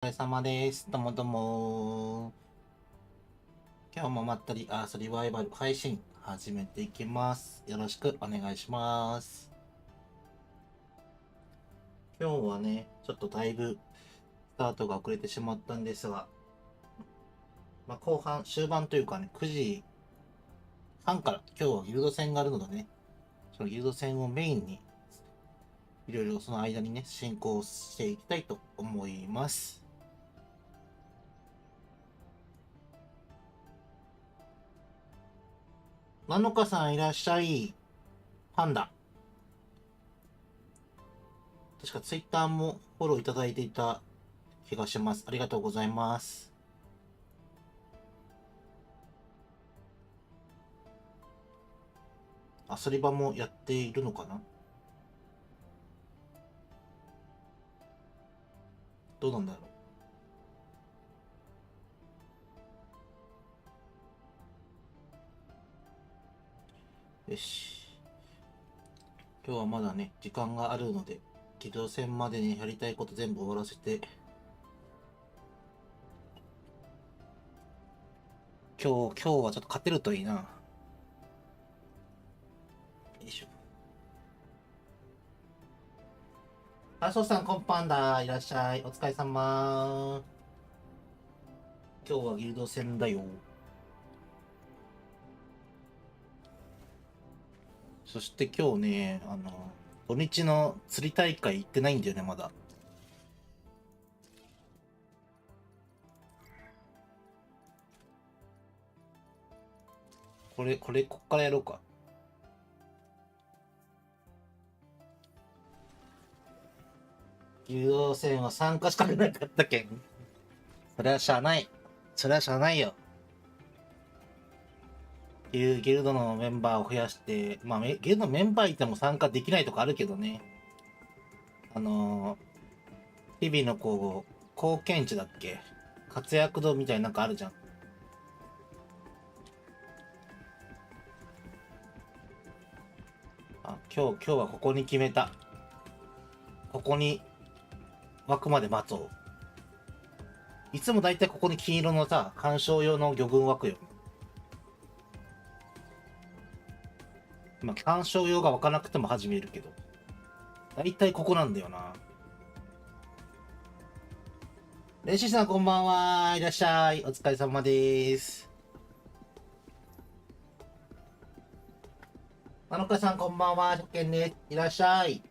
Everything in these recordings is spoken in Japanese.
お疲れ様です。どうもどうも。今日もまったりアースリバイバル配信始めていきます。よろしくお願いします。今日はね、ちょっとだいぶスタートが遅れてしまったんですが、後半、終盤というかね、9時半から今日はギルド戦があるのでね、そのギルド戦をメインに、いろいろその間にね、進行していきたいと思います。なのかさんいらっしゃい。パンダ。確かツイッターもフォローいただいていた気がします。ありがとうございます。アスリバもやっているのかな。どうなんだろう。よし。今日はまだね、時間があるので、機動戦までにやりたいこと全部終わらせて、今日はちょっと勝てるといいな。よいしょ。あ、そうさん、こんぱんだ。いらっしゃい。お疲れ様。今日はギルド戦だよ。そして今日ね、土日の釣り大会行ってないんだよね、まだ。こっからやろうか。ギルド戦は参加しかけなかったけん。それはしゃあない。それはしゃあないよ。いうギルドのメンバーを増やして、ギルドのメンバーいても参加できないとかあるけどね。日々の貢献値だっけ、活躍度みたいななんかあるじゃん。今日はここに決めた。ここに枠まで待とう。いつもだいたいここに金色のさ、鑑賞用の魚群枠よ。鑑賞用が湧かなくても始めるけど。だいたいここなんだよな。レシさんこんばんは。いらっしゃい。お疲れ様です。まのかさんこんばんは。初見です。いらっしゃい。い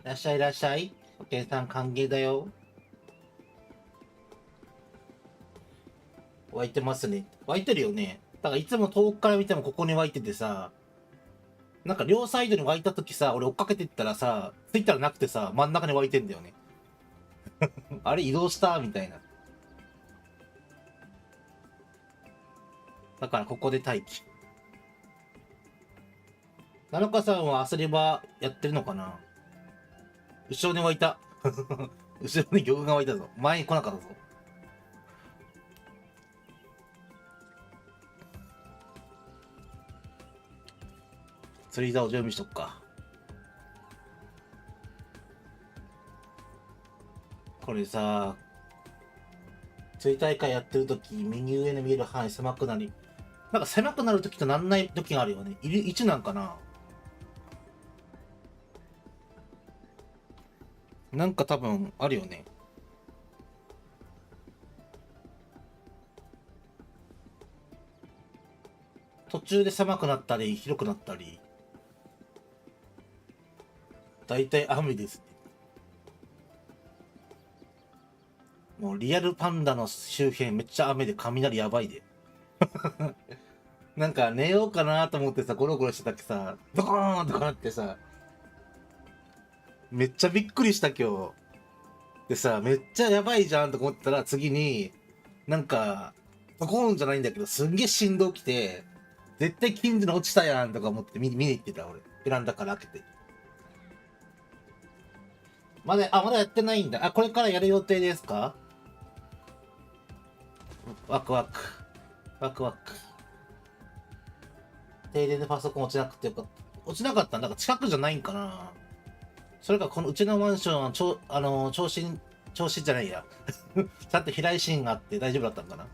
らっしゃいいらっしゃい。初見さん歓迎だよ。湧いてますね。湧いてるよね。だからいつも遠くから見てもここに湧いててさ、なんか両サイドに湧いた時さ、俺追っかけてったらさ、ついたらなくてさ、真ん中に湧いてんだよね。あれ移動したみたいな。だからここで待機。七日さんはアスリバやってるのかな。後ろに湧いた。後ろに玉が湧いたぞ。前に来なかったぞ。釣り竿準備しとくか。これさ、釣り大会やってる時、右上の見える範囲狭くなり、なんか狭くなる時となんない時があるよね。1なんかな。なんか多分あるよね。途中で狭くなったり、広くなったり。大体雨ですね。もうリアルパンダの周辺めっちゃ雨で雷やばいで。なんか寝ようかなと思ってさ、ゴロゴロしてたっけさ、ドコーンとかなってさ、めっちゃびっくりした今日。でさ、めっちゃやばいじゃんとか思ったら次に、なんか、ドコーンじゃないんだけど、すんげえ振動きて、絶対近所に落ちたやんとか思って見に行ってた俺。ベランダから開けて。まだやってないんだ。これからやる予定ですか？ワクワク。ワクワク。停電でパソコン落ちなくてよかった。落ちなかったん近くじゃないんかな。それかこのうちのマンションは調子調子じゃないや。ちゃんと飛来心があって大丈夫だったのかな。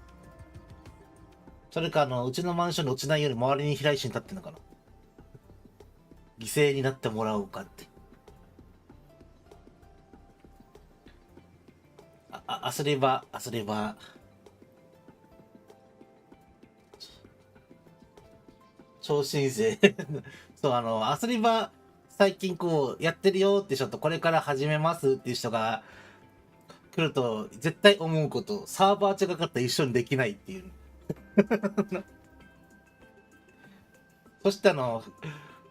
それかうちのマンションに落ちないように周りに飛来心立ってんのかな。犠牲になってもらおうかって。アスレバ、アスレバ。超新星。そう、アスリバ、最近こう、やってるよって人と、これから始めますっていう人が来ると、絶対思うこと、サーバー違かったら一緒にできないっていう。そして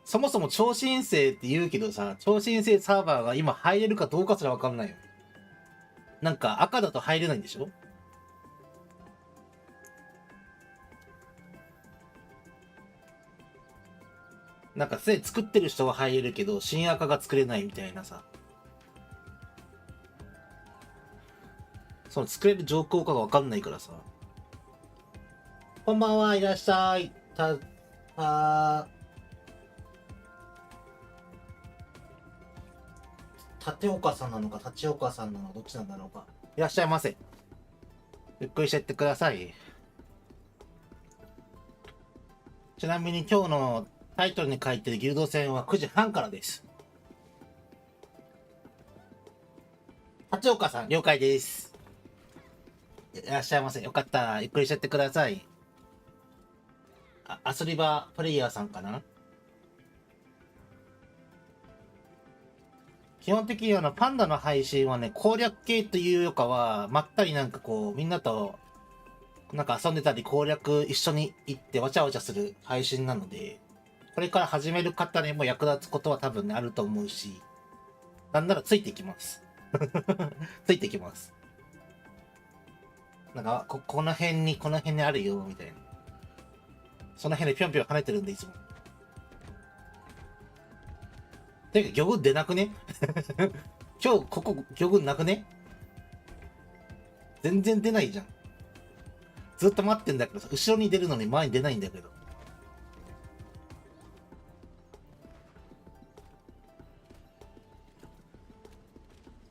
そもそも超新星って言うけどさ、超新星サーバーが今入れるかどうかすらわかんないよ。なんか赤だと入れないんでしょ。なんかすでに作ってる人は入れるけど、新赤が作れないみたいなさ。その作れる状況かがわかんないからさ。こんばんは、いらっしゃい。立岡さんなのか、立岡さんなのか、どっちなんだろうか。いらっしゃいませ。ゆっくりしてってください。ちなみに今日のタイトルに書いてるギルド戦は9時半からです。立岡さん、了解です。いらっしゃいませ。よかったらゆっくりしてってください。アスリバプレイヤーさんかな。基本的にパンダの配信はね、攻略系というよかは、まったりなんかこう、みんなと、なんか遊んでたり攻略一緒に行ってわちゃわちゃする配信なので、これから始める方にも役立つことは多分ね、あると思うし、なんならついていきます。ついていきます。なんか、この辺に、この辺にあるよ、みたいな。その辺でぴょんぴょん跳ねてるんで、いつも。てか、魚群出なくね。今日、ここ、魚群なくね。全然出ないじゃん。ずっと待ってんだけどさ、後ろに出るのに前に出ないんだけど。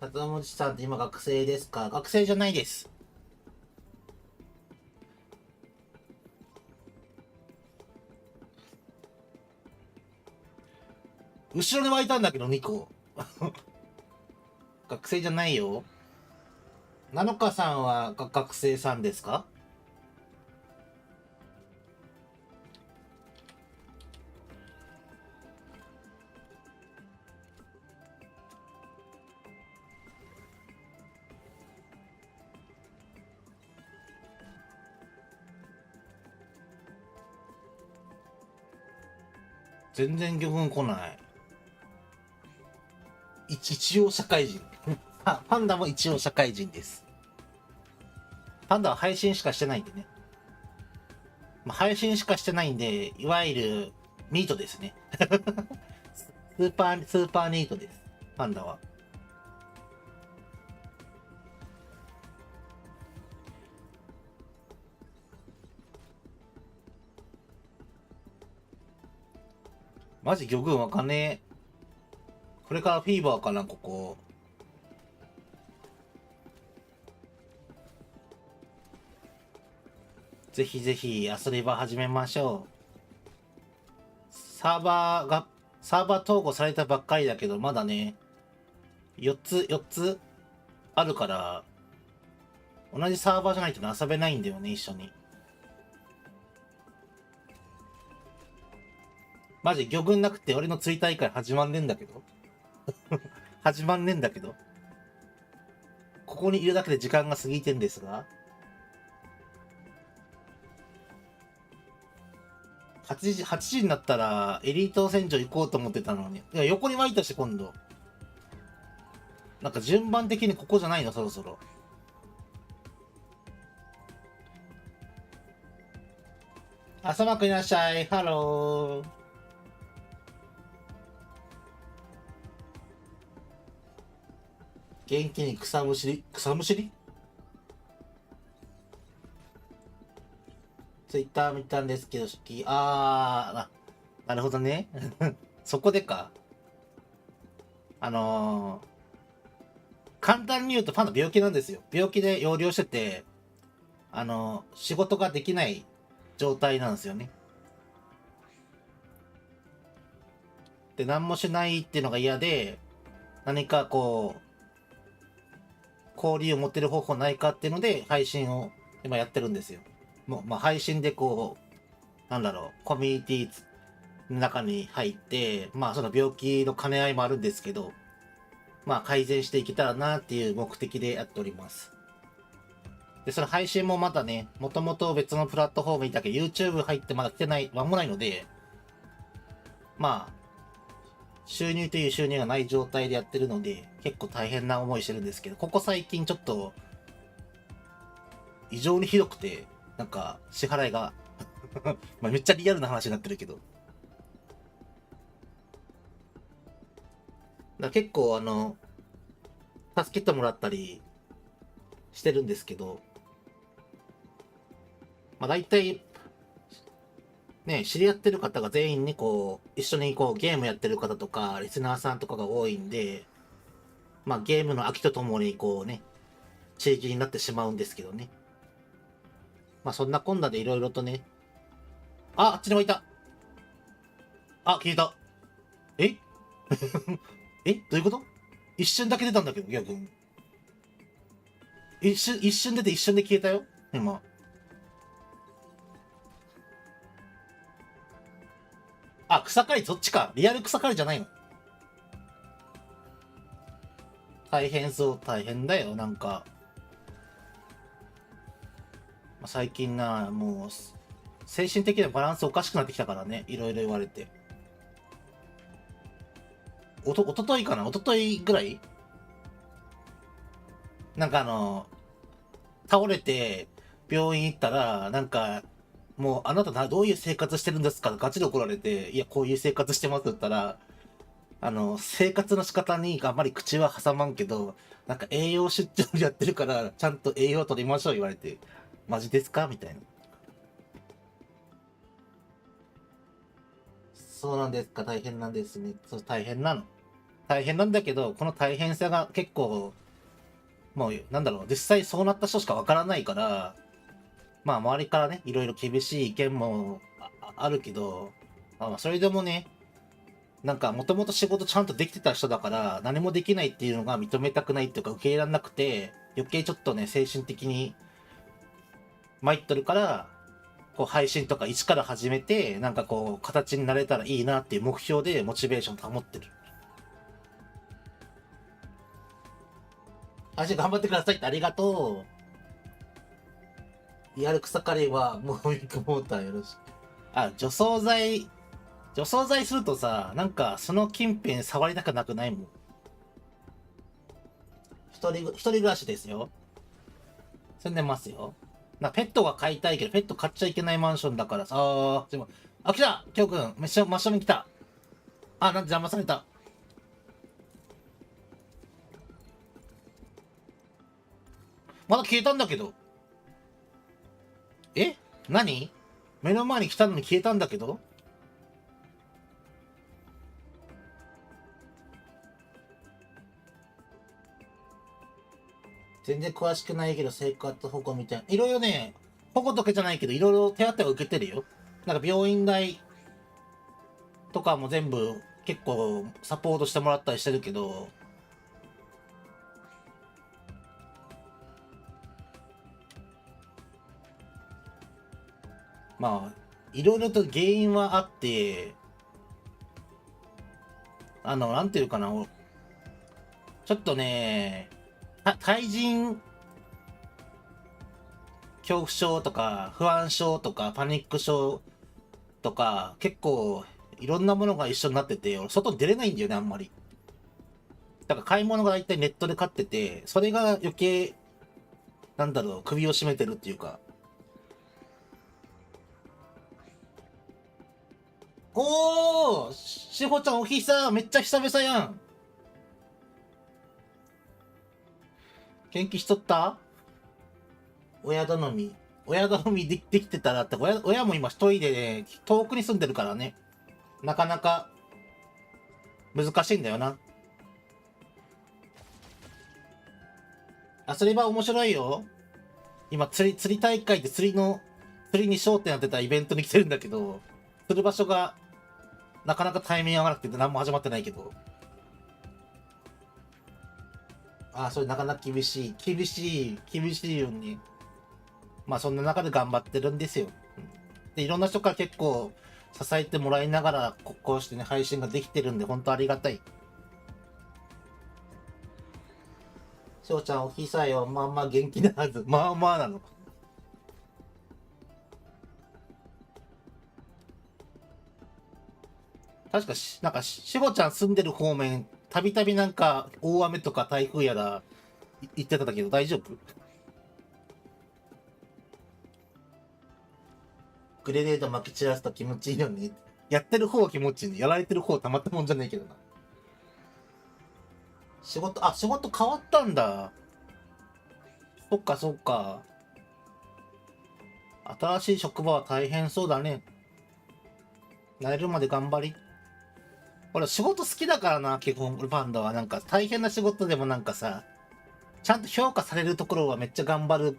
里文字さんって今学生ですか？学生じゃないです。後ろに湧いたんだけど、2個。学生じゃないよ。なのかさんは学生さんですか？全然魚群来ない。一応社会人。パンダも一応社会人です。パンダは配信しかしてないんでね。まあ、配信しかしてないんで、いわゆるミートですね。スーパーニートです。パンダは。マジ魚群わかんねえ。これからフィーバーかな、ここ。ぜひぜひ遊び場始めましょう。サーバー統合されたばっかりだけど、まだね、4つあるから、同じサーバーじゃないと遊べないんだよね、一緒に。マジ魚群なくて俺の追大会始まんねえんだけど。始まんねえんだけど。ここにいるだけで時間が過ぎてんですが、8時になったらエリート戦場行こうと思ってたのに。いや、横に湧いたし、今度。なんか順番的にここじゃないの、そろそろ。朝マークいらっしゃい。ハロー。元気に草むしりツイッター見たんですけど、なるほどね。そこでか。簡単に言うとパンダ病気なんですよ。病気で養領してて、仕事ができない状態なんですよね。で、何もしないっていうのが嫌で、何かこう、交流を持ってる方法ないかっていうので、配信を今やってるんですよ。もう、まあ、配信でこう、なんだろう、コミュニティの中に入って、まあ、その病気の兼ね合いもあるんですけど、まあ、改善していけたらなっていう目的でやっております。で、その配信もまだね、もともと別のプラットフォームにいたけど、YouTube 入ってまだ来てない、間もないので、まあ、収入という収入がない状態でやってるので、結構大変な思いしてるんですけど、ここ最近ちょっと、異常にひどくて、なんか、支払いがまあめっちゃリアルな話になってるけど。だから結構助けてもらったりしてるんですけど、まあ大体、ね、知り合ってる方が全員ね、こう、一緒にこうゲームやってる方とか、リスナーさんとかが多いんで、まあゲームの飽きとともにこうね、刺激になってしまうんですけどね。まあそんなこんなでいろいろとね、あっちにもいた。あ、消えた。ええどういうこと？一瞬だけ出たんだけど、逆に。一瞬出て一瞬で消えたよ。今。あ、草刈りそっちか。リアル草刈りじゃないの。大変そう、大変だよ。なんか、最近な、もう、精神的なバランスおかしくなってきたからね。いろいろ言われて。おとといかな、おとといぐらいなんか倒れて病院行ったら、なんか、もうあなたどういう生活してるんですかガチで怒られて、いや、こういう生活してますって言ったら、生活の仕方にあんまり口は挟まんけど、なんか栄養出張やってるから、ちゃんと栄養取りましょう言われて、マジですかみたいな。そうなんですか、大変なんですね。そう、大変なの。大変なんだけど、この大変さが結構、もう、なんだろう、実際そうなった人しかわからないから、まあ、周りからね、いろいろ厳しい意見もあるけど、まあ、それでもね、なんか、もともと仕事ちゃんとできてた人だから、何もできないっていうのが認めたくないっていうか、受け入れられなくて、余計ちょっとね、精神的に参っとるから、こう、配信とか一から始めて、なんかこう、形になれたらいいなっていう目標で、モチベーション保ってる。配信頑張ってくださいってありがとう。リアル草刈りは、もうビッグモーターよろしく。あ、除草剤するとさ、なんかその近辺触りたくなくないもん。一人暮らしですよ。住んでますよ。ペットが飼いたいけど、ペット飼っちゃいけないマンションだからさ、でも、あ、来たきょうくん、真正面来た。あ、なんで邪魔された。まだ消えたんだけど。え何？目の前に来たのに消えたんだけど。全然詳しくないけど、生活保護みたいな。いろいろね、保護とかじゃないけど、いろいろ手当は受けてるよ。なんか病院代とかも全部結構サポートしてもらったりしてるけど、まあ、いろいろと原因はあって、なんていうかな、ちょっとね、対人恐怖症とか、不安症とか、パニック症とか、結構、いろんなものが一緒になってて、俺外に出れないんだよね、あんまり。だから買い物が大体ネットで買ってて、それが余計、なんだろう、首を絞めてるっていうか。おーしほちゃんおひさめっちゃ久々やん。元気しとった？親頼み。親頼みできてたらって、親も今一人でね、遠くに住んでるからね。なかなか難しいんだよな。遊び場面白いよ。今釣り大会で釣りに焦点当てたイベントに来てるんだけど、釣る場所がなかなかタイミング合わなくて何も始まってないけど。ああ、それなかなか厳しいよね。まあそんな中で頑張ってるんですよ。で、いろんな人から結構支えてもらいながら、こうしてね、配信ができてるんで、本当ありがたい。しょうちゃん、おひさよ、まあまあ元気なはず。まあまあなの。確かなんかしごちゃん住んでる方面、たびたびなんか大雨とか台風やら言ってたけど大丈夫？グレネード撒き散らすと気持ちいいよね。やってる方は気持ちいいね。やられてる方はたまったもんじゃねえけどな。仕事変わったんだ。そっかそっか。新しい職場は大変そうだね。慣れるまで頑張り。俺仕事好きだからな、基本、パンダは。なんか大変な仕事でもなんかさ、ちゃんと評価されるところはめっちゃ頑張る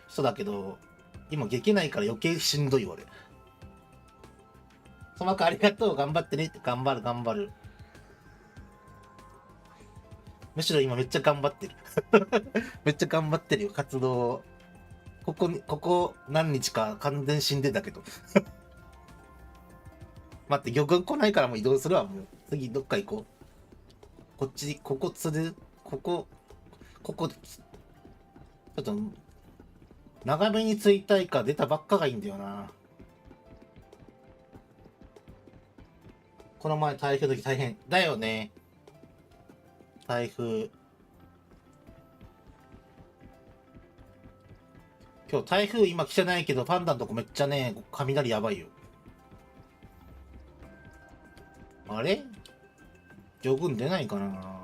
人だけど、今できないから余計しんどい俺。そのありがとう、頑張ってねって、頑張る。むしろ今めっちゃ頑張ってる。めっちゃ頑張ってるよ、活動。ここ何日か完全死んでたけど。待って、魚群来ないからもう移動するわ、もう。次どっか行こう。ここ釣る、ここ、ちょっと、長めに釣りたいか出たばっかがいいんだよな。この前台風の時大変。だよね。台風。今日台風今来てないけど、パンダのとこめっちゃね、雷やばいよ。あれ魚群出ないかな。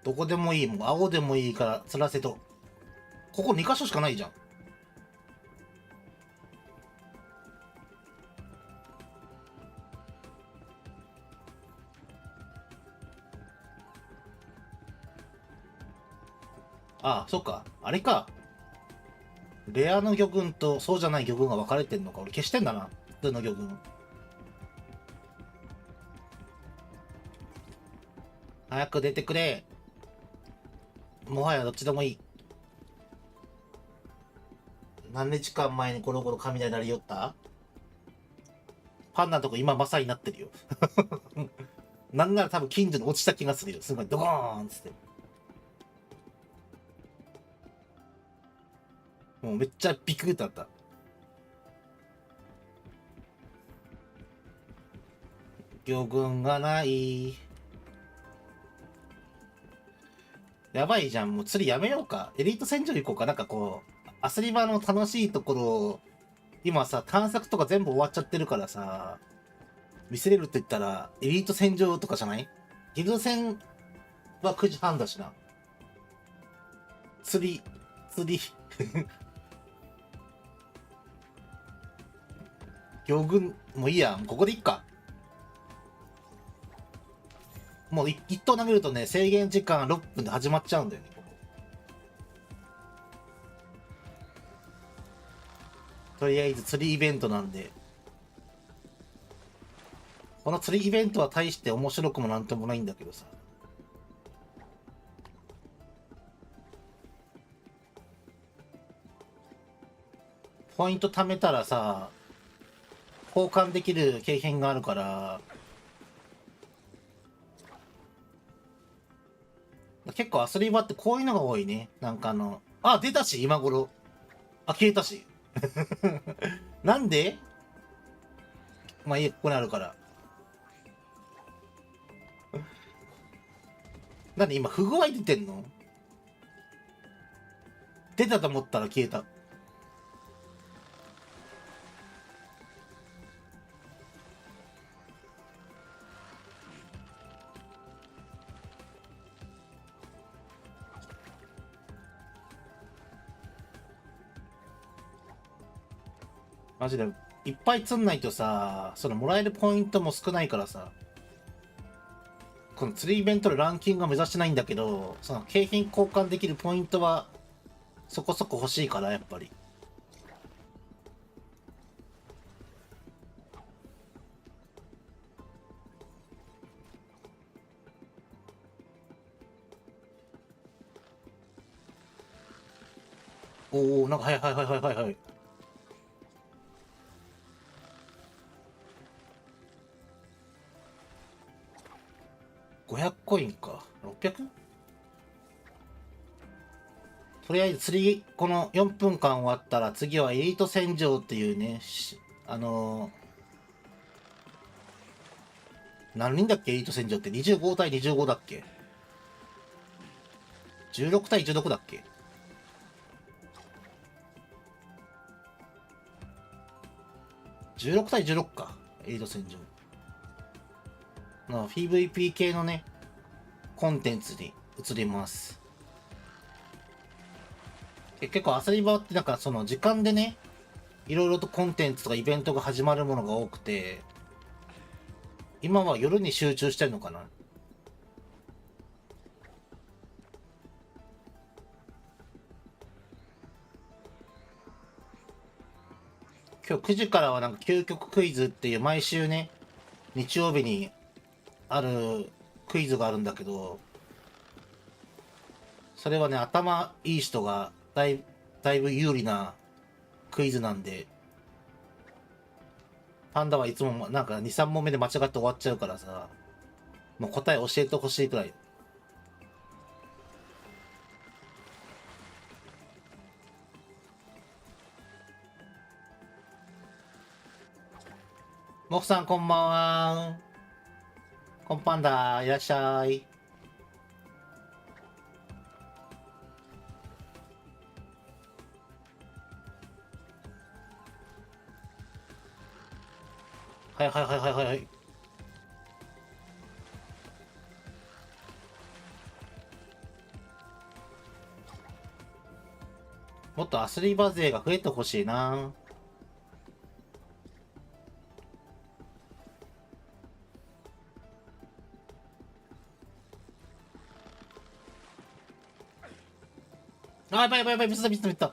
どこでもいい。もう青でもいいから釣らせと。ここ2箇所しかないじゃん。ああ、そっか。あれか。レアの魚群とそうじゃない魚群が分かれてんのか。俺消してんだな。普通の魚群。早く出てくれ。もはやどっちでもいい。何日間前にゴロゴロ雷鳴りよった？パンダのとこ今まさになってるよ。なんなら多分近所に落ちた気がするよ。すごいドゴーンっつって。もうめっちゃビクッとあった。魚群がない。やばいじゃん。もう釣りやめようか。エリート戦場行こうか。なんかこう、アスリバの楽しいところを、今さ、探索とか全部終わっちゃってるからさ、見せれるって言ったら、エリート戦場とかじゃない？ギルド戦は9時半だしな。釣り、釣り、魚群、もういいや。ここでいっか。もう一投投げるとね、制限時間6分で始まっちゃうんだよね。とりあえず釣りイベントなんで。この釣りイベントは大して面白くもなんともないんだけどさ。ポイント貯めたらさ、交換できる景品があるから、結構遊び場ってこういうのが多いね。なんかあ、出たし、今頃。あ、消えたし。なんで？まあいいや、ここにあるから。なんで今、不具合出てんの？出たと思ったら消えた。マジでいっぱい釣んないとさ、そのもらえるポイントも少ないからさ、この釣りイベントのランキングは目指してないんだけど、その景品交換できるポイントはそこそこ欲しいから、やっぱり。おお、なんか、はいはいはいはいはいはい。500コインか。600？ とりあえず次、この4分間終わったら次はエリート戦場っていうね、あの何人だっけエリート戦場って。25対25だっけ？ 16 対16だっけ？ 16 対16か。エリート戦場。PVP 系のね、コンテンツに移ります。結構アサリバってなんかその時間でね、いろいろとコンテンツとかイベントが始まるものが多くて、今は夜に集中してるのかな。今日9時からはなんか究極クイズっていう毎週ね、日曜日にあるクイズがあるんだけど、それはね、頭いい人がだいぶ有利なクイズなんで、パンダはいつもなんか2、3問目で間違って終わっちゃうからさ、もう答え教えてほしいくらい。モフさんこんばんは。コンパンダいらっしゃい。はいはいはいはいはい。もっとアスリーバー勢が増えてほしいな。あ、やばいやばいやばい、ミスったミスったミスった。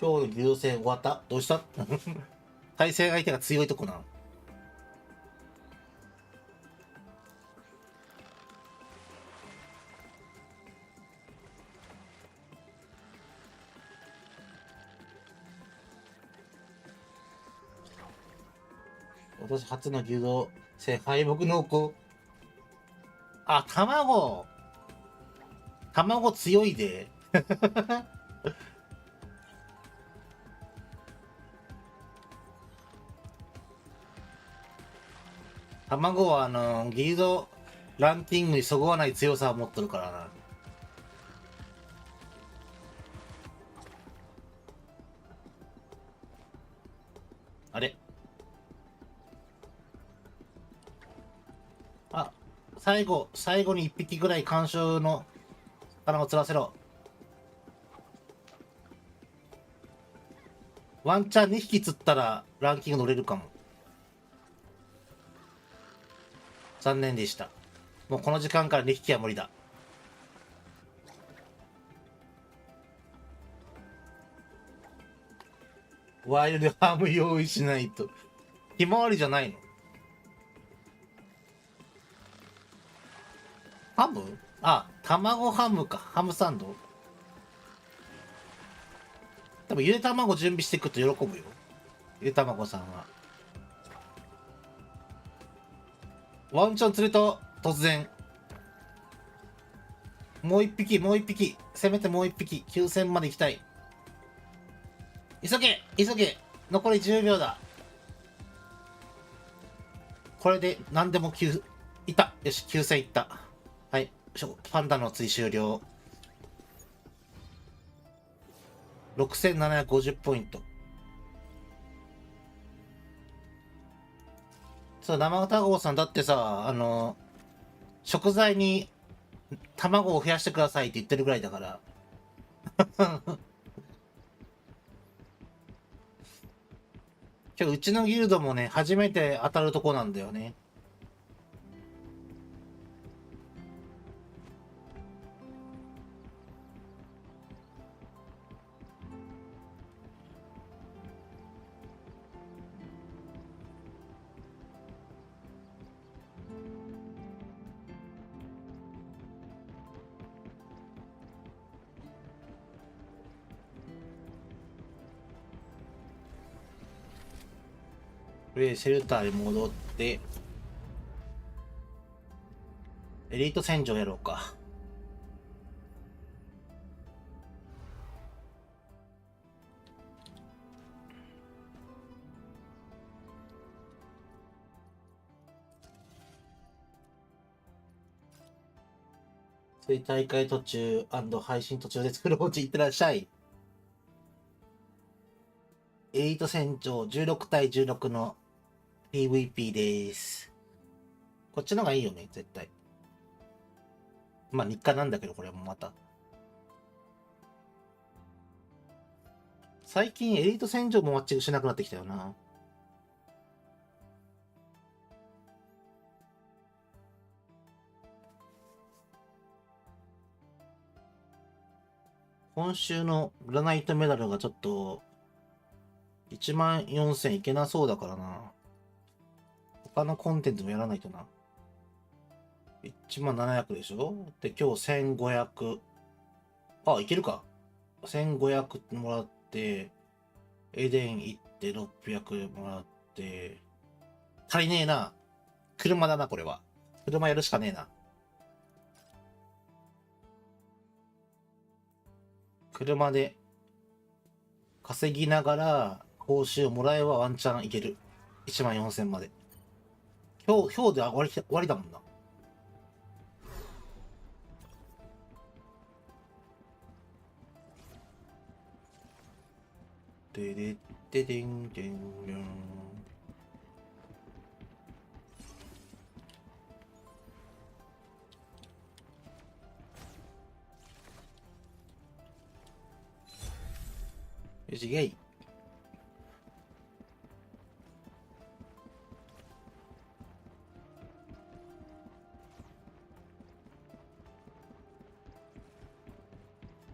今日の流星終わった？どうした？対戦相手が強いとこな。私初の柔道戦敗北濃厚。あ、卵強いで。卵はギルドランキングにそぐわない強さを持ってるからな。あれ？あ、最後に一匹ぐらい干渉の魚を釣らせろ。ワンチャン2匹釣ったらランキング乗れるかも。残念でした。もうこの時間から2匹は無理だ。ワイルドハム用意しないと。ひまわりじゃないの？ハム？あ、卵ハムか。ハムサンド？多分ゆで卵準備していくと喜ぶよ。ゆで卵さんは。ワンチャン釣れた。突然。もう一匹、もう一匹。せめてもう一匹。9000まで行きたい。急げ急げ。残り10秒だ。これで何でも9、いった。よし、9000いった。はい。パンダの追終了。6750ポイント。そう、生卵さんだってさ、食材に卵を増やしてくださいって言ってるぐらいだから。今日うちのギルドもね、初めて当たるとこなんだよね。これシェルターに戻って、エリート戦場やろうか。大会途中配信途中で作るお家行ってらっしゃい。エリート戦場16対16の PVP です。こっちの方がいいよね、絶対。まあ日課なんだけど、これもまた。最近エリート戦場もマッチングしなくなってきたよな。今週のグラナイトメダルがちょっと14000いけなそうだからな。他のコンテンツもやらないとな。10700でしょ。で、今日1500。あ、いけるか。1500もらって、エデン行って600もらって、足りねえな。車だな、これは。車やるしかねえな。車で稼ぎながら報酬をもらえばワンチャンいける。14000まで。今日で終わりだもんな。ででででんでんでん。よし、イェイ。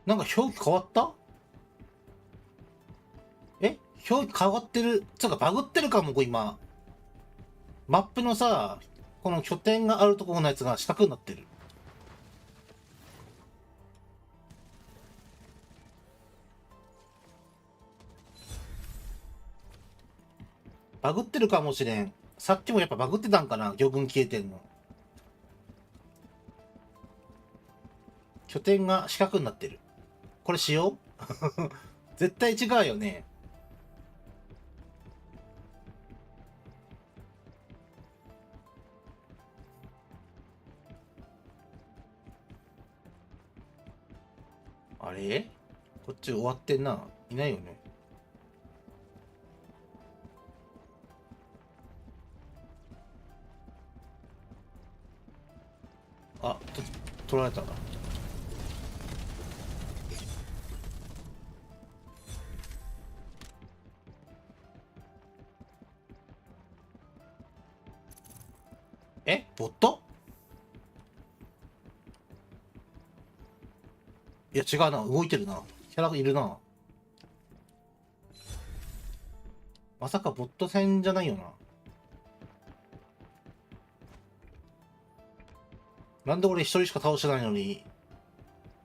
なんか表記変わった？表記変わってる。つうかバグってるかも、今。マップのさ、この拠点があるところのやつが四角になってる。バグってるかもしれん。さっきもやっぱバグってたんかな、魚群消えてんの。拠点が四角になってる。これしよう。絶対違うよね。あれこっち終わってんな。いないよね。あ、取られたな。ボット？いや違うな。動いてるな。キャラがいるな。まさかボット戦じゃないよな。なんで俺一人しか倒してないのに、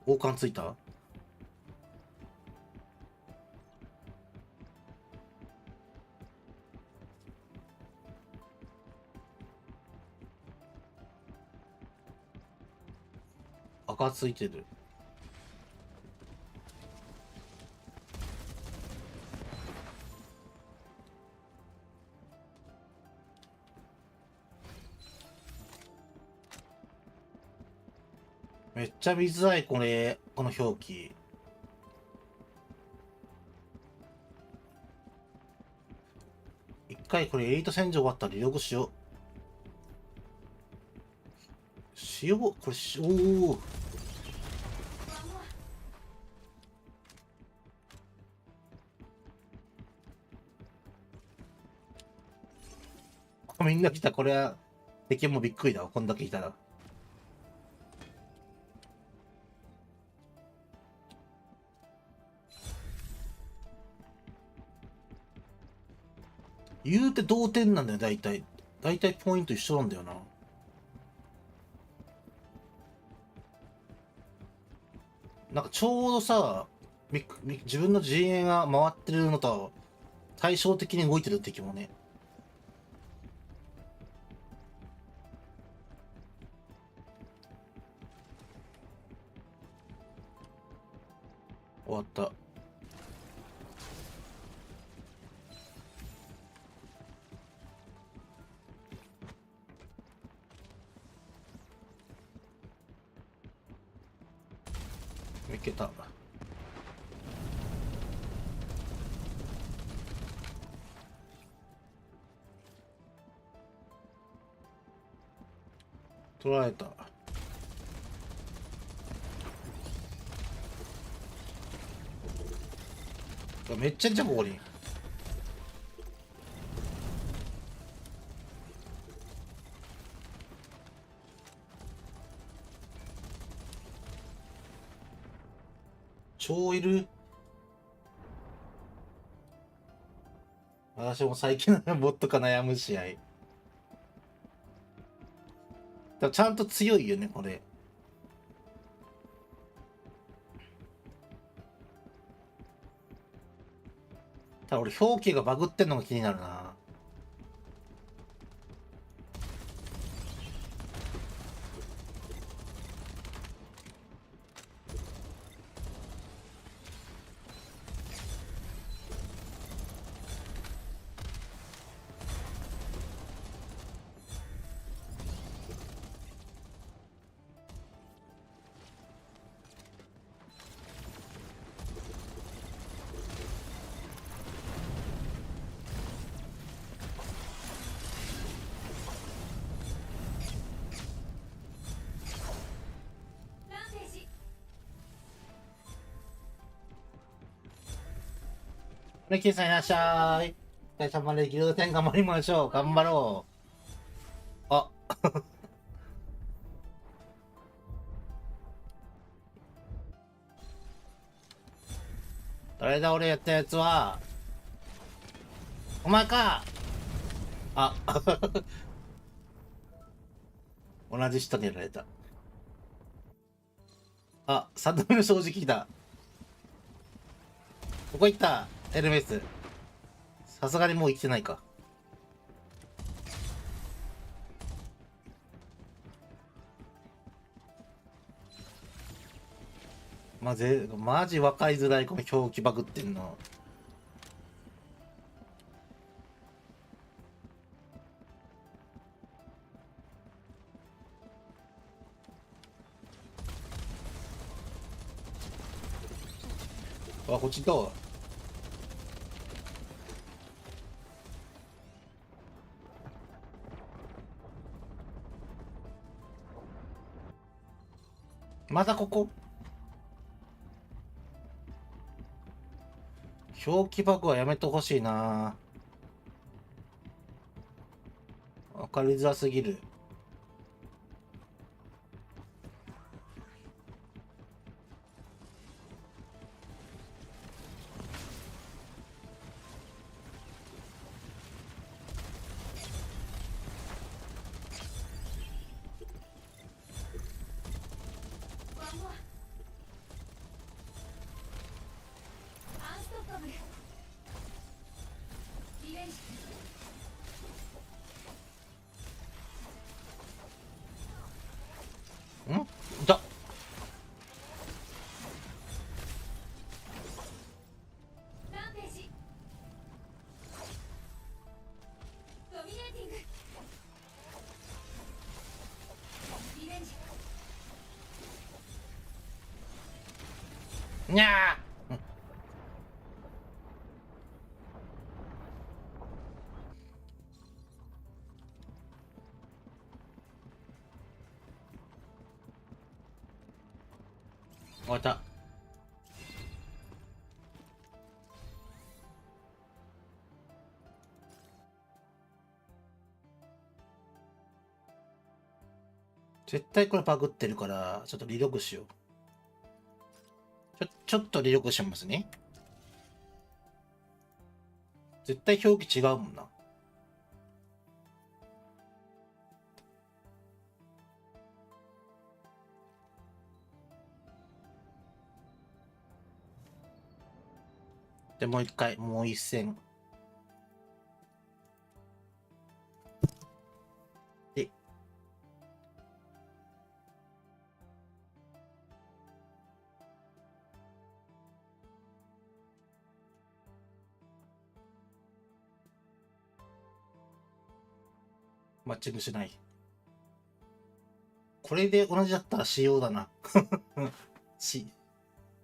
王冠ついた？赤ついてる。めっちゃ見づらい、これ。この表記。一回これエリート戦場終わったらリログしよう。塩、これおお。みんな来た。これは敵もびっくりだわ、こんだけいたら。言うて同点なんだよ、大体。大体ポイント一緒なんだよな。なんかちょうどさ、自分の陣営が回ってるのと対照的に動いてる敵もね。終わった。いけた。取られた。めっちゃいんじゃん、ここに。超いる。私も最近のボットか悩む試合。ちゃんと強いよね、これ。ただ俺、表記がバグってんのが気になるな。ね、キーさんいらっしゃい。お疲れ様で、ギルド戦頑張りましょう。頑張ろう。あ、誰だ俺やったやつは。お前か。あ、同じ人にやられた。あ、3度目の正直来た。ここ行った。エルメス。さすがにもう生きてないか。マジ分かりづらい、この表記バグってんの。あ、こっち行った。またここ。表記バグはやめてほしいな。分かりづらすぎる。んいた。にゃー。絶対これバグってるから、ちょっとリログしよう。ちょっとリログしますね。絶対表記違うもんな。で、もう一回、もう一戦。で、マッチングしない。これで同じだったら仕様だな。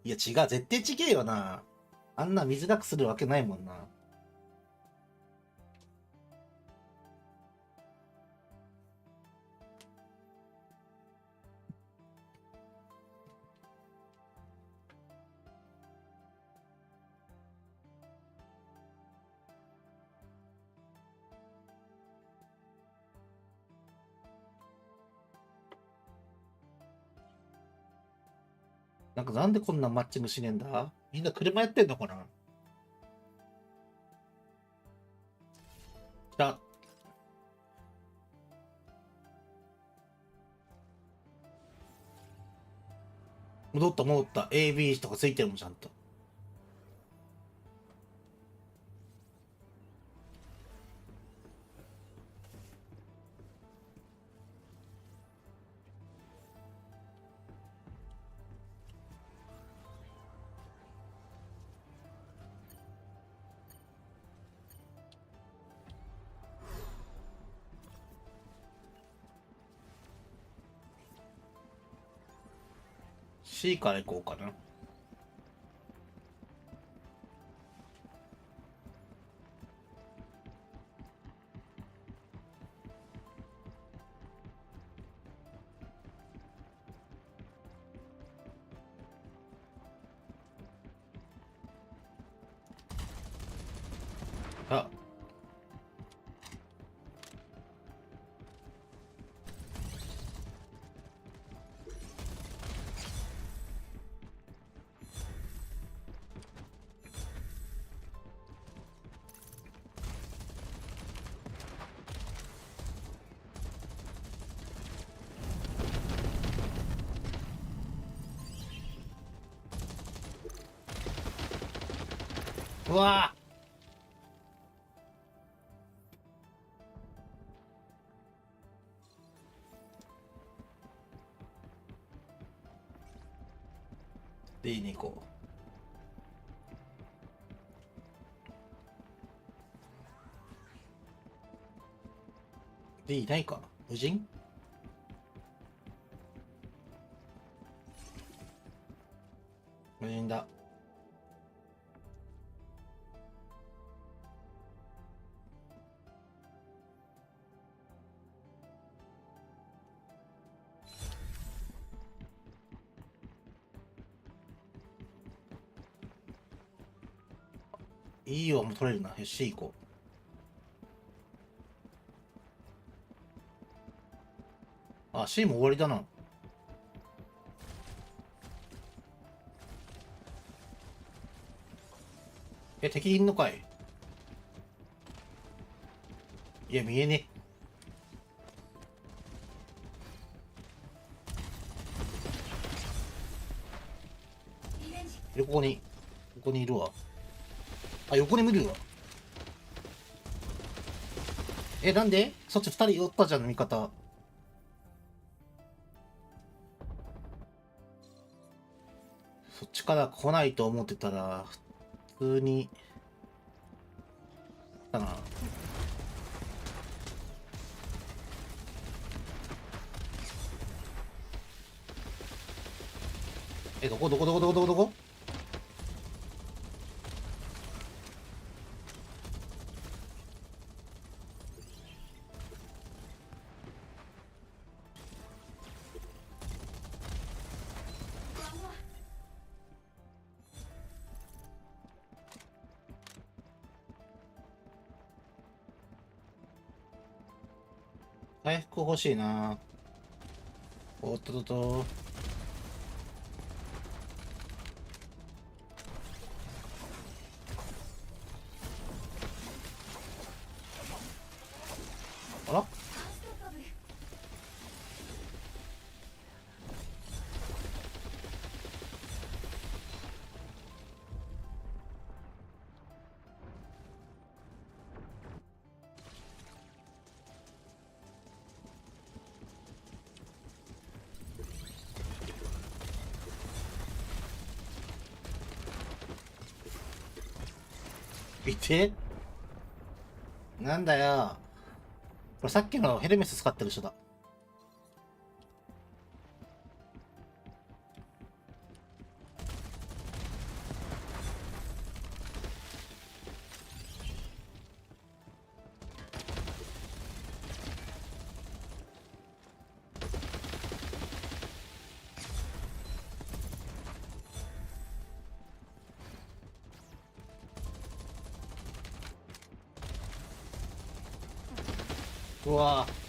いや違う、絶対違えよな。あんな見づらくするわけないもんな。なんでこんなマッチングしねえんだ。みんな車やってんのかな。来た。戻った。AB とかついてるもん、ちゃんと。C から行こうかな。あ、うわぁ。D に行こう。D いないか。無人。無人だ。いいよ、もう取れるな。よし、C 行こう。あ、C も終わりだな。敵いんのかい。いや、見えねえ。ここにいるわ。あ、横に見るわ。なんでそっち二人おったじゃん、味方。そっちから来ないと思ってたら、普通に、だな。どこ回復欲しいな。おっとっとっと。あら、いて、なんだよ。これさっきのヘルメス使ってる人だ。うわぁ。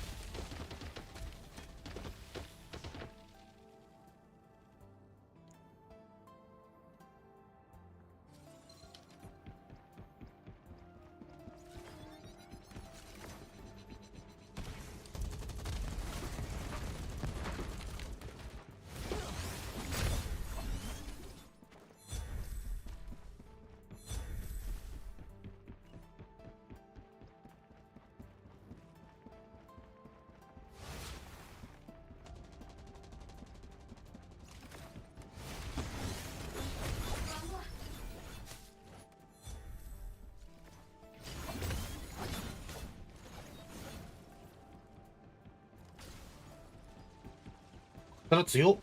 刀強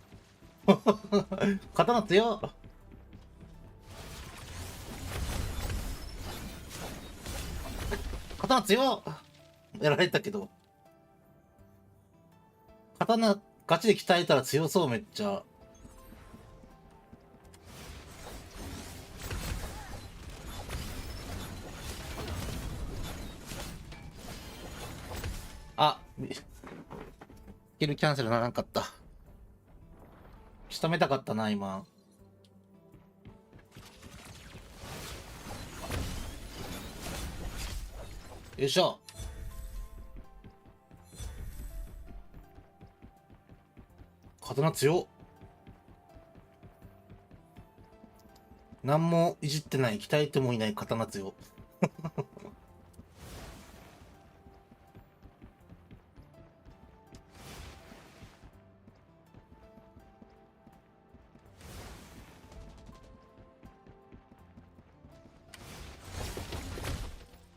っ。刀強っ。刀強っ。やられたけど。刀ガチで鍛えたら強そう、めっちゃ。あ、キルキャンセルならんかった。仕留めたかったな、今。よいしょ。刀強っ。何もいじってない、鍛えてもいない刀強っ。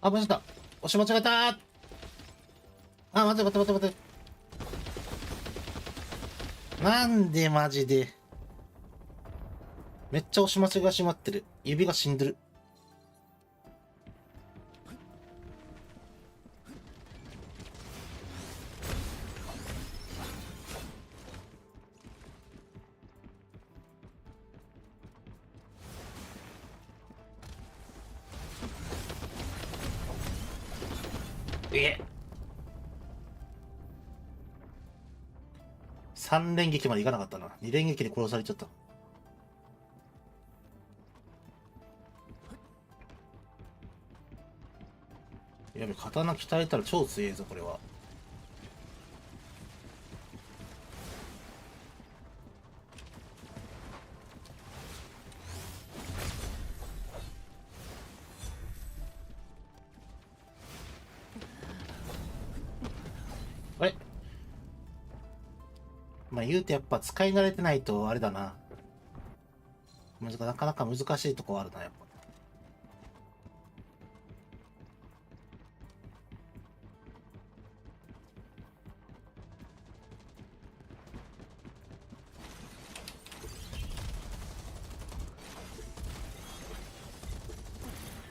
あ、間違った。押し間違えたー。あ、待って待って待って待って。なんでマジで。めっちゃ押し間違いしまってる。指が死んでる。3連撃までいかなかったな。2連撃で殺されちゃった。やべ、刀鍛えたら超強いぞ、これは。あれ、まあ言うてやっぱ使い慣れてないとあれだな。なかなか難しいとこあるな、やっぱ。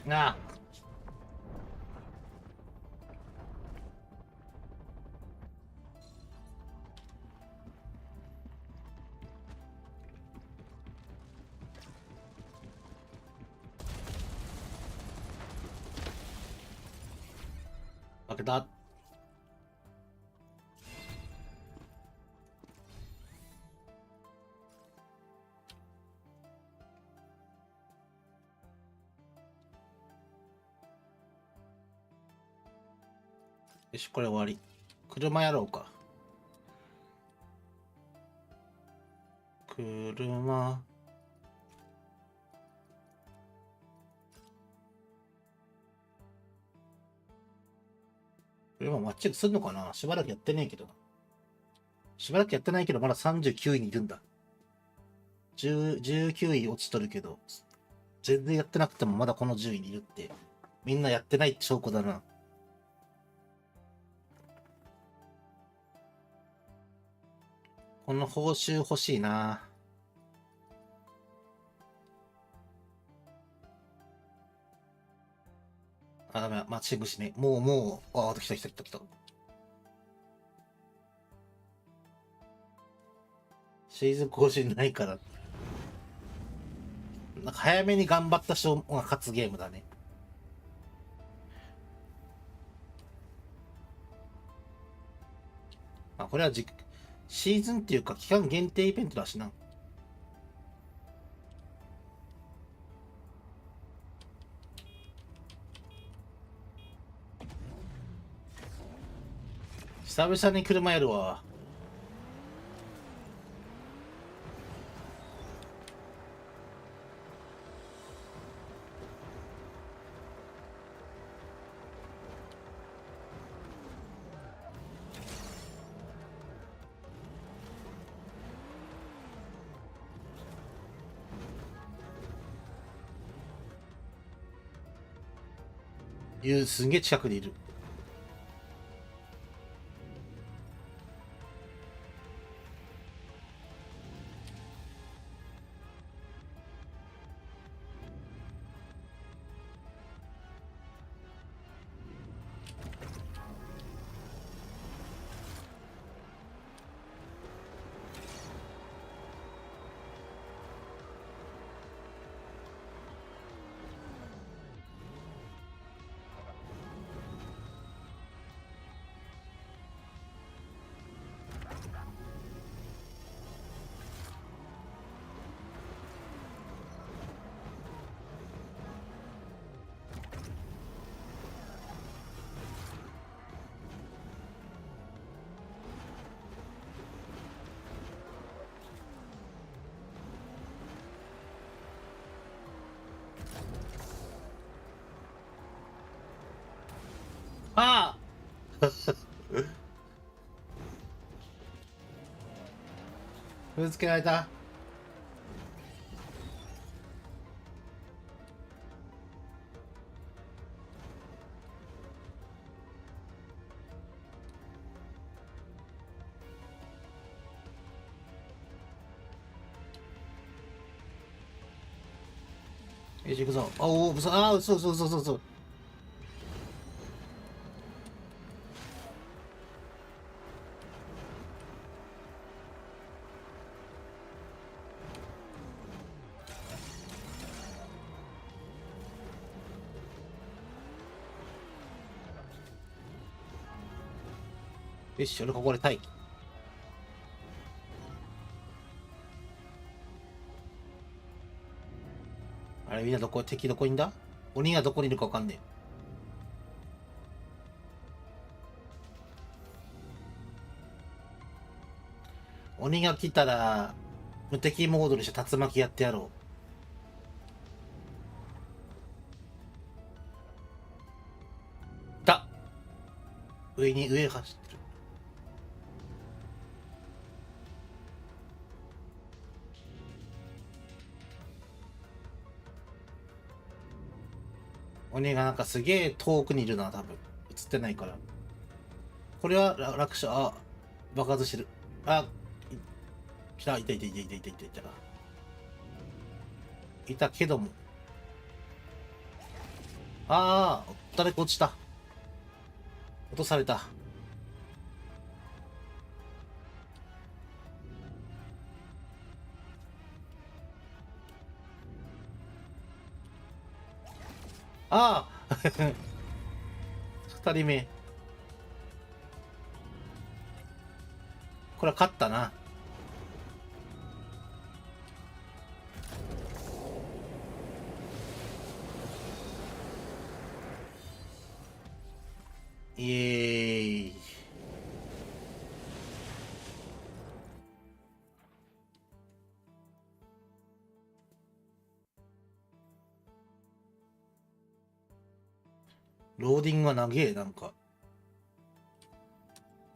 なあ。負けた。よし、これ終わり。車やろうか。車。車マッチングすんのかな。しばらくやってねえけど。しばらくやってないけど、まだ39位にいるんだ。19位落ちとるけど、全然やってなくてもまだこの10位にいるって、みんなやってないって証拠だな。この報酬欲しいな。あ、ダメだ。マッチングしね。もう、あ、来た来た来た来た。シーズン更新ないから。なんか早めに頑張った人が勝つゲームだね。あ、これはシーズンっていうか期間限定イベントだしな。久々に車やるわ。すんげえ近くにいる。ああ踏んつけられた。よし、行くぞ。あ、おお、ああ、そう。よし、俺ここで待機。あれ、みんな敵どこにいんだ。鬼がどこにいるかわかんねえ。鬼が来たら、無敵モードにして竜巻やってやろう。上走ってる。鬼がなんかすげえ遠くにいるな、多分。映ってないから。これは楽勝。あ、爆発してる。あ、来た、いた。いたけども。ああ、誰か落ちた。落とされた。ああ二人目。これは勝ったな。イエーイ。ローディングが長え、なんか。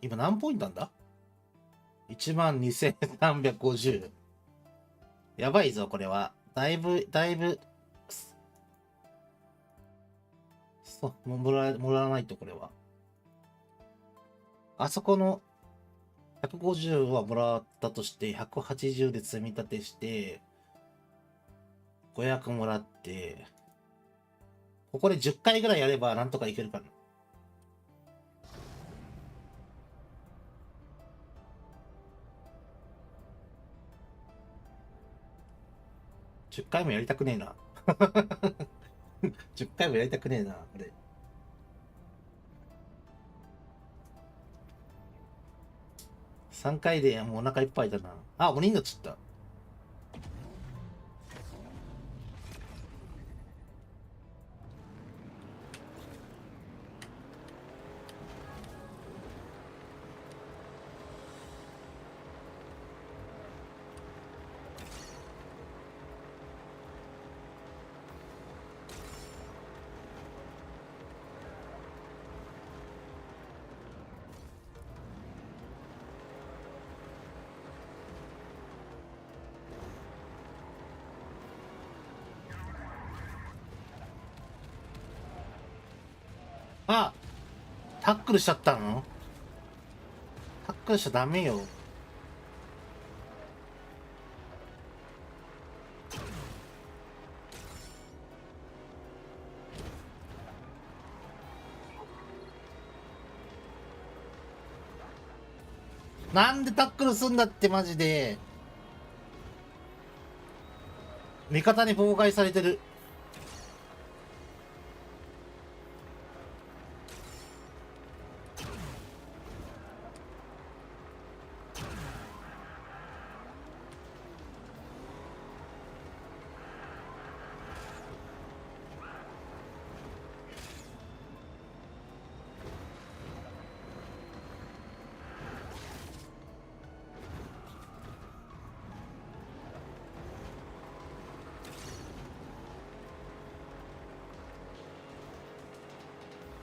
今何ポイントなんだ？ 12,350。やばいぞ、これは。だいぶ、もうもらわないと、これは。あそこの150はもらったとして、180で積み立てして、500もらって、ここで10回ぐらいやればなんとかいけるかな。10回もやりたくねえな。10回もやりたくねえな、これ。3回でもうお腹いっぱいだな。あ、鬼になっちゃった。あ、タックルしちゃったの？タックルしちゃダメよ。なんでタックルすんだってマジで。味方に妨害されてる。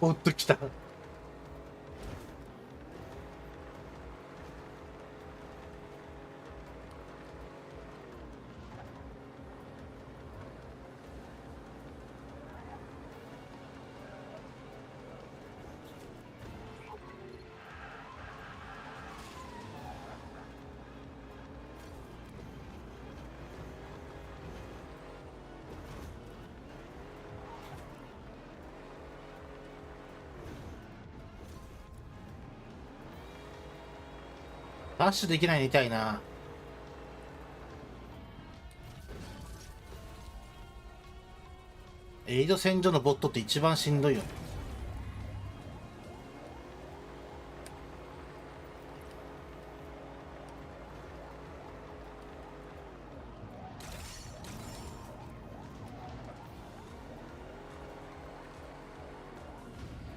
おっと来た。ダッシュできないみたいな。エイド戦場のボットって一番しんどいよね。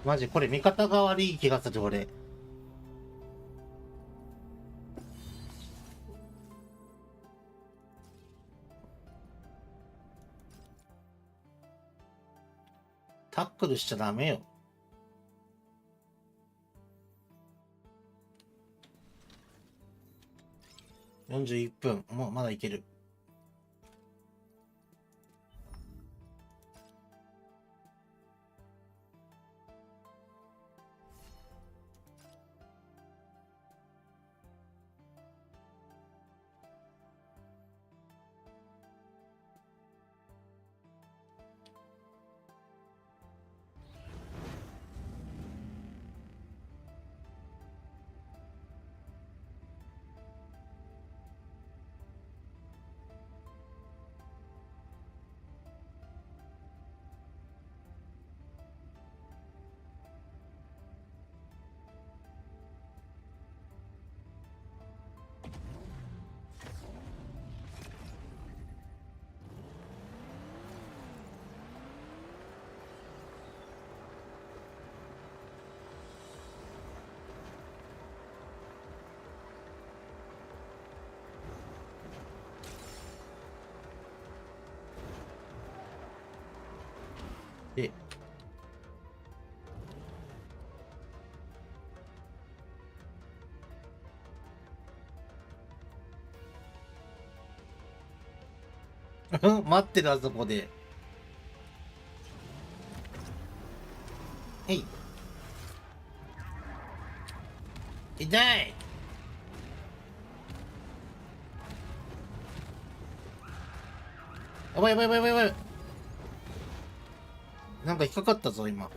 マジこれ味方が悪い気がする俺。タックルしちゃダメよ。41分。もうまだいける。え、待ってる、あそこで。えい。痛い。やばいやばいやばいやばい。なんか引っかかったぞ、今。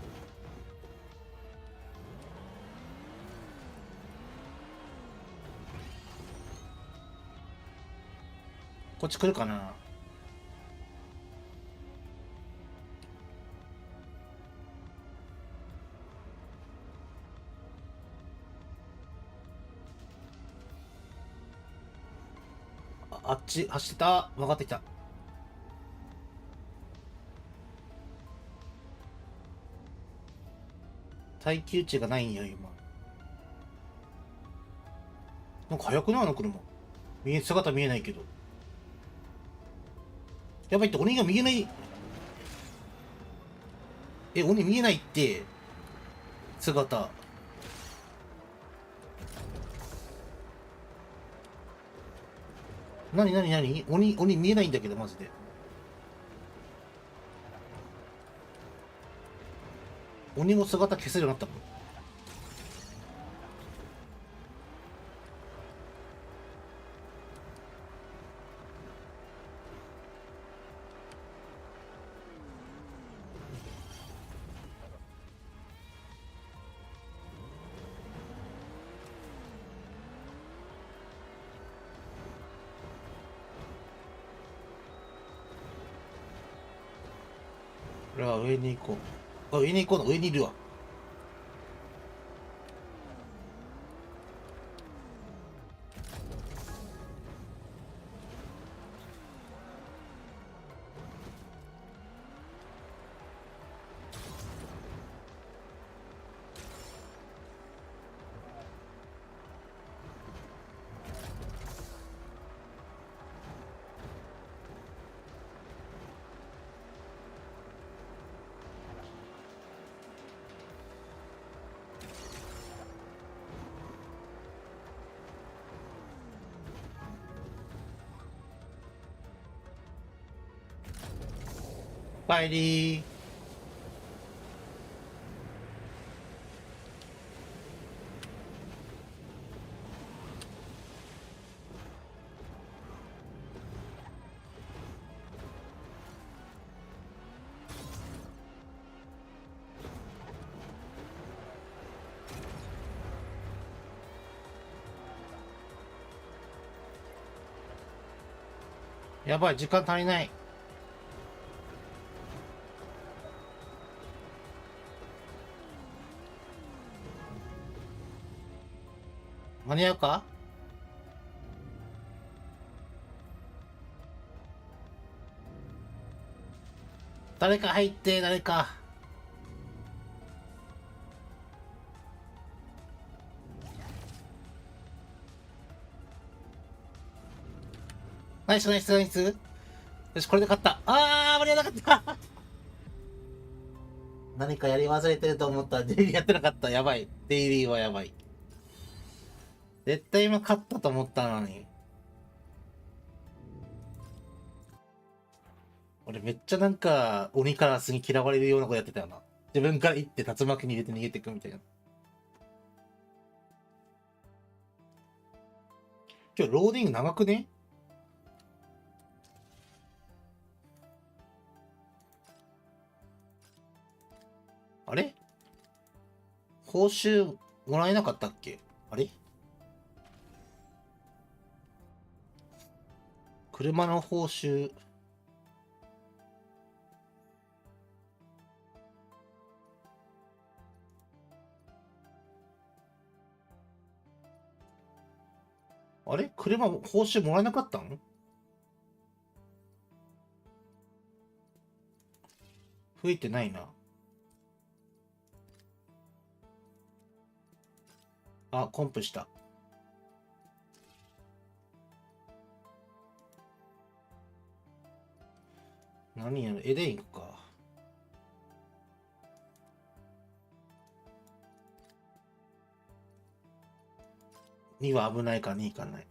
こっち来るかな。あっち走ってた。分かってきた。耐久値がないんよ、今。なんか速くない、あの車。姿見えないけど。やばいって、鬼が見えない。鬼見えないって。姿。なになになに、鬼見えないんだけど、マジで。鬼も姿消せるようになったもん。これは上に行こう。あ、上に行こうの、上にいるわ。帰りー。やばい、時間足りない。間に合うか。誰か入って、誰か。ナイスナイスナイス。よし、これで勝った。間に合わなかった。何かやり忘れてると思ったらデイリーやってなかった。やばい。デイリーはやばい。絶対今勝ったと思ったのに。俺めっちゃなんか鬼カラスに嫌われるようなことやってたよな。自分から行って竜巻に入れて逃げていくみたいな。今日ローディング長くね。あれ、報酬もらえなかったっけ。あれ、車の報酬。あれ、車報酬もらえなかったん。増えてないな。あ、コンプした。何やる、エデインか。2は危ないから2行かない。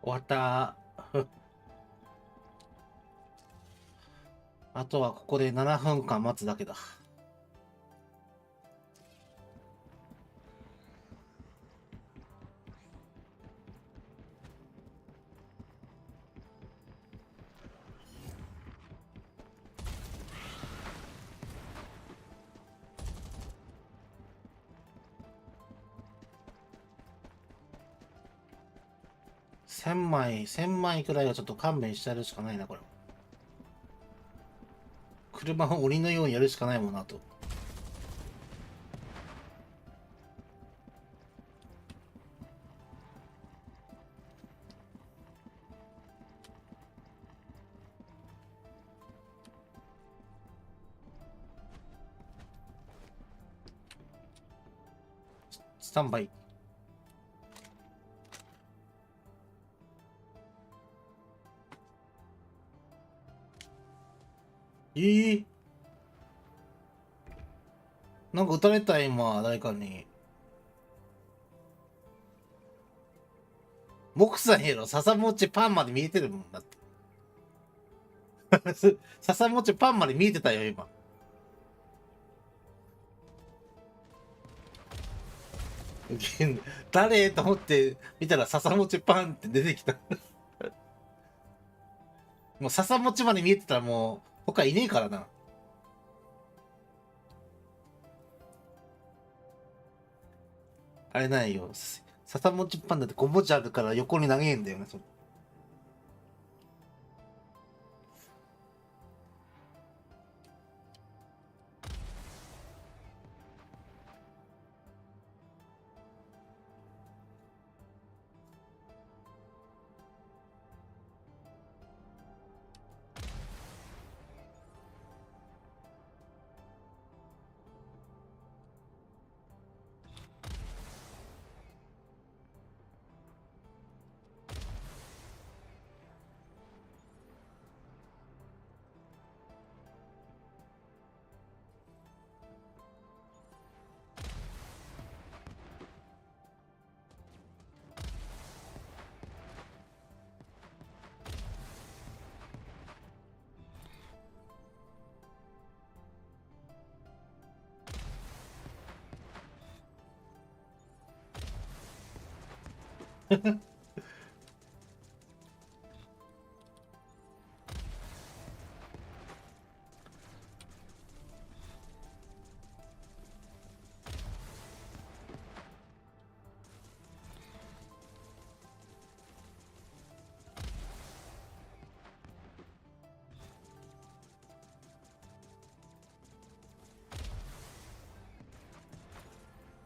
終わった。あとはここで7分間待つだけだ。1000枚くらいはちょっと勘弁してやるしかないな、これ。車を鬼のようにやるしかないもんなと。スタンバイ。なんか撃たれた今、誰かに。木さんやろ、笹餅パンまで見えてるもんだって。笹餅パンまで見えてたよ、今。誰と思って見たら笹餅パンって出てきた。もう笹餅まで見えてたらもう他いねえからな。あれないよ。笹餅パンだって5文字あるから横に投げんだよね。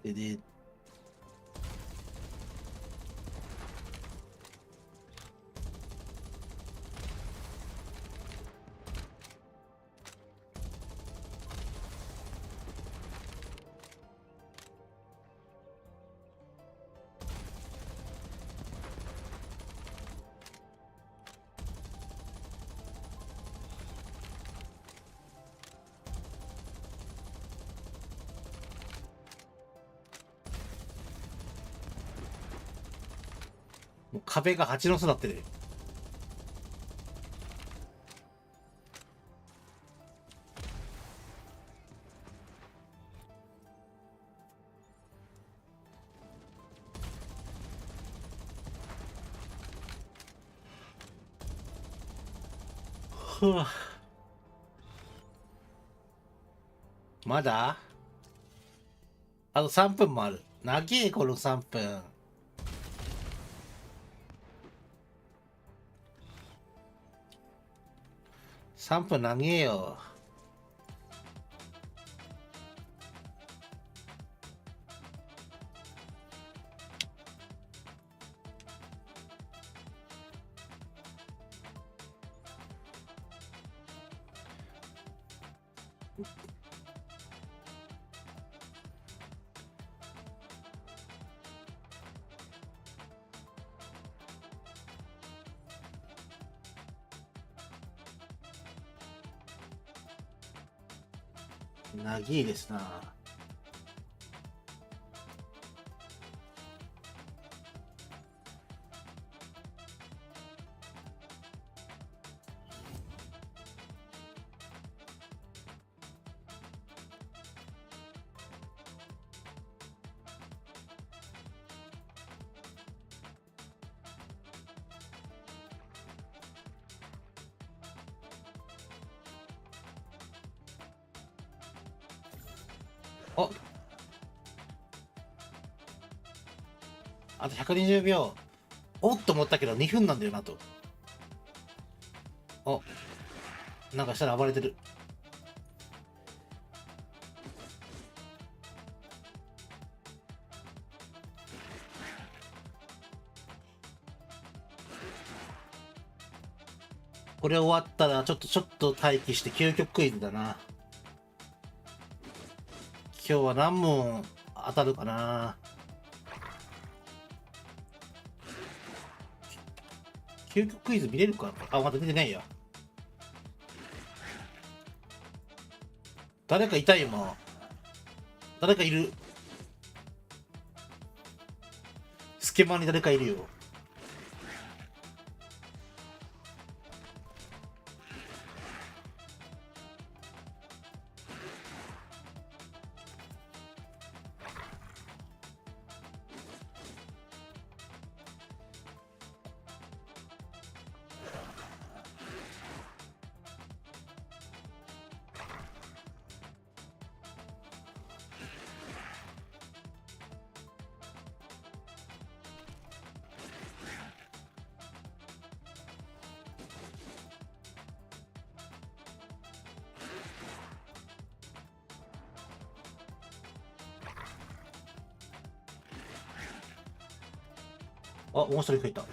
で、もう壁が蜂の巣だってる。ふぅ。まだあと3分もある。長え、この3分。3分長えよ。長いですな。お、あと120秒。おっと思ったけど2分なんだよなと。お、なんかしたら暴れてる。これ終わったらちょっと待機して究極クイズだな。今日は何問当たるかな。究極クイズ見れるか。あ、まだ出てないや。誰かいたよ、今。誰かいる。スケバンに誰かいるよ。あ、もう一人増えた。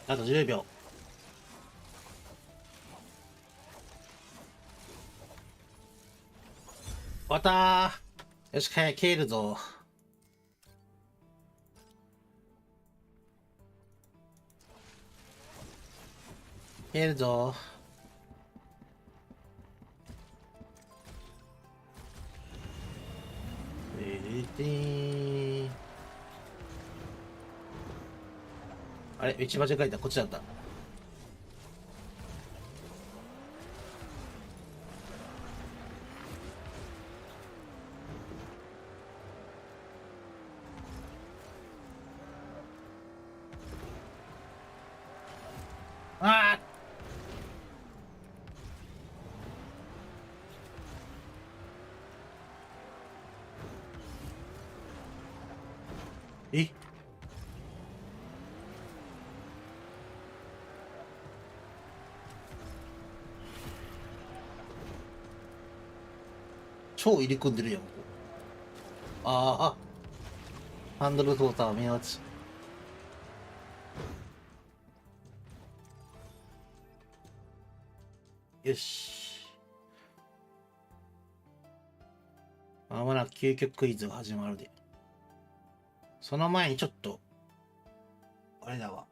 あと10秒。終わったー。よし、帰るぞ。帰るぞ。あれ、道間違えた。こっちだった。あーえ、超入り組んでるやん、ここ。ああ、ハンドル操作は目落ち。よし。まもなく究極クイズが始まるで。その前にちょっと、あれだわ。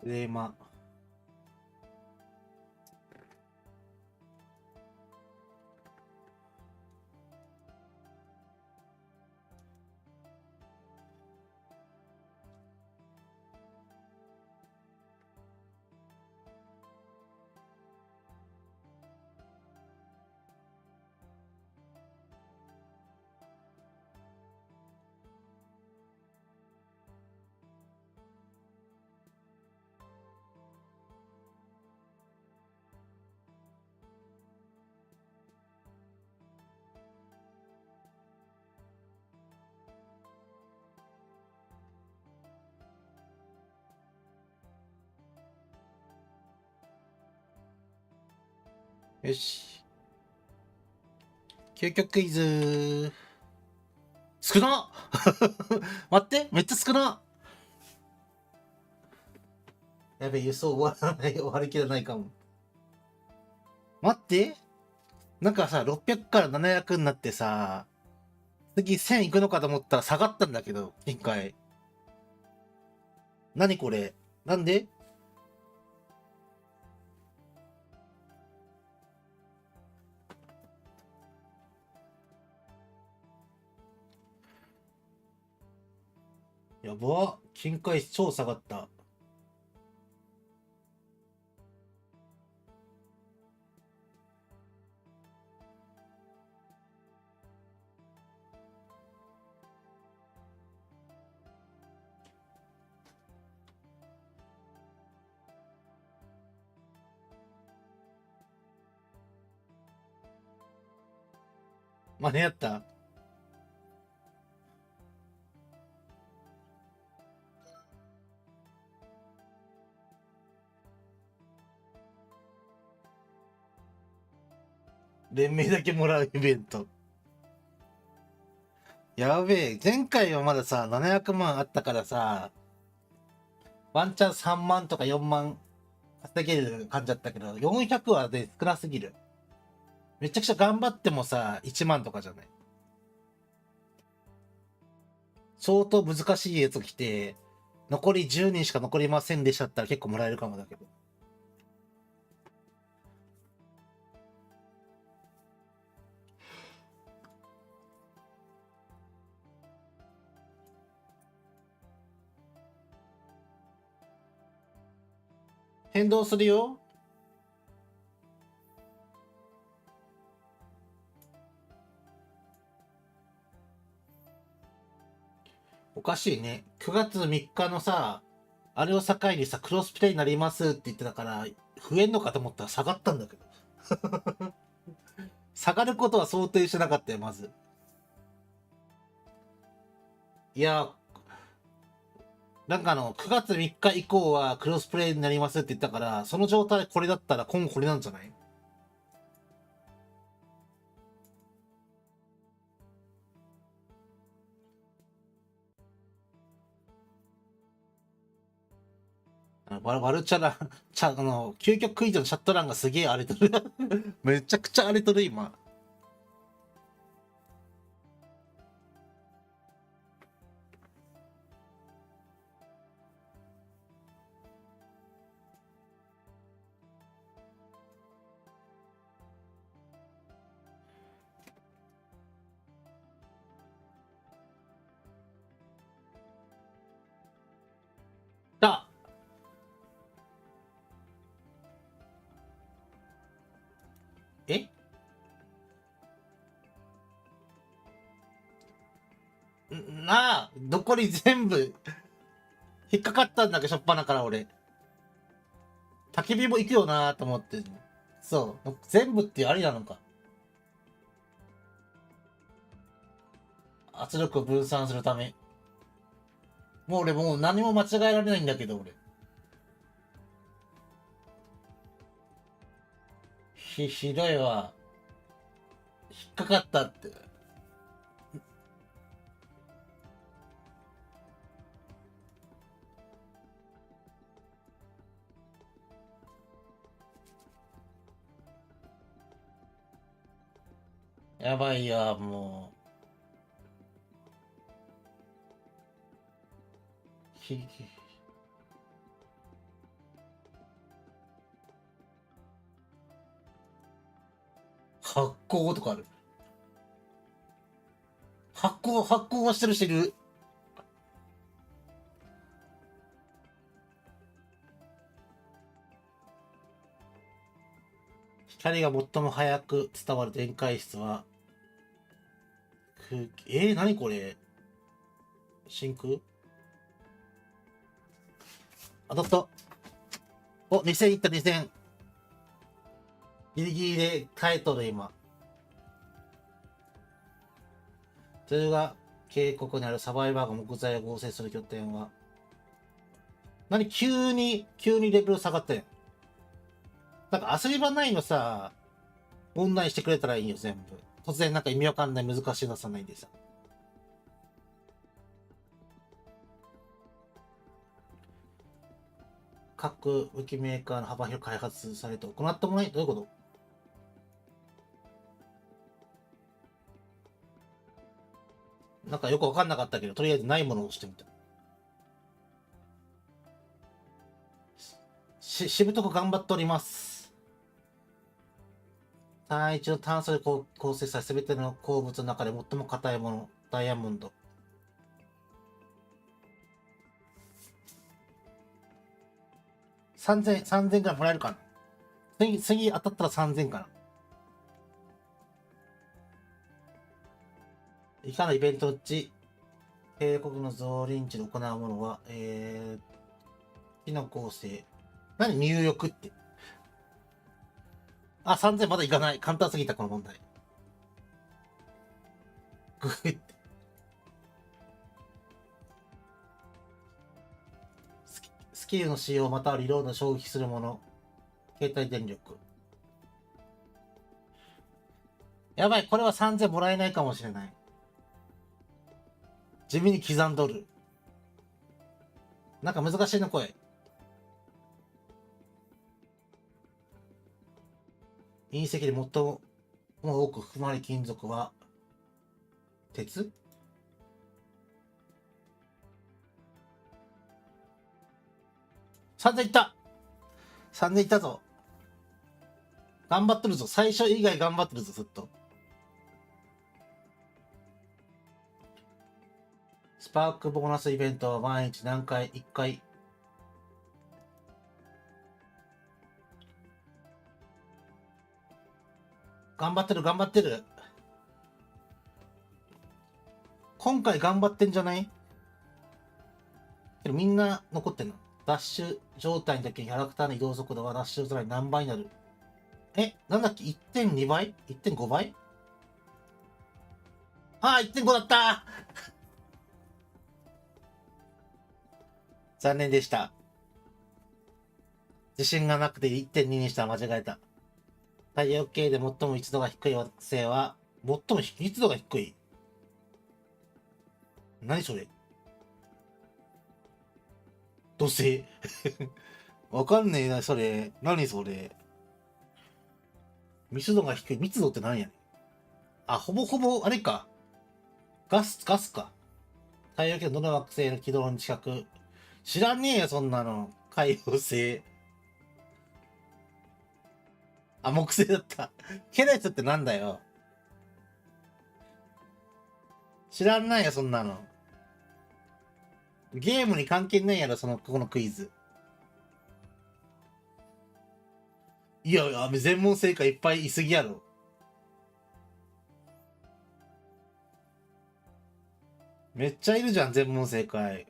で、よし。究極クイズ。少な待って、めっちゃ少な。やべ、輸送終わらない、終わりきらないかも。待って。なんかさ、600から700になってさ、次1000いくのかと思ったら下がったんだけど、今回。何これなんで？やば。金塊超下がった。間に合った。連名だけもらうイベント。やべえ。前回はまださ、700万あったからさ、ワンチャン3万とか4万稼げる感じだったけど、400はで少なすぎる。めちゃくちゃ頑張ってもさ、1万とかじゃない。相当難しいやつ来て、残り10人しか残りませんでしたったら結構もらえるかもだけど。変動するよ。おかしいね。9月3日のさ、あれを境にさ、クロスプレイになりますって言ってたから、増えんのかと思ったら下がったんだけど。下がることは想定してなかったよ、まず。いや、なんか9月3日以降はクロスプレイになりますって言ったから、その状態これだったら今後これなんじゃない？ワルチャラ、究極クイズのチャット欄がすげえ荒れとる。めちゃくちゃ荒れとる、今。だえなあ、残り全部、引っかかったんだけど、しょっぱなから俺。焚き火も行くよなと思って。そう。全部ってありなのか。圧力を分散するため。もう俺もう何も間違えられないんだけど、俺。ひどいわ。引っかかったって。やばいや、もう。発酵とかある。発酵はしてる人いる。光が最も早く伝わる電解質は、空気、何これ真空当たった。お、2000いった2000。ギリギリで耐えとる今。それが渓谷にあるサバイバーが木材を合成する拠点は、急にレベル下がったやん。なんか遊び場ないのさ、オンラインしてくれたらいいよ、全部。突然なんか意味わかんない難しいのさないでさ。各武器メーカーの幅広く開発されて行ったものに、どういうこと？なんかよくわかんなかったけど、とりあえずないものをしてみた。しぶとく頑張っております。単一の炭素で構成されすべての鉱物の中で最も硬いもの、ダイヤモンド。3000ぐらいもらえるかな。次当たったら3000かな。以下のイベントのうち、渓谷の造林地で行うものは、木の構成。何入浴って。あ、3000まだいかない。簡単すぎた、この問題。グフって。スキルの使用またはリロードを消費するもの。携帯電力。やばい、これは3000もらえないかもしれない。地味に刻んどる。なんか難しいの声。隕石で最も多く含まれる金属は、鉄？3000いった！ 3000いったぞ。頑張ってるぞ。最初以外頑張ってるぞ、ずっと。スパークボーナスイベントは毎日何回 ?1 回。頑張ってる、頑張ってる。今回頑張ってんじゃない？けどみんな残ってんの。ダッシュ状態の時にキャラクターの移動速度はダッシュ状態何倍になる？なんだっけ？ 1.2 倍？ 1.5 倍？ああ、1.5 だった残念でした。自信がなくて 1.2 にしたら間違えた。太陽系で最も密度が低い惑星は、最も密度が低い？何それ？土星わかんねえな、それ。何それ。密度が低い。密度って何やねん。あ、ほぼほぼ、あれか。ガスか。太陽系のどの惑星の軌道に近く。知らねえよ、そんなの。海王星。あ、木星だった。ケネスってなんだよ。知らんないよ、そんなの。ゲームに関係ないやろ、このクイズ。いや、全問正解いっぱいいすぎやろ。めっちゃいるじゃん、全問正解。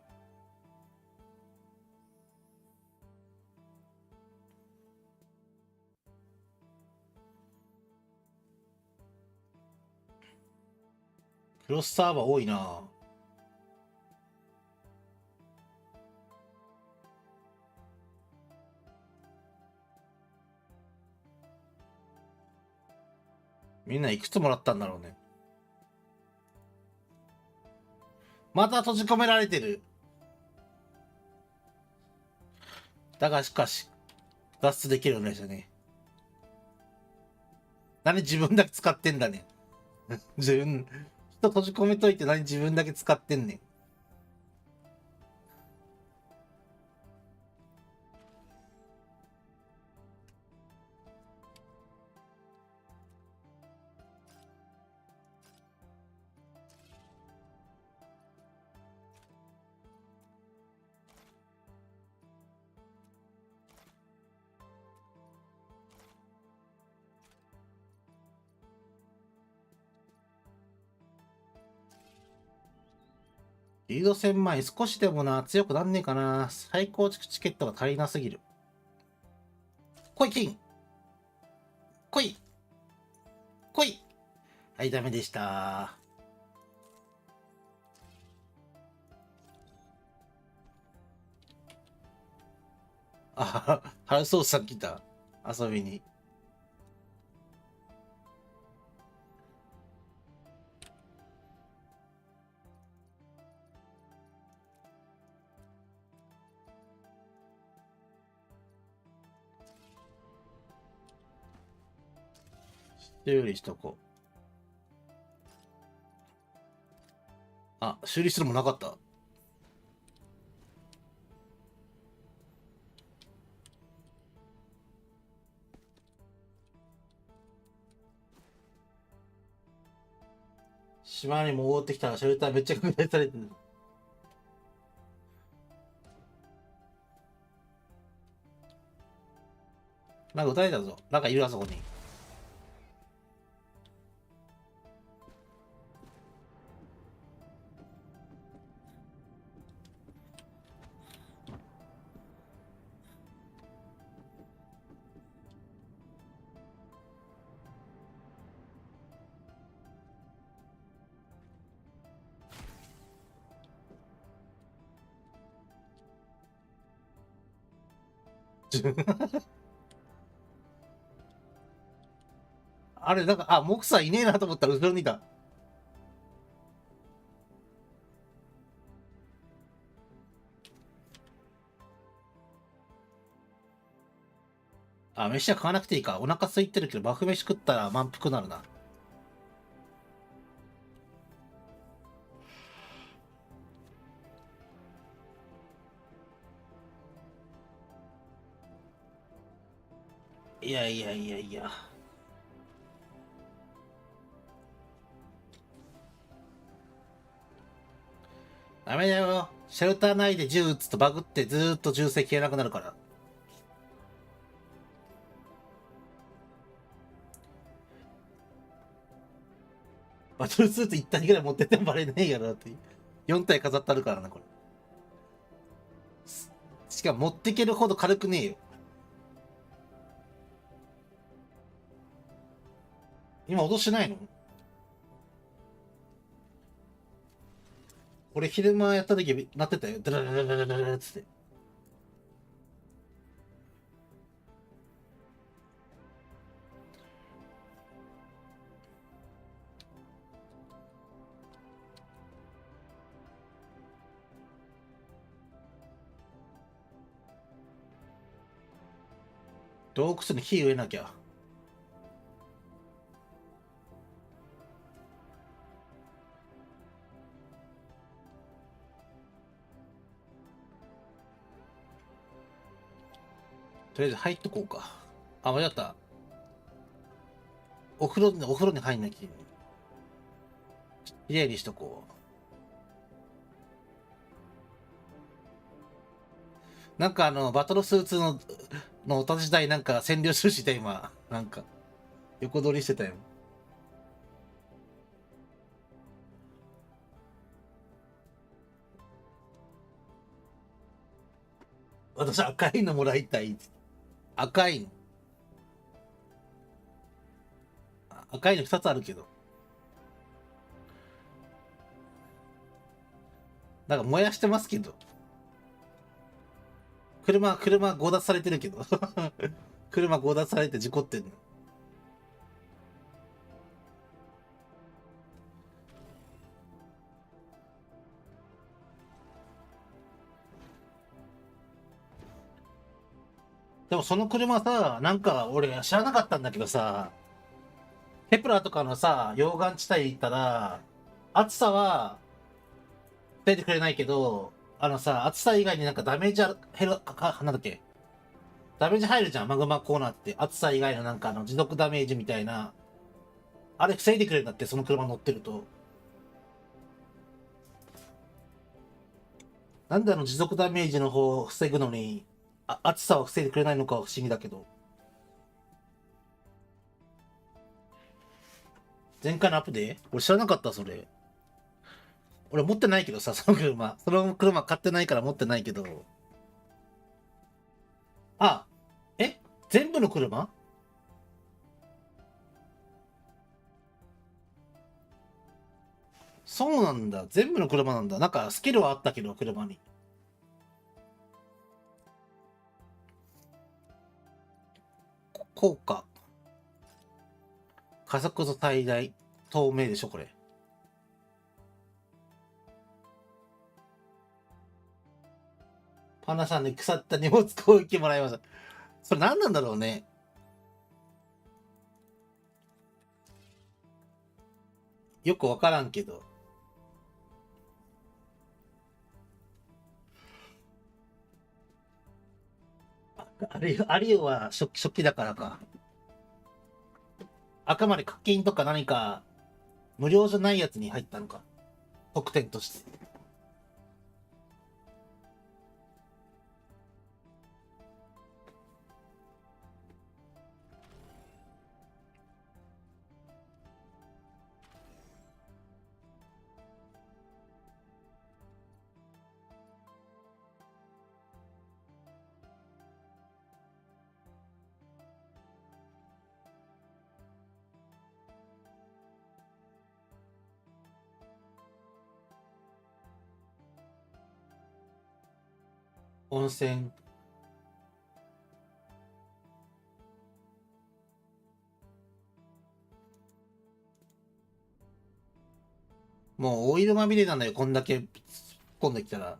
クロスサーバー多いな。みんないくつもらったんだろうね。また閉じ込められてる。だがしかし、脱出できるんですよね。何自分だけ使ってんだね。自分、人閉じ込めといて何自分だけ使ってんねん。リード戦前少しでもな、強くなんねえかな。再構築チケットが足りなすぎる。来い、金来い来い。はい、ダメでした。あ、ハルソーさん来た。遊びに。修理しとこう。あ、修理するもなかった。島に戻ってきたらシェルターめっちゃ拡大されてる。なんか撃たれたぞ。なんかいるあそこに。あれ、なんか、あ、モクさんいねえなと思ったら後ろにいた。あ、飯は食わなくていいか。お腹空いてるけど、バフ飯食ったら満腹なるな。いやいやいやいや。ダメだよ。シェルター内で銃撃つとバグってずーっと銃声消えなくなるから。バトルスーツ1体ぐらい持ってってもバレねえやろって。4体飾ってあるからな、これ。しかも持ってけるほど軽くねえよ。今脅しないの？俺昼間やった時なってたよ。ダラダラダラダラつって。洞窟に火植えなきゃ。とりあえず入っとこうか。あ、間違った。お風呂に入んなきゃ。きれいにしとこう。なんかバトルスーツのお立ち台なんか占領するして今。なんか、横取りしてたよ。私赤いのもらいたい。赤いの。赤いの2つあるけど。なんか燃やしてますけど。車強奪されてるけど。車強奪されて事故ってんの。でもその車さ、なんか俺知らなかったんだけどさ、ケプラーとかのさ、溶岩地帯行ったら、暑さは防いでくれないけど、暑さ以外になんかダメージ減る、なんだっけ、ダメージ入るじゃん、マグマコーナーって。暑さ以外のなんか持続ダメージみたいな。あれ防いでくれるんだって、その車乗ってると。なんで持続ダメージの方を防ぐのに、暑さを防いでくれないのかは不思議だけど。前回のアップで俺知らなかった、それ。俺持ってないけどさ、その車。その車買ってないから持ってないけど。あ、え全部の車？そうなんだ。全部の車なんだ。なんかスキルはあったけど、車に。効果。加速度最大。透明でしょ、これ。パナさんの腐った荷物攻撃もらいました。それ何なんだろうね。よくわからんけど。あるいは初期だからか。あくまで課金とか何か無料じゃないやつに入ったのか。特典として。温泉。もうオイルまみれなのよ、こんだけ突っ込んできたら。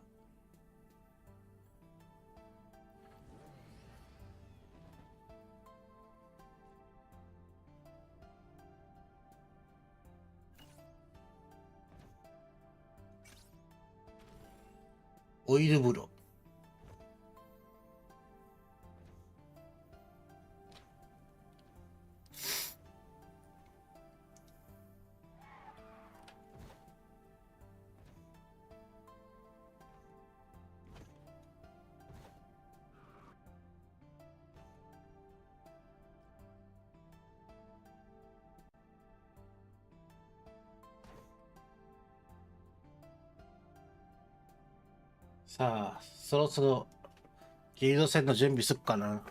オイル風呂。さあ、そろそろギルド戦の準備すっかな。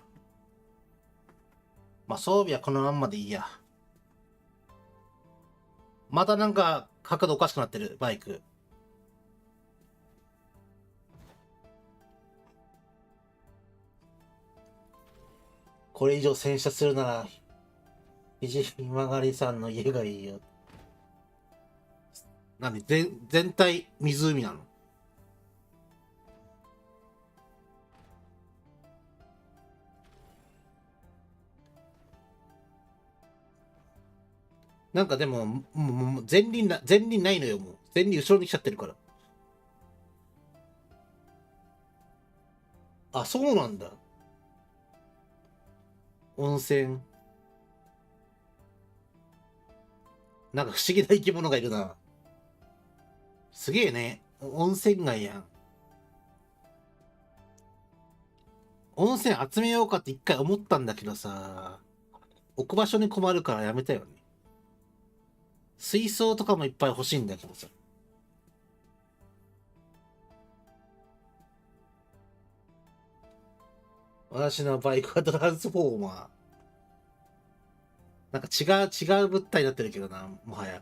まあ装備はこのまんまでいいや。またなんか角度おかしくなってる、バイク。これ以上洗車するなら、肘曲がりさんの家がいいよ。全体湖なの？なんかでも、もう前輪ないのよ、もう。前輪後ろに来ちゃってるから。あ、そうなんだ。温泉。なんか不思議な生き物がいるな。すげえね。温泉街やん。温泉集めようかって一回思ったんだけどさ、置く場所に困るからやめたよね。水槽とかもいっぱい欲しいんだけどさ。私のバイクはトランスフォーマー。なんか違う物体になってるけどな、もはや。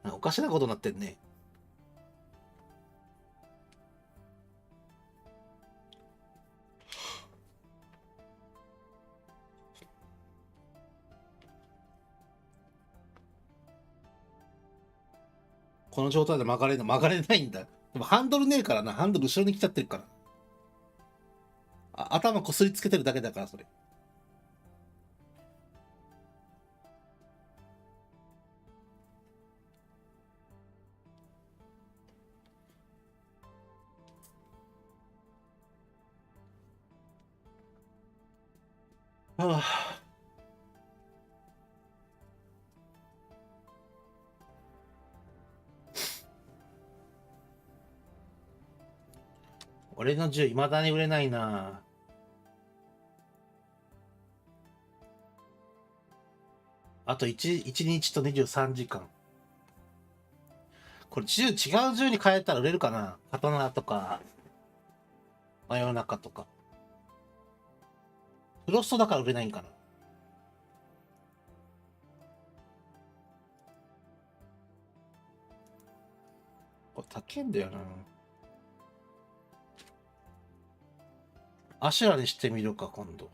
おかしなことになってんね。この状態で曲がれないんだ。でもハンドルねえからな、ハンドル後ろに来ちゃってるから。頭こすりつけてるだけだから、それ。はあ、俺の銃未だに売れないな。あと1日と23時間。これ違う銃に変えたら売れるかな。刀とか、真夜中とか。フロストだから売れないんかな。これ高いんだよな。アシュラにしてみるか、今度。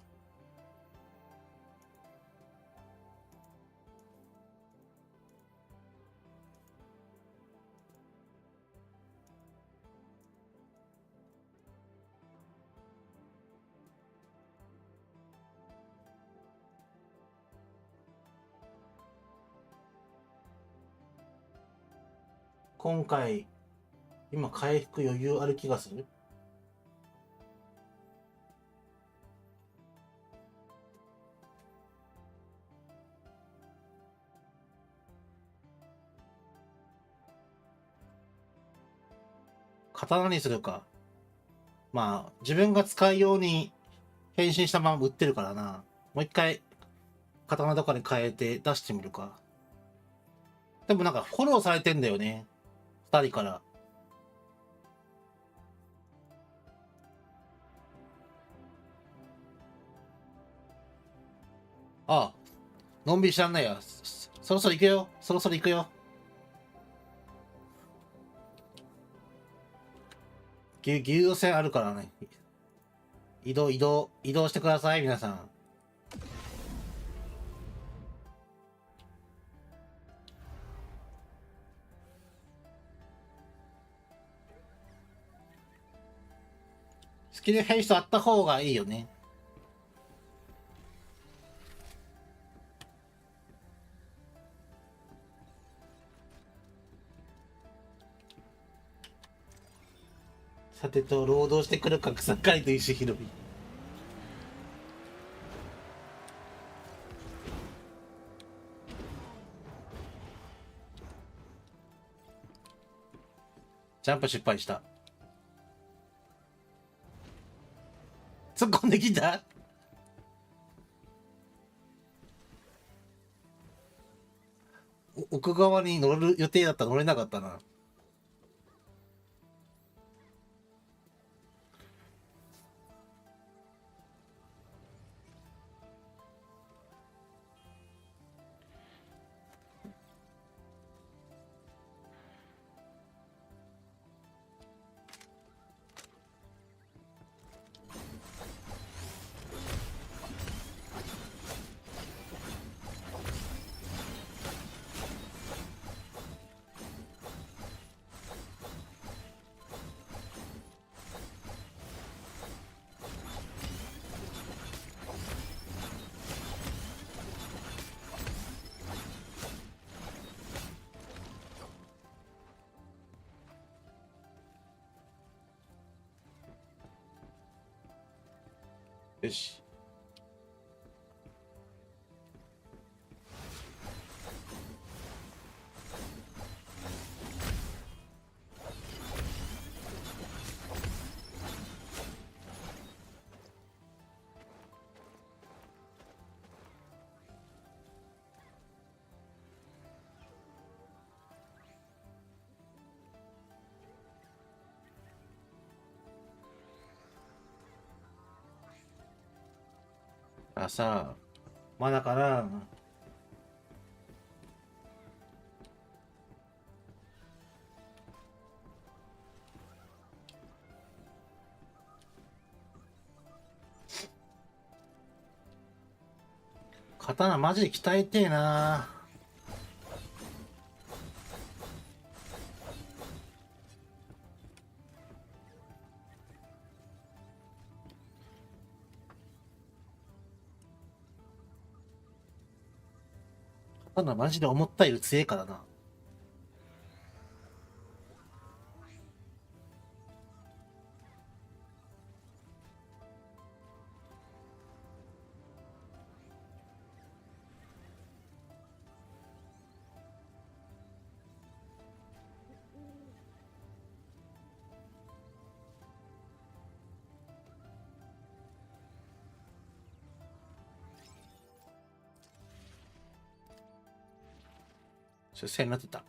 今回、今回復余裕ある気がする。刀にするか。まあ、自分が使いように変身したまま売ってるからな。もう一回、刀とかに変えて出してみるか。でもなんかフォローされてんだよね。二人から。ああ、のんびりしらんないや。そろそろ行くよ。そろそろ行くよ。牛動線あるからね。移動してください、皆さん。スキル変質あった方がいいよね。さてと、労働してくるか草刈りと石拾い。ジャンプ失敗した。突っ込んできた。奥側に乗る予定だったら乗れなかったな。よし。あ、さあ、まだかな。刀マジで鍛えてえな。刀マジで思ったより強えからな。線になってた。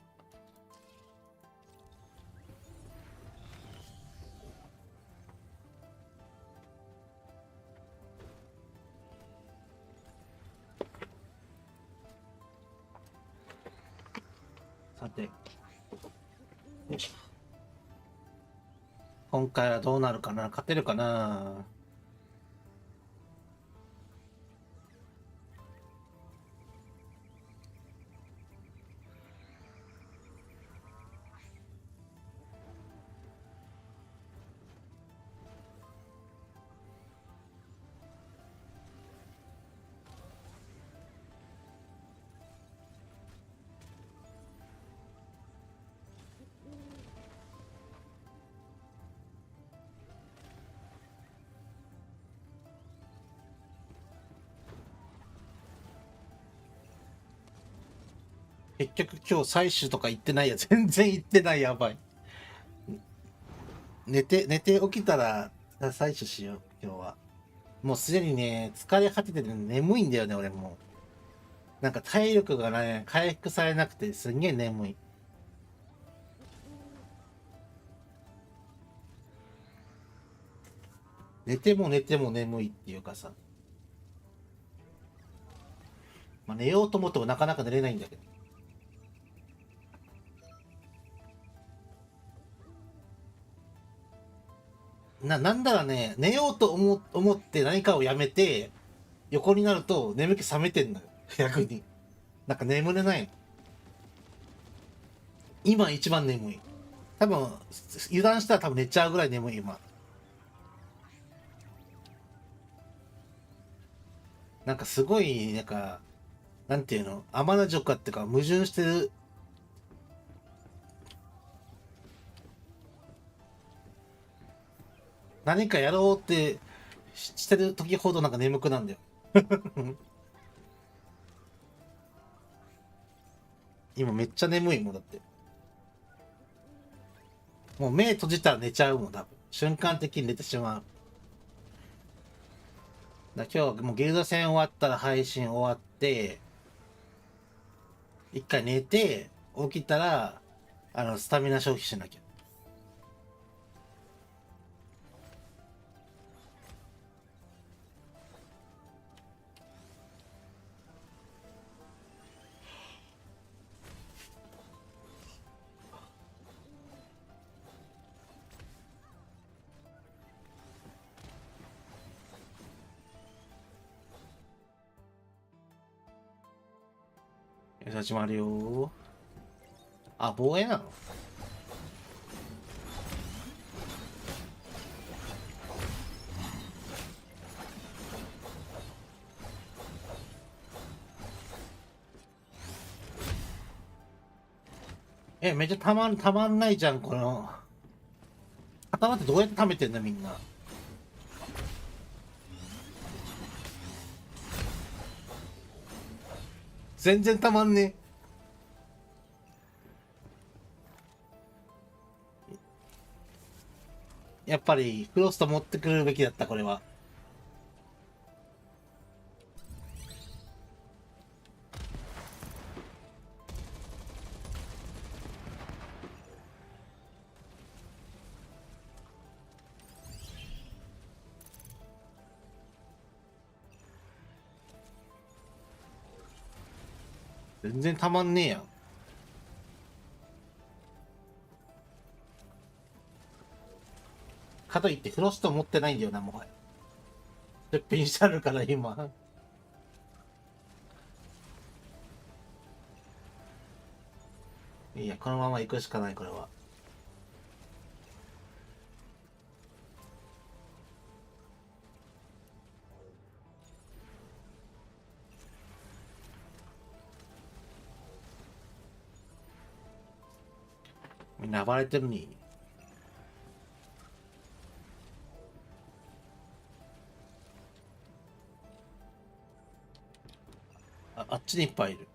さて、よいしょ。今回はどうなるかな、勝てるかな。結局今日採取とか行ってないや。全然行ってない。やばい。寝て起きたら採取しよう、今日は。もうすでにね、疲れ果ててて眠いんだよね、俺もう。なんか体力がね、回復されなくてすんげえ眠い。寝ても眠いっていうかさ。まあ、寝ようと思ってもなかなか寝れないんだけど。なんだらね、寝ようと思って何かをやめて、横になると眠気覚めてんのよ。逆に。なんか眠れないの。今一番眠い。多分、油断したら多分寝ちゃうぐらい眠い、今。なんかすごい、なんか、なんていうの、天の弱っていうか矛盾してる。何かやろうってしてる時ほどなんか眠くなんだよ。今めっちゃ眠いもんだって。もう目閉じたら寝ちゃうもん、多分。瞬間的に寝てしまう。今日はもうギルド戦終わったら配信終わって、一回寝て、起きたら、スタミナ消費しなきゃ。始まるよ。あ、防衛なの？めっちゃたまんないじゃん、この。頭ってどうやって貯めてんだ、みんな。全然たまんねえ。やっぱり、フロスト持ってくるべきだった、これは。全然たまんねえやん。かといってフロスト持ってないんだよな、もはや。出品してあるから、今。いや、このまま行くしかない、これは。みんな暴れてるに。あっちにいっぱいいる。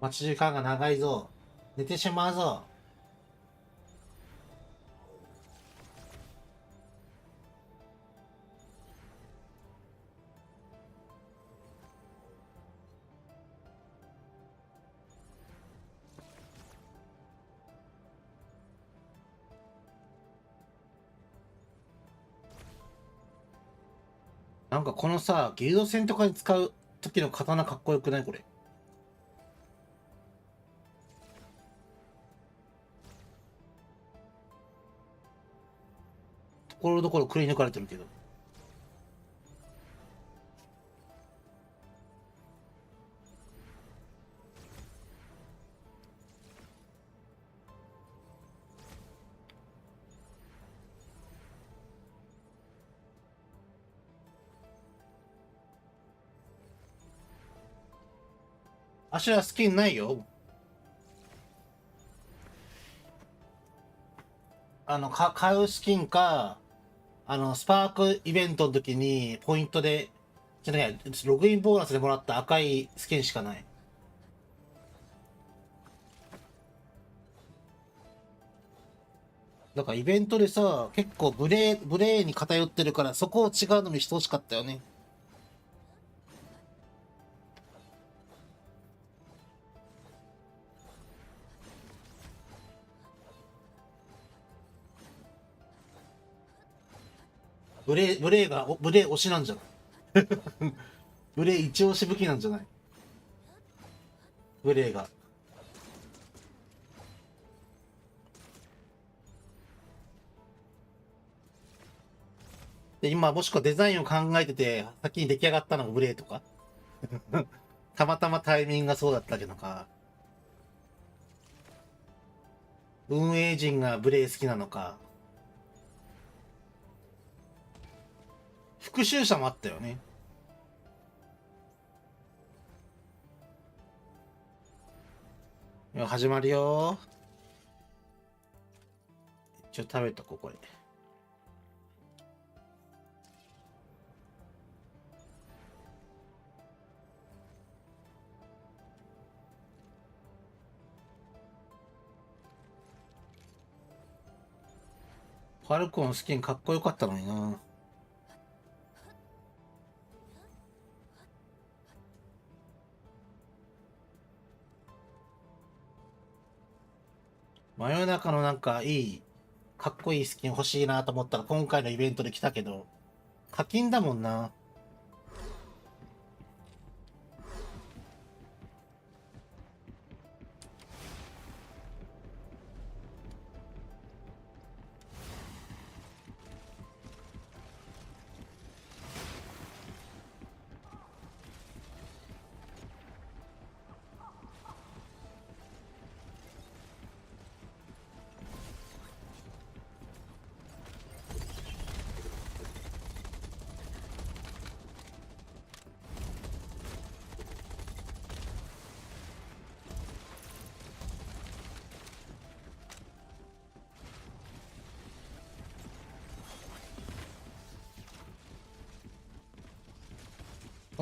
待ち時間が長いぞ。寝てしまうぞ。なんかこのさ、ギルド戦とかに使う時の刀かっこよくないこれ。ところどころくり抜かれてるけど。足はスキンないよ。買うスキンか、スパークイベントの時にポイントで、じゃねえ、ログインボーナスでもらった赤いスキンしかない。だからイベントでさ、結構ブレーに偏ってるから、そこを違うのにしてほしかったよね。ブレー推しなんじゃないブレー一押し武器なんじゃない？ブレーが。で、今、もしくはデザインを考えてて、先に出来上がったのがブレーとかたまたまタイミングがそうだったけどか、運営陣がブレー好きなのか、復讐者もあったよね。始まるよ。一応食べとこう、これ。ファルコンスキンかっこよかったのにな。真夜中のなんかかっこいいスキン欲しいなと思ったら今回のイベントで来たけど、課金だもんな。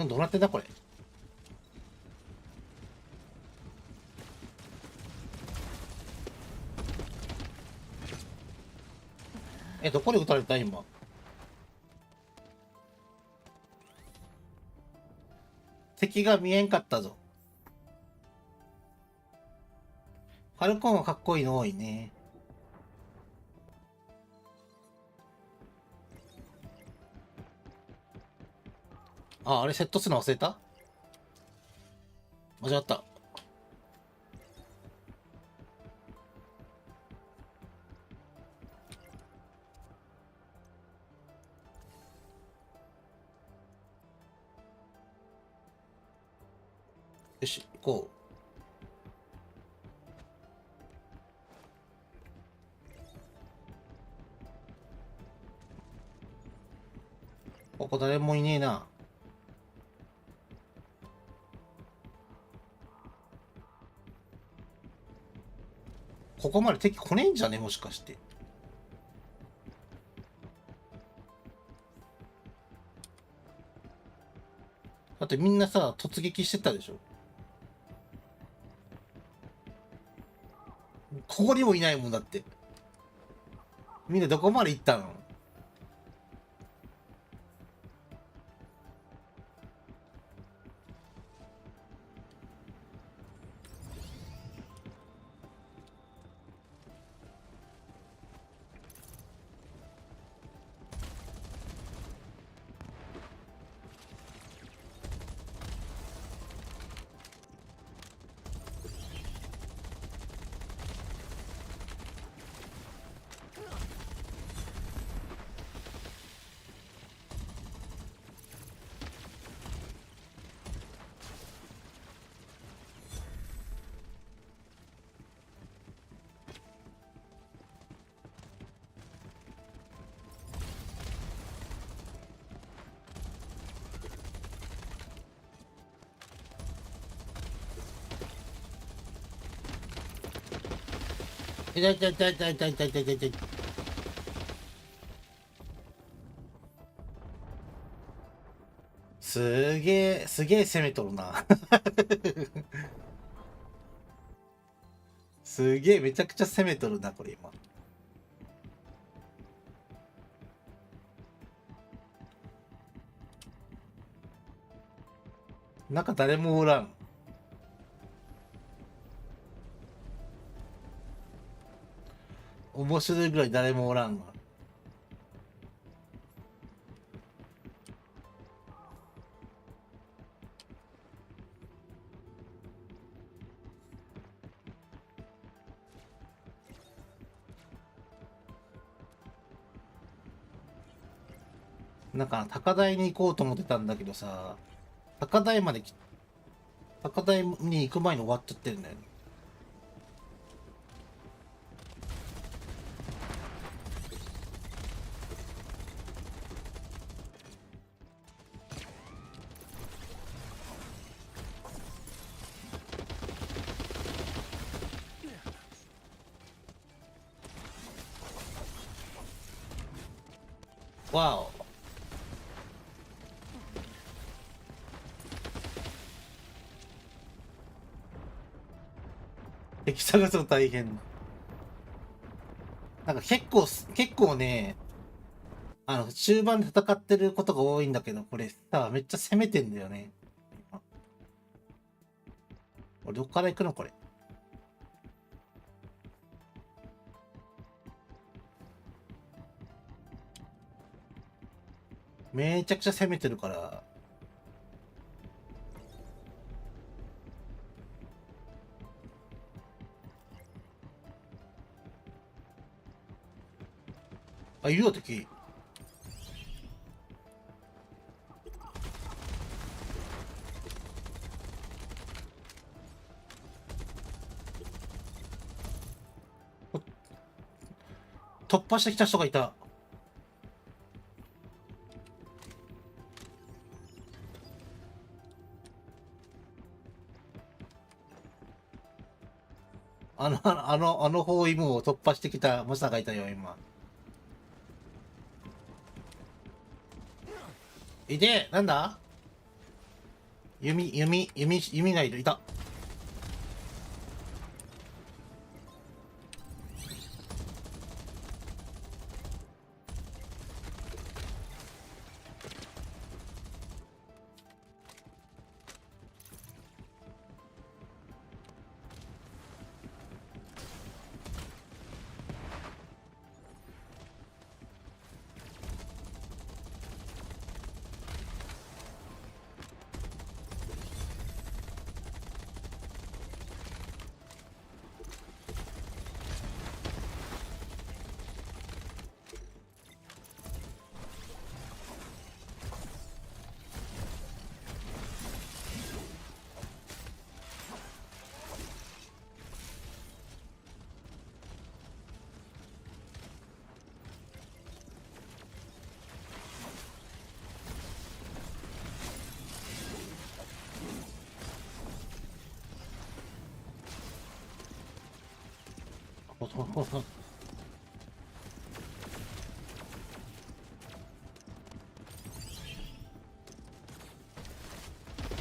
どうなってんだこれ。どこで撃たれた今。敵が見えんかったぞ。ファルコンはかっこいいの多いね。あ、あれセットするの忘れた？間違った。よし、行こう。ここ誰もいねえな。ここまで敵来ねえんじゃねもしかして。だってみんなさ、突撃してたでしょ。ここにもいないもんだって。みんなどこまで行ったの？痛い痛い痛い痛い痛い痛い痛い痛い。すげえ、すげえ攻めとるな。すげえ、めちゃくちゃ攻めとるな、これ今。なんか誰もおらん。面白いぐらい誰もおらんわ。なんか高台に行こうと思ってたんだけどさ、高台まで高台に行く前に終わっちゃってるんだよね。わお。敵探すの大変。なんか結構ね、終盤で戦ってることが多いんだけど、これさ、めっちゃ攻めてんだよね。俺、どっから行くのこれ。めちゃくちゃ攻めてるから。あ、いるよ、敵。突破してきた人がいた。あの包囲網を突破してきた猛者がいたよ、今。いて、なんだ？弓がいる、いた。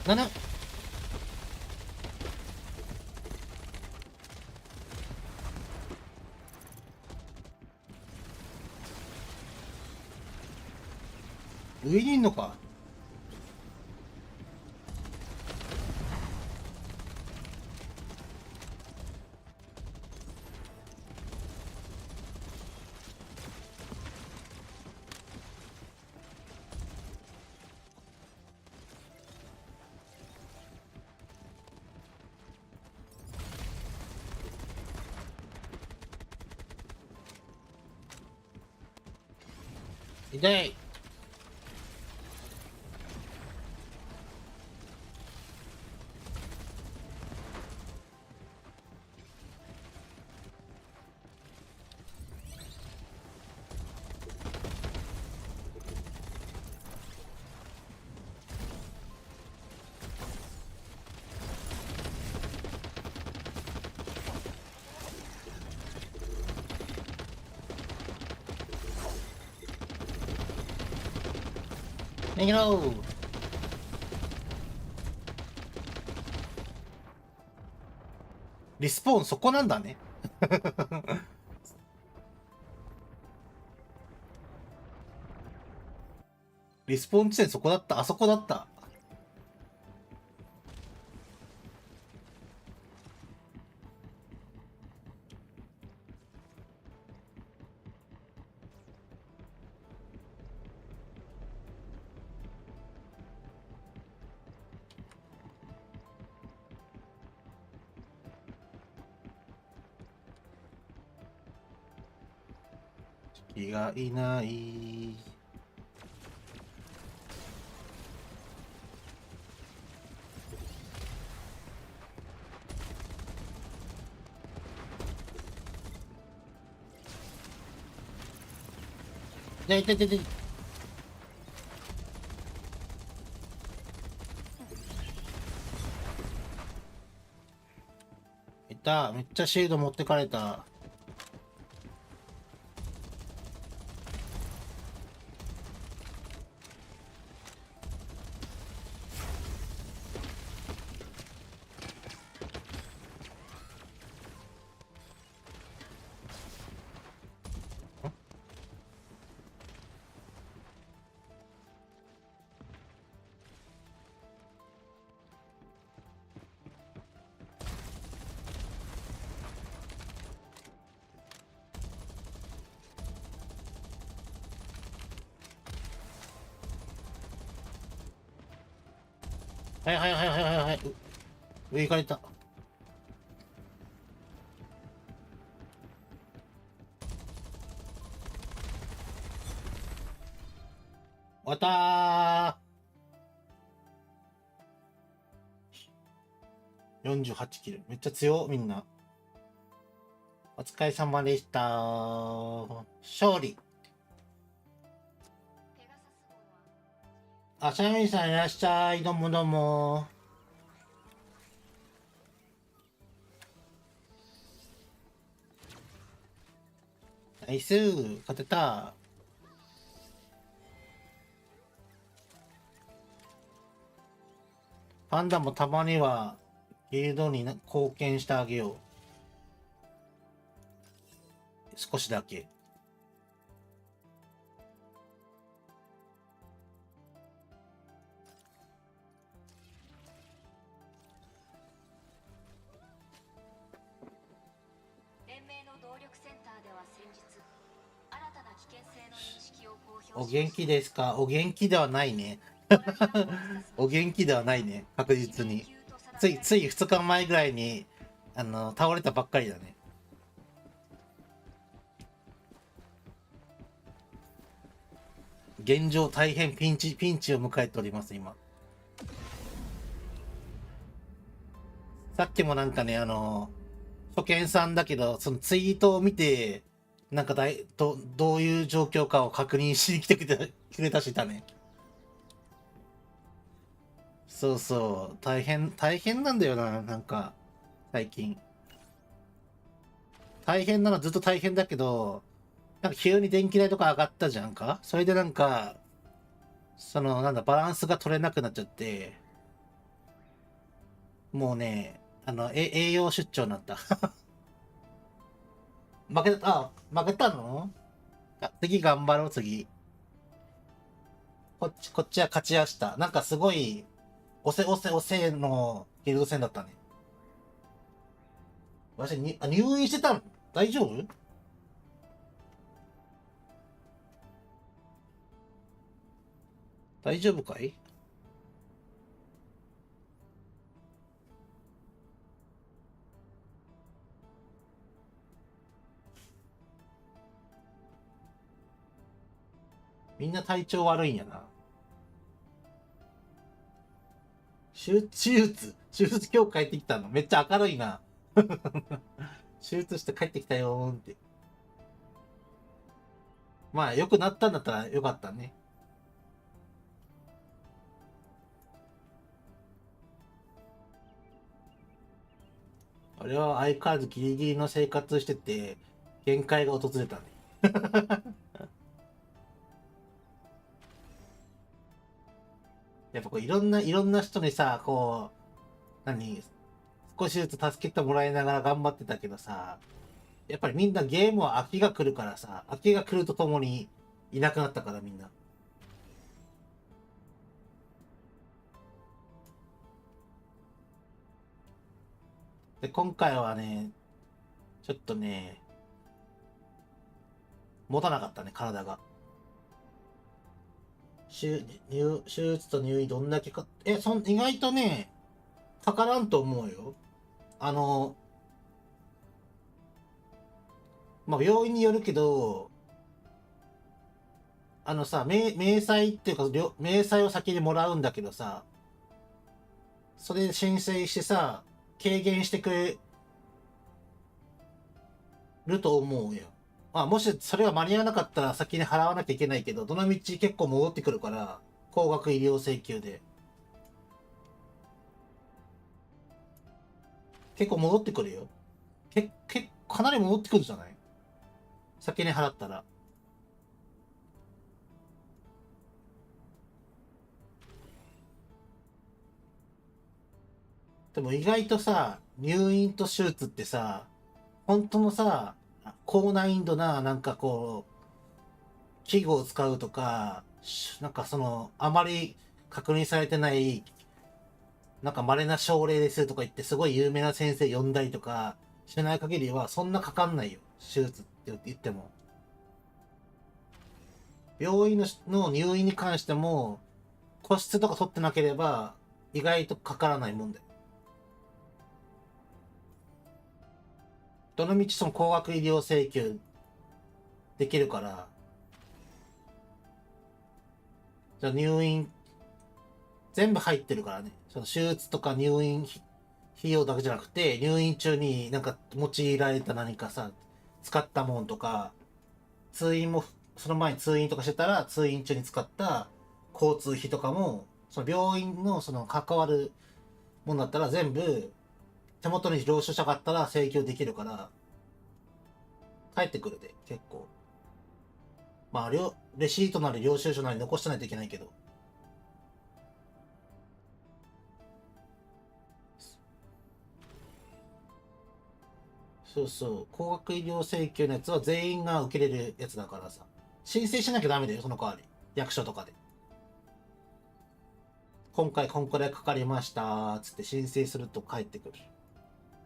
なんだ？上にいんのか。痛い。逃げろ。リスポーンそこなんだね。リスポーン地点そこだった。あそこだった。敵がいない。いてててて。いた。めっちゃシールド持ってかれた。はいはいはいはいはいはい。上行かれた。終わったー。48キル。めっちゃ強みんな。お疲れ様でした。勝利。あ、シャミさんいらっしゃい。どうもどうも。ナイス。勝てた。パンダもたまにはギルドに貢献してあげよう。少しだけ。連盟の動力センターでは先日、新たな危険性の認識を公表しました。お元気ですか？お元気ではないね。お元気ではないね。確実に。つい2日前ぐらいに、倒れたばっかりだね。現状大変ピンチを迎えております、今。さっきもなんかね、初見さんだけど、そのツイートを見て、なんかどういう状況かを確認しに来てくれたしだね。そうそう、大変なんだよな、なんか、最近。大変なのはずっと大変だけど、なんか急に電気代とか上がったじゃんか。それでなんか、なんだ、バランスが取れなくなっちゃって、もうね、栄養出張になった。負けたの？次頑張ろう、次。こっちは勝ちやした。なんかすごい、押せのギルド戦だったね。私に、入院してたの大丈夫？大丈夫かい？みんな体調悪いんやな。手術今日帰ってきたの。めっちゃ明るいな。手術して帰ってきたよーんって。まあ、良くなったんだったらよかったね。俺は相変わらずギリギリの生活してて、限界が訪れたね。やっぱこういろんな人にさ、こう、少しずつ助けてもらいながら頑張ってたけどさ、やっぱりみんなゲームは飽きが来るからさ、飽きが来るとともにいなくなったからみんな。で、今回はね、ちょっとね、持たなかったね、体が。手術と入院どんだけか、意外とね、かからんと思うよ。あの、まあ、病院によるけど、あのさ、明細っていうか、明細を先にもらうんだけどさ、それで申請してさ、軽減してくれると思うよ。まあ、もしそれが間に合わなかったら先に払わなきゃいけないけど、どのみち結構戻ってくるから、高額医療請求で。結構戻ってくるよ。かなり戻ってくるじゃない？先に払ったら。でも意外とさ、入院と手術ってさ、本当のさ、高難易度な、なんかこう、器具を使うとか、なんかその、あまり確認されてない、なんか稀な症例ですとか言って、すごい有名な先生呼んだりとか、しない限りは、そんなかかんないよ。手術って言っても。病院の入院に関しても、個室とか取ってなければ、意外とかからないもんだよ。どのみちその高額医療請求できるから、じゃあ入院、全部入ってるからね。その手術とか入院費用だけじゃなくて、入院中になんか用いられた何かさ、使ったもんとか、通院も、その前に通院とかしてたら、通院中に使った交通費とかも、その病院のその関わるもんだったら全部、手元に領収書があったら請求できるから、返ってくるで、結構。まあ、レシートなり領収書なり残してないといけないけど。そうそう。高額医療請求のやつは全員が受けれるやつだからさ。申請しなきゃダメだよ、その代わり。役所とかで。今回こんくらいかかりました、つって申請すると返ってくる。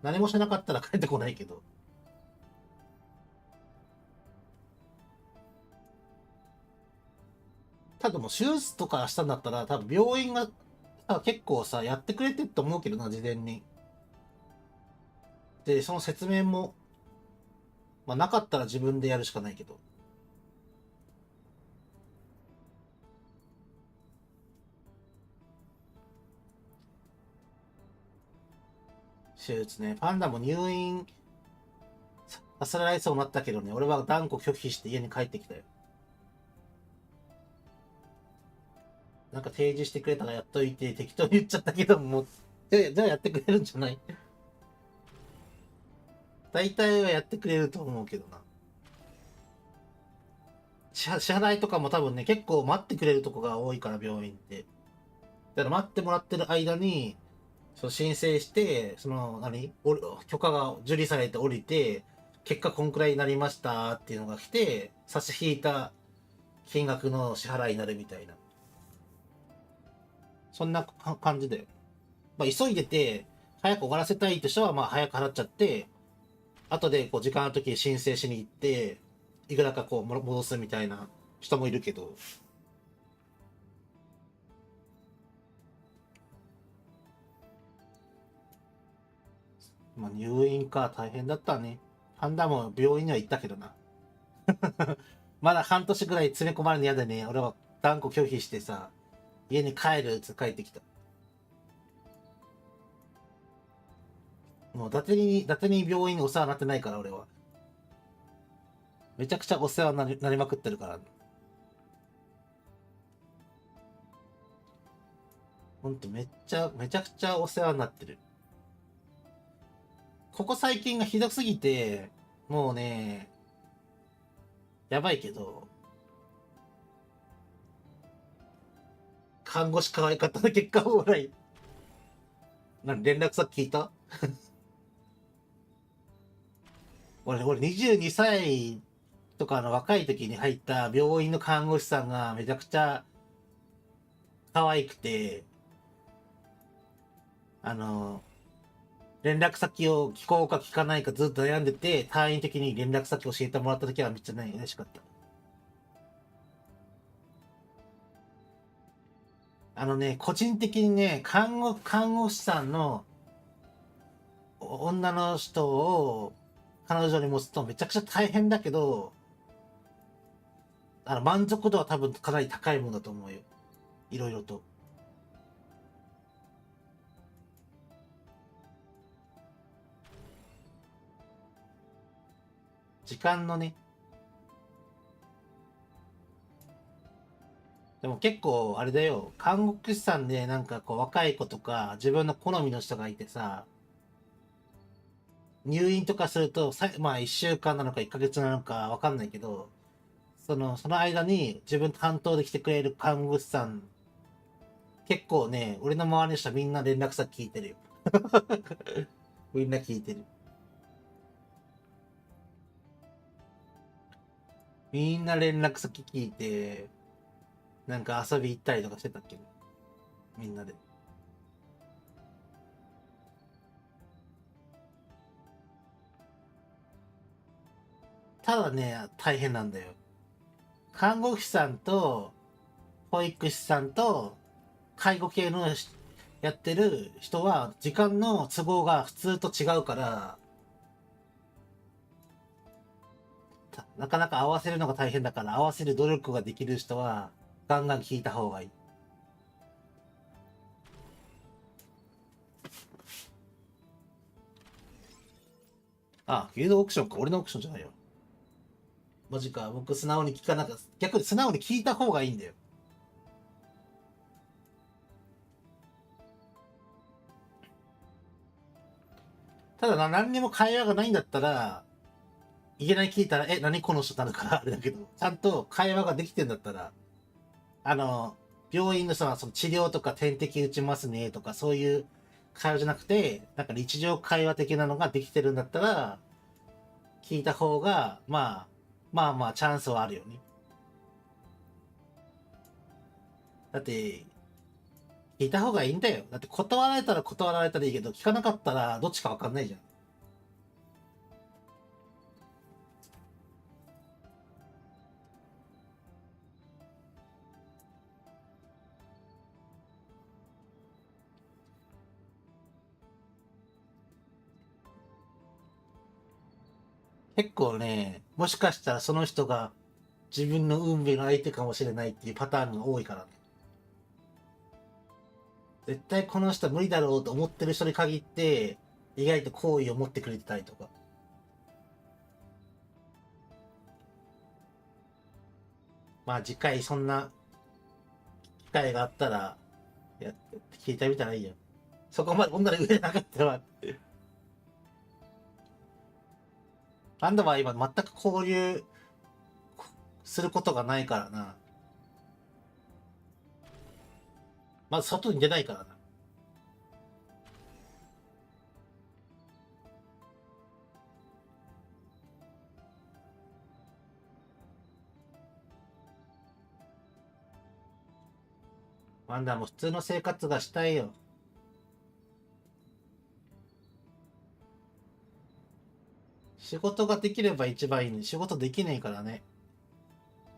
何もしなかったら返ってこないけど。ただもう手術とかしたんだったら多分病院が結構さ、やってくれてって思うけどな、事前に。で、その説明も、まあなかったら自分でやるしかないけど。手術ね。パンダも入院させられそうになったけどね、俺は断固拒否して家に帰ってきたよ。なんか提示してくれたらやっといて適当に言っちゃったけども、じゃあやってくれるんじゃない？大体はやってくれると思うけどな。支払いとかも多分ね、結構待ってくれるとこが多いから、病院って。だから待ってもらってる間に、その申請して、その、許可が受理されて降りて、結果こんくらいになりましたっていうのが来て、差し引いた金額の支払いになるみたいな。そんな感じだよ。まあ、急いでて、早く終わらせたいって人は、まあ、早く払っちゃって、後でこう時間の時に申請しに行って、いくらかこう戻すみたいな人もいるけど、まあ、入院か大変だったね。パンダも病院には行ったけどな。まだ半年ぐらい詰め込まれるの嫌でね、俺は断固拒否してさ、家に帰るって帰ってきた。もう伊達に病院にお世話になってないから俺は。めちゃくちゃお世話になりまくってるから、ね。ほんとめちゃくちゃお世話になってる。ここ最近がひどすぎて、もうね、やばいけど、看護師可愛かったの結果オーライ。連絡先聞いた？俺22歳とかの若い時に入った病院の看護師さんがめちゃくちゃ可愛くて、あの、連絡先を聞こうか聞かないかずっと悩んでて、退院的に連絡先教えてもらった時はめっちゃね、嬉しかった。個人的にね、看護師さんの女の人を彼女に持つとめちゃくちゃ大変だけど、満足度は多分かなり高いものだと思うよ。いろいろと。時間のね。でも結構あれだよ。看護師さんでなんかこう若い子とか自分の好みの人がいてさ、入院とかするとまあ1週間なのか1ヶ月なのかわかんないけど、その間に自分担当で来てくれる看護師さん、結構ね、俺の周りの人はみんな連絡先聞いてるよ。みんな聞いてる。みんな連絡先聞いて、なんか遊び行ったりとかしてたっけど、みんなで。ただね、大変なんだよ。看護師さんと、保育士さんと、介護系のやってる人は、時間の都合が普通と違うから、なかなか合わせるのが大変だから、合わせる努力ができる人は、ガンガン聞いた方がいい。あ、フィールドオークションか。俺のオークションじゃないよ。マジか。僕素直に聞かなかった。逆に素直に聞いた方がいいんだよ。ただ何にも会話がないんだったら、いきなり聞いたら、何この人なのかなあれだけど、ちゃんと会話ができてんだったら、あの、病院のその治療とか点滴打ちますねとか、そういう会話じゃなくて、なんか日常会話的なのができてるんだったら、聞いた方が、まあ、チャンスはあるよね。だって、聞いた方がいいんだよ。だって断られたら断られたらいいけど、聞かなかったらどっちかわかんないじゃん。結構ね、もしかしたらその人が自分の運命の相手かもしれないっていうパターンが多いからね。絶対この人無理だろうと思ってる人に限って、意外と好意を持ってくれてたりとか。まあ次回そんな機会があったら、聞いてみたらいいよ。そこまで女で上なかったら、あんたは今全く交流することがないからな。まず外に出ないからな。ワンダも普通の生活がしたいよ。仕事ができれば一番いいのに、仕事できないからね。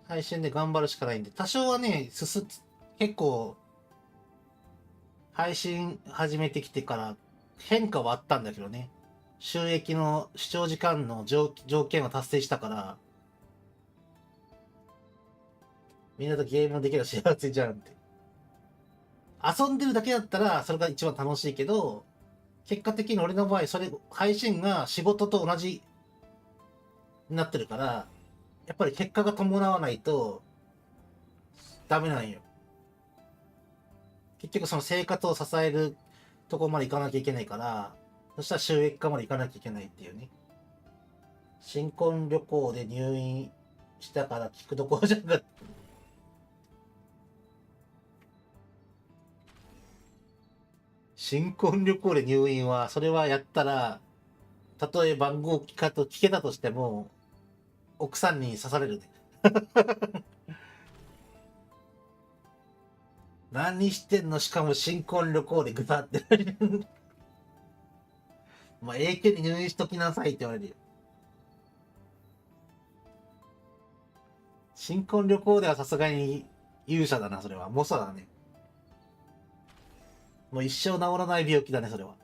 配信で頑張るしかないんで、多少はね、結構、配信始めてきてから変化はあったんだけどね。収益の視聴時間の条件は達成したから、みんなとゲームできる幸せじゃんって。遊んでるだけだったら、それが一番楽しいけど、結果的に俺の場合、配信が仕事と同じになってるから、やっぱり結果が伴わないと、ダメなんよ。結局その生活を支えるとこまで行かなきゃいけないから、そしたら収益化まで行かなきゃいけないっていうね。新婚旅行で入院したから聞くどころじゃなかった。新婚旅行で入院は、それはやったら、たとえ番号聞けたとしても、奥さんに刺されるね。何してんの、しかも新婚旅行でグタって。まあ、永久に入院しときなさいって言われるよ。新婚旅行ではさすがに勇者だな、それは。猛者だね。もう一生治らない病気だね、それは。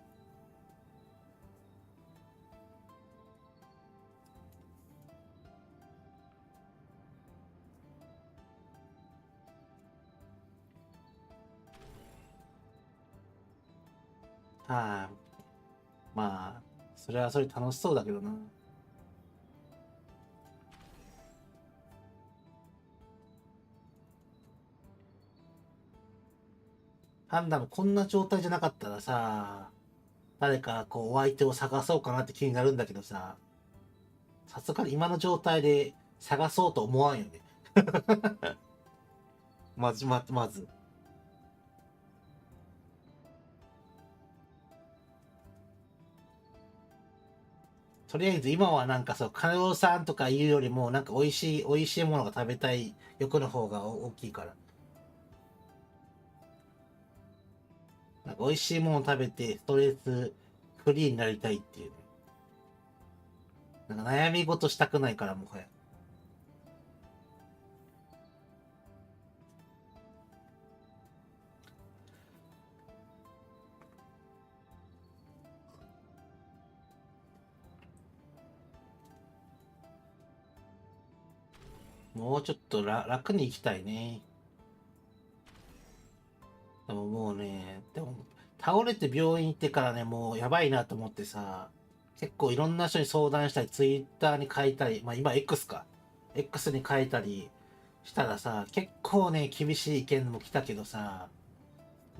はい、まあ、それはそれ楽しそうだけどな。パンダもこんな状態じゃなかったらさ、誰かこうお相手を探そうかなって気になるんだけどさ、さすがに今の状態で探そうと思わんよね。まず。とりあえず今はなんかそう、カネオさんとか言うよりも、なんか美味しいものが食べたい欲の方が大きいから。なんか美味しいものを食べてストレスフリーになりたいっていう、ね。なんか悩み事したくないからもはや。もうちょっと楽に生きたいね。でももうね、でも倒れて病院行ってからね、もうやばいなと思ってさ、結構いろんな人に相談したり、ツイッターに書いたり、まあ今 X か。X に書いたりしたらさ、結構ね、厳しい意見も来たけどさ、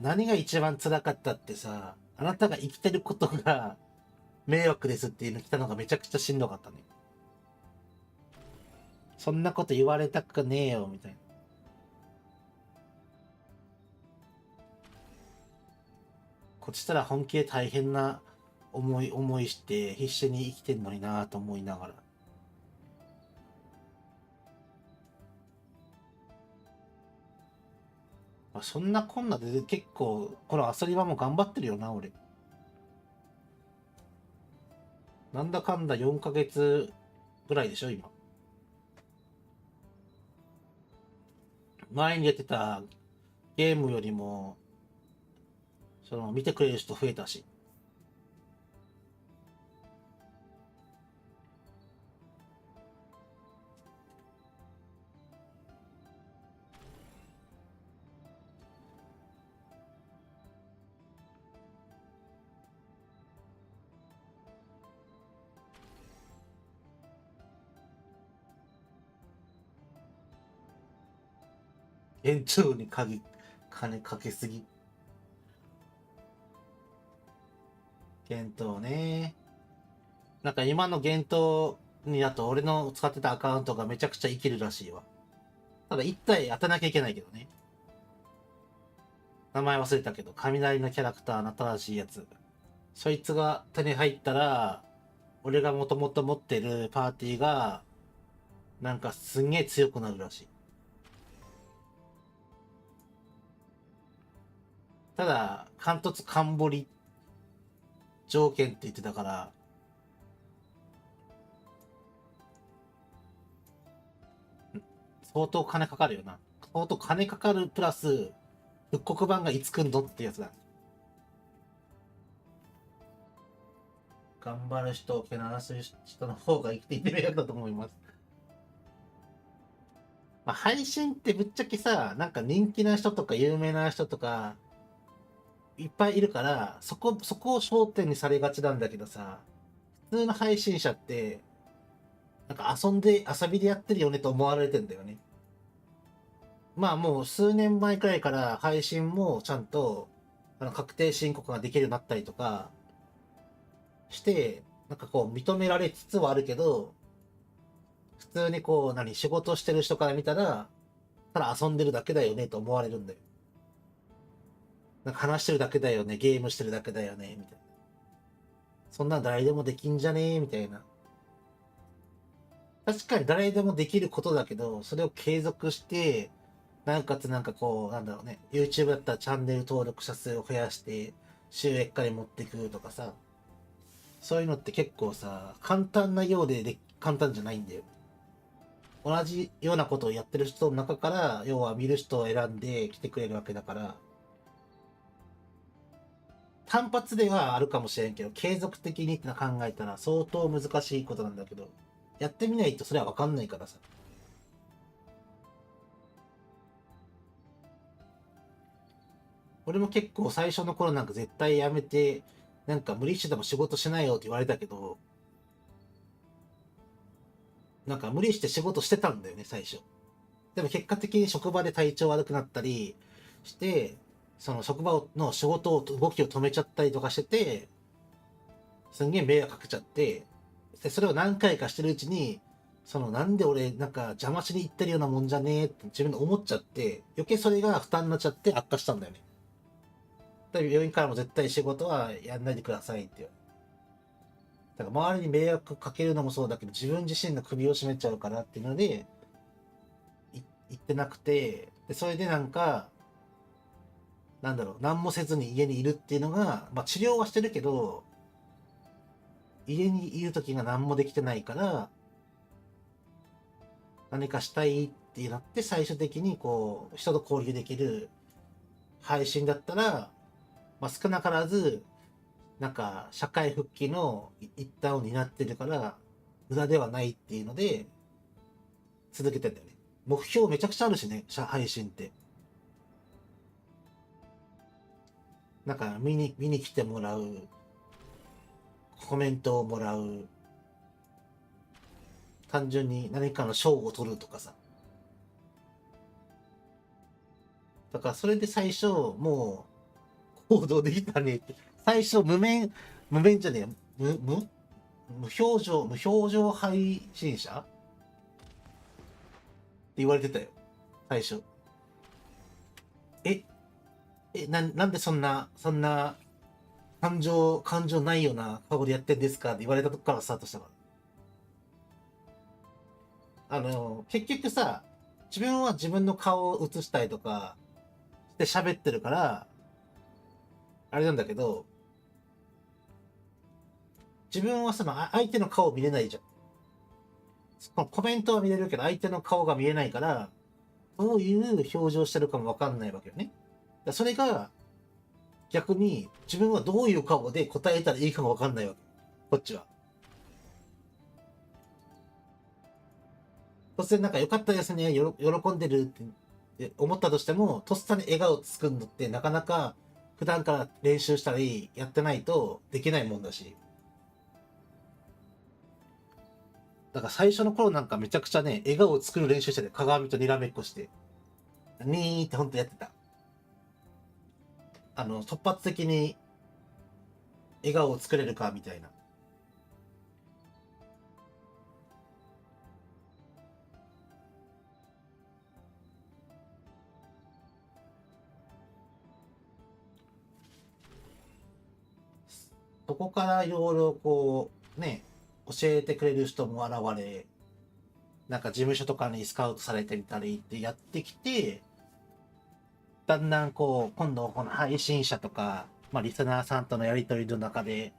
何が一番辛かったってさ、あなたが生きてることが迷惑ですっていうの来たのがめちゃくちゃしんどかったね。そんなこと言われたくねえよ、みたいな。こっちしたら本気で大変な思いして必死に生きてんのになぁと思いながら。まあ、そんなこんなで結構、このアサリはもう頑張ってるよな、俺。なんだかんだ4ヶ月ぐらいでしょ、今。前にやってたゲームよりも、見てくれる人増えたし。延長に金かけすぎ。幻冬ね。なんか今の幻冬にだと俺の使ってたアカウントがめちゃくちゃ生きるらしいわ。ただ一体当てなきゃいけないけどね。名前忘れたけど、雷のキャラクターの新しいやつ。そいつが手に入ったら、俺がもともと持ってるパーティーが、なんかすんげえ強くなるらしい。ただ、貫突貫掘り条件って言ってたから、相当金かかるよな。相当金かかるプラス、復刻版がいつ来んのってやつだ。頑張る人をけなす人の方が生きていて迷惑だと思います。まあ、配信ってぶっちゃけさ、なんか人気な人とか有名な人とか、いっぱいいるから、そこを焦点にされがちなんだけどさ、普通の配信者って、なんか遊びでやってるよねと思われてんだよね。まあもう数年前くらいから配信もちゃんと確定申告ができるようになったりとかして、なんかこう認められつつはあるけど、普通にこう仕事してる人から見たら、ただ遊んでるだけだよねと思われるんだよ。なんか話してるだけだよね、ゲームしてるだけだよね、みたいな。そんな誰でもできんじゃねえ、みたいな。確かに誰でもできることだけど、それを継続して、なおかつなんかこう、なんだろうね、YouTube だったらチャンネル登録者数を増やして、収益化に持っていくとかさ、そういうのって結構さ、簡単なようで簡単じゃないんだよ。同じようなことをやってる人の中から、要は見る人を選んで来てくれるわけだから、単発ではあるかもしれんけど、継続的にって考えたら相当難しいことなんだけど、やってみないとそれはわかんないからさ。俺も結構最初の頃なんか絶対やめて、なんか無理してでも仕事しないよって言われたけど、なんか無理して仕事してたんだよね、最初。でも結果的に職場で体調悪くなったりして、その職場の仕事を、動きを止めちゃったりとかしてて、すんげえ迷惑かけちゃって、で、それを何回かしてるうちに、なんで俺なんか邪魔しに行ってるようなもんじゃねえって自分で思っちゃって、余計それが負担になっちゃって悪化したんだよね。だから病院からも絶対仕事はやんないでくださいって言われて。だから周りに迷惑かけるのもそうだけど、自分自身の首を絞めちゃうからっていうので、行ってなくて、で、それでなんか、なんだろう、何もせずに家にいるっていうのが、まあ治療はしてるけど、家にいる時が何もできてないから、何かしたいってなって、最終的にこう、人と交流できる配信だったら、まあ少なからず、なんか社会復帰の一端を担ってるから、無駄ではないっていうので、続けてんだよね。目標めちゃくちゃあるしね、配信って。なんか見に来てもらう、コメントをもらう、単純に何かの賞を取るとかさ。だからそれで最初、もう行動できたねって。最初無面じゃねえ、無表情配信者って言われてたよ。最初。え、なんでそんな感情ないような顔でやってんですかって言われたとこからスタートしたから。結局さ、自分は自分の顔を映したりとかして喋ってるから、あれなんだけど、自分は相手の顔見れないじゃん。このコメントは見れるけど、相手の顔が見えないから、どういう表情してるかもわかんないわけよね。それが、逆に、自分はどういう顔で答えたらいいかもわかんないわけ。こっちは。突然なんか良かったですね、喜んでるって思ったとしても、とっさに笑顔つくのってなかなか普段から練習したりやってないとできないもんだし。だから最初の頃なんかめちゃくちゃね、笑顔を作る練習してて、鏡とにらめっこして、にーってほんとやってた。突発的に笑顔を作れるかみたいな。そこからいろいろこう、ね、教えてくれる人も現れ、なんか事務所とかにスカウトされてみたりってやってきて、だんだんこう、今度この配信者とか、まあリスナーさんとのやりとりの中で、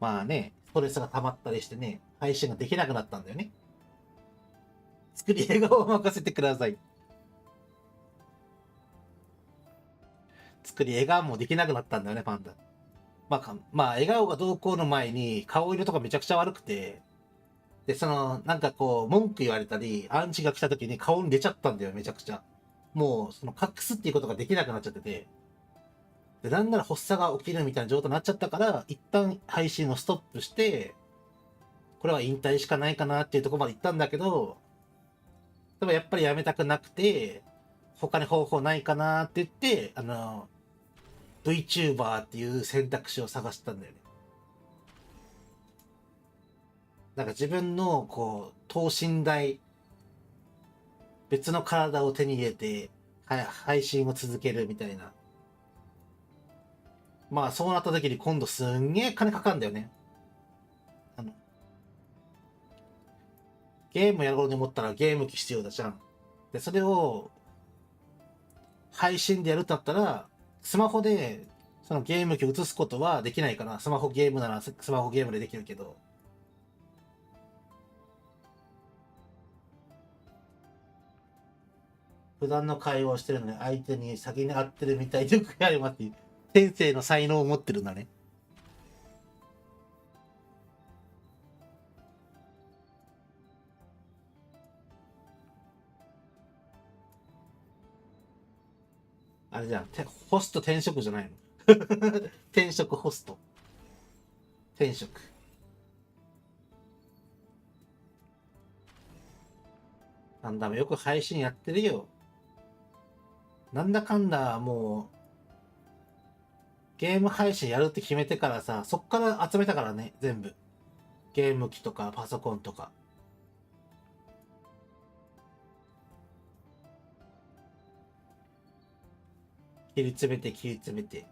まあね、ストレスが溜まったりしてね、配信ができなくなったんだよね。作り笑顔を任せてください。作り笑顔もできなくなったんだよね、パンダ。まあ、笑顔がどうこうの前に、顔色とかめちゃくちゃ悪くて、で、なんかこう、文句言われたり、アンチが来た時に顔に出ちゃったんだよ、めちゃくちゃ。もう、隠すっていうことができなくなっちゃってて、で、なんなら発作が起きるみたいな状態になっちゃったから、一旦配信をストップして、これは引退しかないかなっていうところまで行ったんだけど、でもやっぱりやめたくなくて、他に方法ないかなって言って、VTuber っていう選択肢を探したんだよね。なんか自分の、こう、等身大、別の体を手に入れて、配信を続けるみたいな。まあ、そうなった時に今度すんげえ金かかるんだよね。あの、ゲームやろうと思ったらゲーム機必要だじゃん。で、それを配信でやるとなったら、スマホでそのゲーム機を映すことはできないかな。スマホゲームならスマホゲームでできるけど。普段の会話をしてるのに相手に先に会ってるみたいでよくやりますって。先生の才能を持ってるんだね。あれじゃん。ホスト転職じゃないの。転職ホスト。転職。なんだよく配信やってるよ。なんだかんだもう、ゲーム配信やるって決めてからさ、そっから集めたからね、全部。ゲーム機とかパソコンとか。切り詰めて。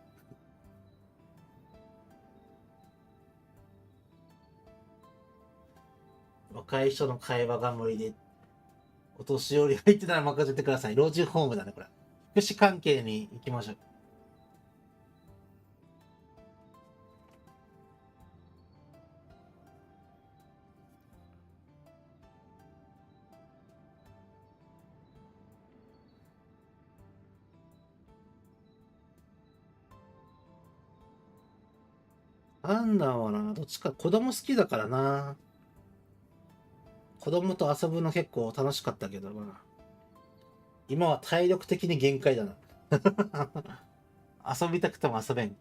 若い人の会話が無理で、お年寄り入ってたら任せてください。老人ホームだね、これ。福祉関係に行きましょう。なんだろうな。どっちか、子供好きだからな。子供と遊ぶの結構楽しかったけどな。今は体力的に限界だな。遊びたくても遊べん。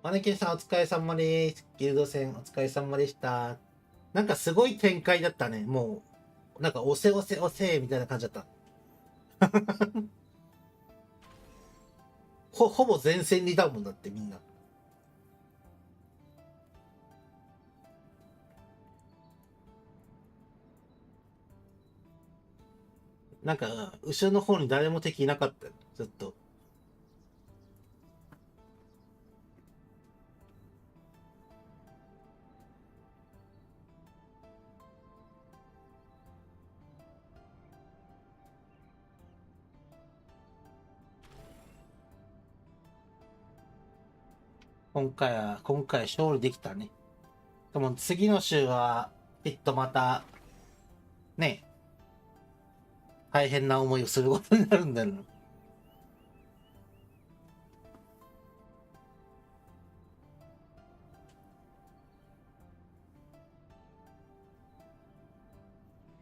マネキンさんお疲れ様です。ギルド戦お疲れ様でした。なんかすごい展開だったね。もう、なんか押せ押せ押せみたいな感じだった。ほぼ前線にいたもんだってみんな。なんか、後ろの方に誰も敵いなかったよ。ずっと。今回勝利できたね。でも次の週は、きっとまた、ね、大変な思いをすることになるんだよな。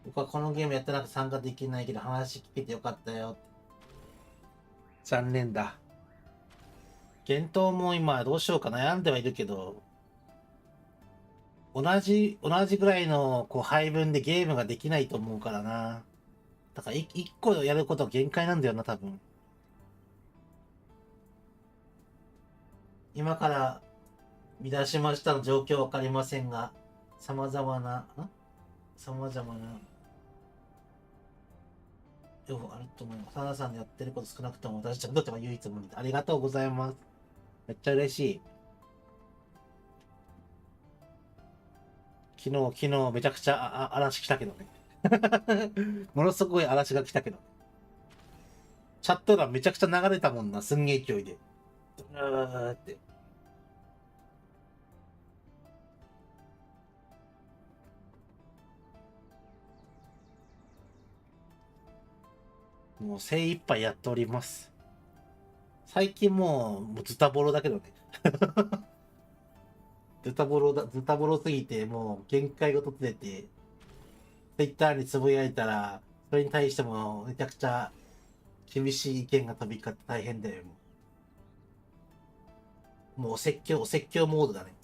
僕はこのゲームやってなくて参加できないけど話聞けてよかったよ。残念だ。幻冬も今どうしようか悩んではいるけど、同じぐらいのこう配分でゲームができないと思うからな。だから一個やることは限界なんだよな、多分。今から見出しましたの状況わかりませんが、様々な、様々な、両方あると思います。サナさんのやってること少なくとも私たちにとっては唯一無二でありがとうございます。めっちゃ嬉しい。昨日めちゃくちゃ嵐来たけどね。ものすごい嵐が来たけど。チャット欄めちゃくちゃ流れたもんな、すんげえ勢いで。うーって。もう精一杯やっております。最近もうズタボロだけどね。ズタボロすぎて、もう限界が突れて、Twitter につぶやいたら、それに対してもめちゃくちゃ厳しい意見が飛び交って大変だよ。もうお説教モードだね。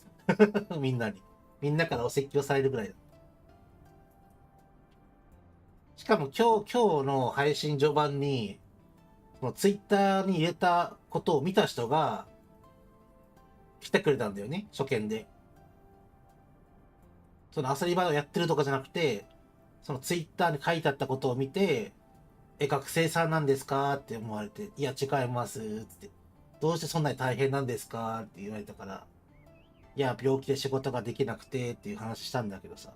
みんなに。みんなからお説教されるぐらいだ。しかも今日の配信序盤に、その Twitter に入れたことを見た人が来てくれたんだよね、初見で。その遊び場をやってるとかじゃなくて、その Twitter に書いてあったことを見て、学生さんなんですかって思われて、いや、違います、つって。どうしてそんなに大変なんですかって言われたから、いや、病気で仕事ができなくてっていう話したんだけどさ。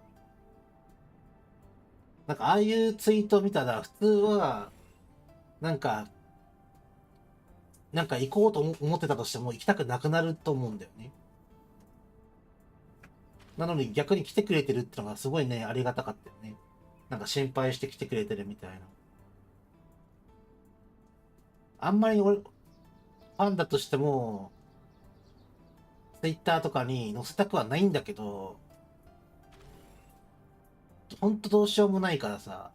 なんか、ああいうツイート見たら、普通は、なんか、行こうと思ってたとしても行きたくなくなると思うんだよね。なのに逆に来てくれてるってのがすごいね、ありがたかったよね。なんか心配して来てくれてるみたいな。あんまり俺、ファンだとしても、ツイッターとかに載せたくはないんだけど、ほんとどうしようもないからさ。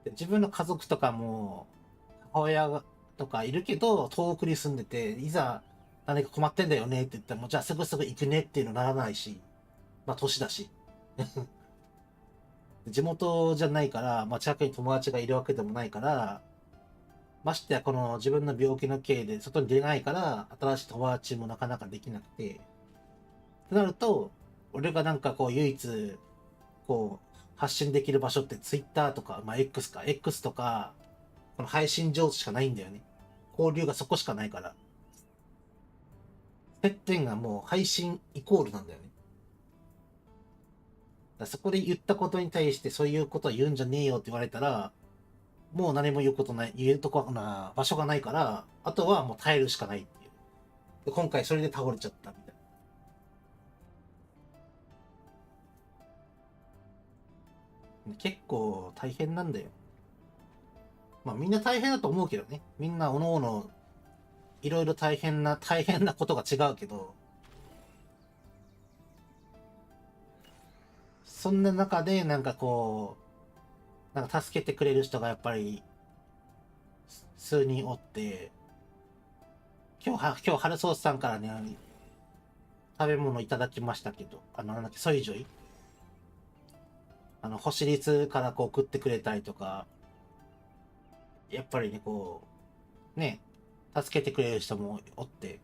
自分の家族とかも、母親とかいるけど、遠くに住んでて、いざ何か困ってんだよねって言ったら、もうじゃあすぐすぐ行くねっていうのならないし、まあ年だし。地元じゃないから、まあ近くに友達がいるわけでもないから、ましてやこの自分の病気の経緯で外に出ないから、新しい友達もなかなかできなくて、ってなると、俺がなんかこう唯一、こう、発信できる場所って Twitter とか、まあ X か、X とか、この配信上手しかないんだよね。交流がそこしかないから。接点がもう配信イコールなんだよね。だそこで言ったことに対してそういうことは言うんじゃねえよって言われたら、もう何も言うことない、言えるとこな場所がないから、あとはもう耐えるしかないっていう。で今回それで倒れちゃったみたいな。結構大変なんだよ。まあみんな大変だと思うけどね。みんなおのおのいろいろ大変なことが違うけど、そんな中でなんかこう、なんか助けてくれる人がやっぱり数人おって、今日、春ソースさんからね、食べ物いただきましたけど、なんだっけ、ソイジョイ星率からこう送ってくれたりとか、やっぱりね、こう、ね、助けてくれる人もおって、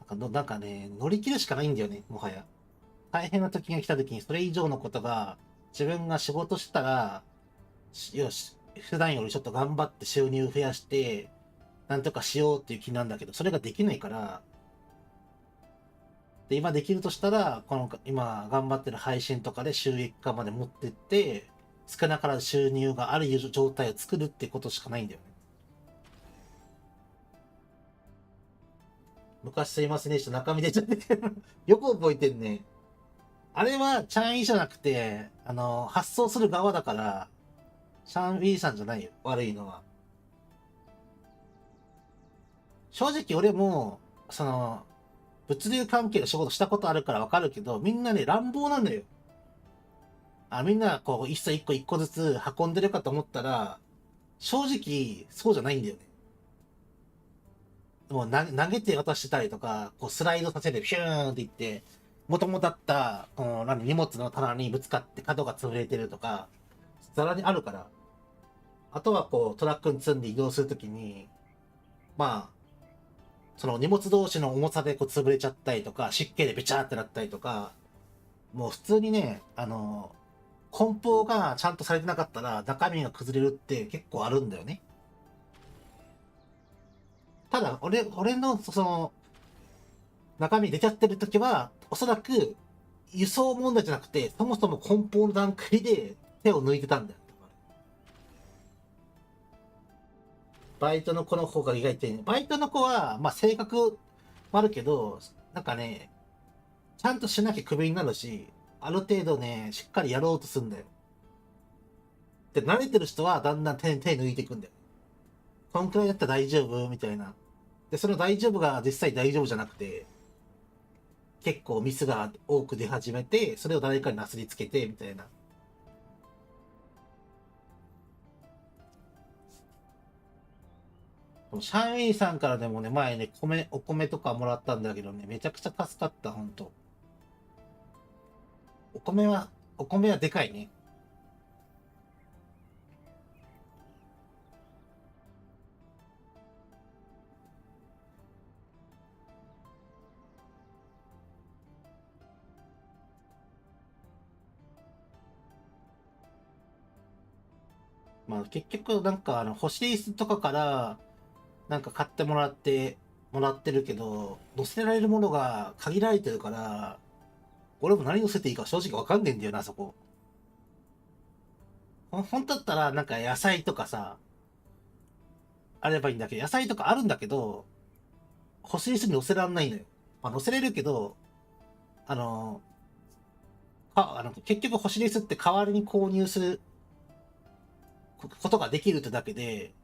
なんかね、乗り切るしかないんだよね、もはや。大変な時が来た時にそれ以上のことが、自分が仕事したら、よし、普段よりちょっと頑張って収入増やして、なんとかしようっていう気なんだけど、それができないから、で、今できるとしたら、この今頑張ってる配信とかで収益化まで持ってって、少なからず収入がある状態を作るってことしかないんだよね。昔すいませんでした。中身出ちゃってよく覚えてんね。あれはチャンイじゃなくて、発送する側だから、シャンウィーさんじゃないよ。悪いのは。正直俺も、物流関係の仕事したことあるからわかるけど、みんなね、乱暴なんだよ。みんな、こう、一個ずつ運んでるかと思ったら、正直、そうじゃないんだよね。もう投げて渡してたりとか、こうスライドさせてピューンっていって、元々だった、荷物の棚にぶつかって角が潰れてるとか、ざらにあるから。あとはこう、トラックに積んで移動するときに、まあ、その荷物同士の重さでこう潰れちゃったりとか、湿気でべちゃーってなったりとか、もう普通にね、梱包がちゃんとされてなかったら中身が崩れるって結構あるんだよね。ただ、俺のその中身出ちゃってる時は、おそらく輸送問題じゃなくて、そもそも梱包の段階で手を抜いてたんだよ。バイトの子の方が意外といいね。バイトの子は、まあ性格もあるけど、なんかね、ちゃんとしなきゃクビになるし、ある程度ね、しっかりやろうとするんだよ。で、慣れてる人はだんだん手抜いていくんだよ。こんくらいだったら大丈夫みたいな。で、その大丈夫が実際大丈夫じゃなくて、結構ミスが多く出始めて、それを誰かになすりつけて、みたいな。シャンウィーさんからでもね、前ね、お米とかもらったんだけどね、めちゃくちゃ助かった、ほんと。お米は、お米はでかいね。まあ結局なんか欲しい椅子とかからなんか買ってもらってるけど、乗せられるものが限られてるから、俺も何乗せていいか正直わかんねえんだよな、そこ。本当だったらなんか野菜とかさ、あればいいんだけど、野菜とかあるんだけど、欲しい椅子に乗せらんないのよ。まあ乗せれるけど、あの、結局欲しい椅子って代わりに購入することができるってだけで、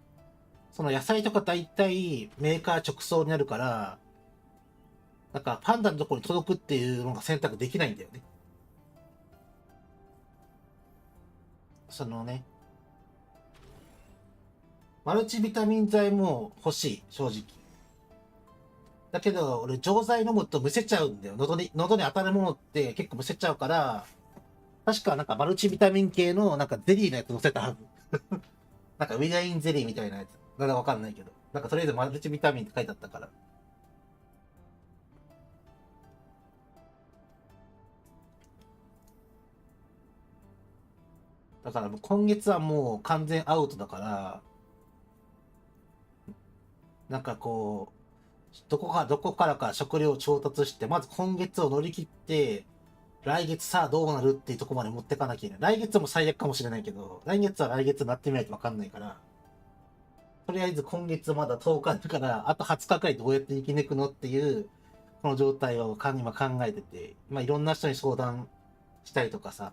その野菜とか大体メーカー直送になるから、なんかパンダのところに届くっていうのが選択できないんだよね。そのね、マルチビタミン剤も欲しい、正直。だけど、俺、錠剤飲むとむせちゃうんだよ。喉に当たるものって結構むせちゃうから、確かなんかマルチビタミン系のなんかゼリーのやつ乗せたはず。なんかウィダインゼリーみたいなやつ。なんだかわかんないけど。なんかとりあえずマルチビタミンって書いてあったから。だからもう今月はもう完全アウトだから、なんかこう、どこからか食料を調達して、まず今月を乗り切って、来月さあどうなるっていうとこまで持ってかなきゃいけない。来月も最悪かもしれないけど、来月は来月になってみないとわかんないから、とりあえず今月まだ10日だから、あと20日くらいどうやって生き抜くのっていう、この状態を今考えてて、まあいろんな人に相談したりとかさ、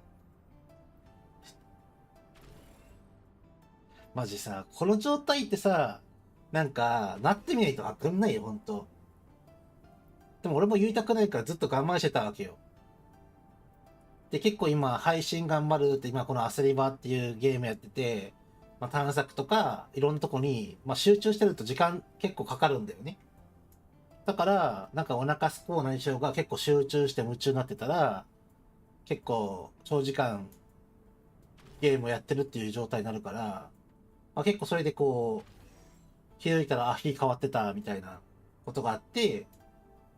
マジさ、この状態ってさ、なんか、なってみないとわかんないよ、ほんと。でも俺も言いたくないからずっと我慢してたわけよ。で、結構今、配信頑張るって、今このアスリバっていうゲームやってて、まあ、探索とか、いろんなとこに、まあ、集中してると時間結構かかるんだよね。だから、なんかお腹すこうないしようが結構集中して夢中になってたら、結構長時間ゲームをやってるっていう状態になるから、まあ、結構それでこう、気づいたら、あ、日変わってたみたいなことがあって、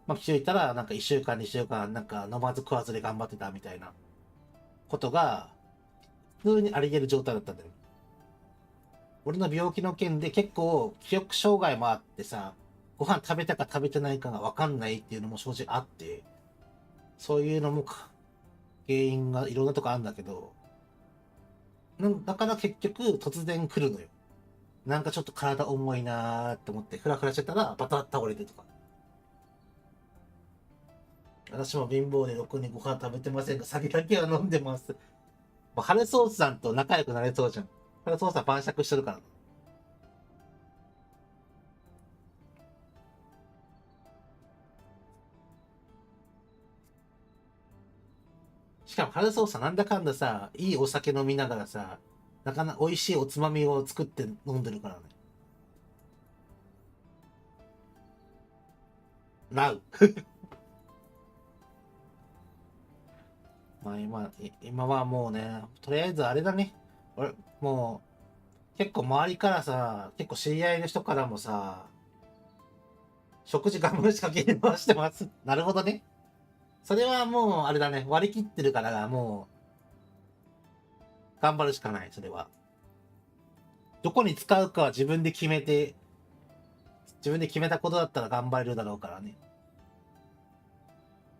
まあ、気づいたら、なんか1週間、2週間、なんか飲まず食わずで頑張ってたみたいなことが、普通にあり得る状態だったんだよ。俺の病気の件で結構記憶障害もあってさ、ご飯食べたか食べてないかがわかんないっていうのも正直あって、そういうのも原因がいろんなとこあるんだけど、だから結局突然来るのよ。なんかちょっと体重いなーって思ってフラフラしてたらバタッ倒れてとか。私も貧乏でろくにご飯食べてませんが、酒だけは飲んでます。もうハルソースさんと仲良くなれそうじゃん。ハルソースさん晩酌してるから。しかもハルソースさんなんだかんださ、いいお酒飲みながらさ、なかなか美味しいおつまみを作って飲んでるからね。なう。まあ今はもうね、とりあえずあれだね。俺、もう、結構周りからさ、結構知り合いの人からもさ、食事我慢しかけ回してます。なるほどね。それはもう、あれだね。割り切ってるから、もう、頑張るしかない、それは。どこに使うかは自分で決めて、自分で決めたことだったら頑張れるだろうからね。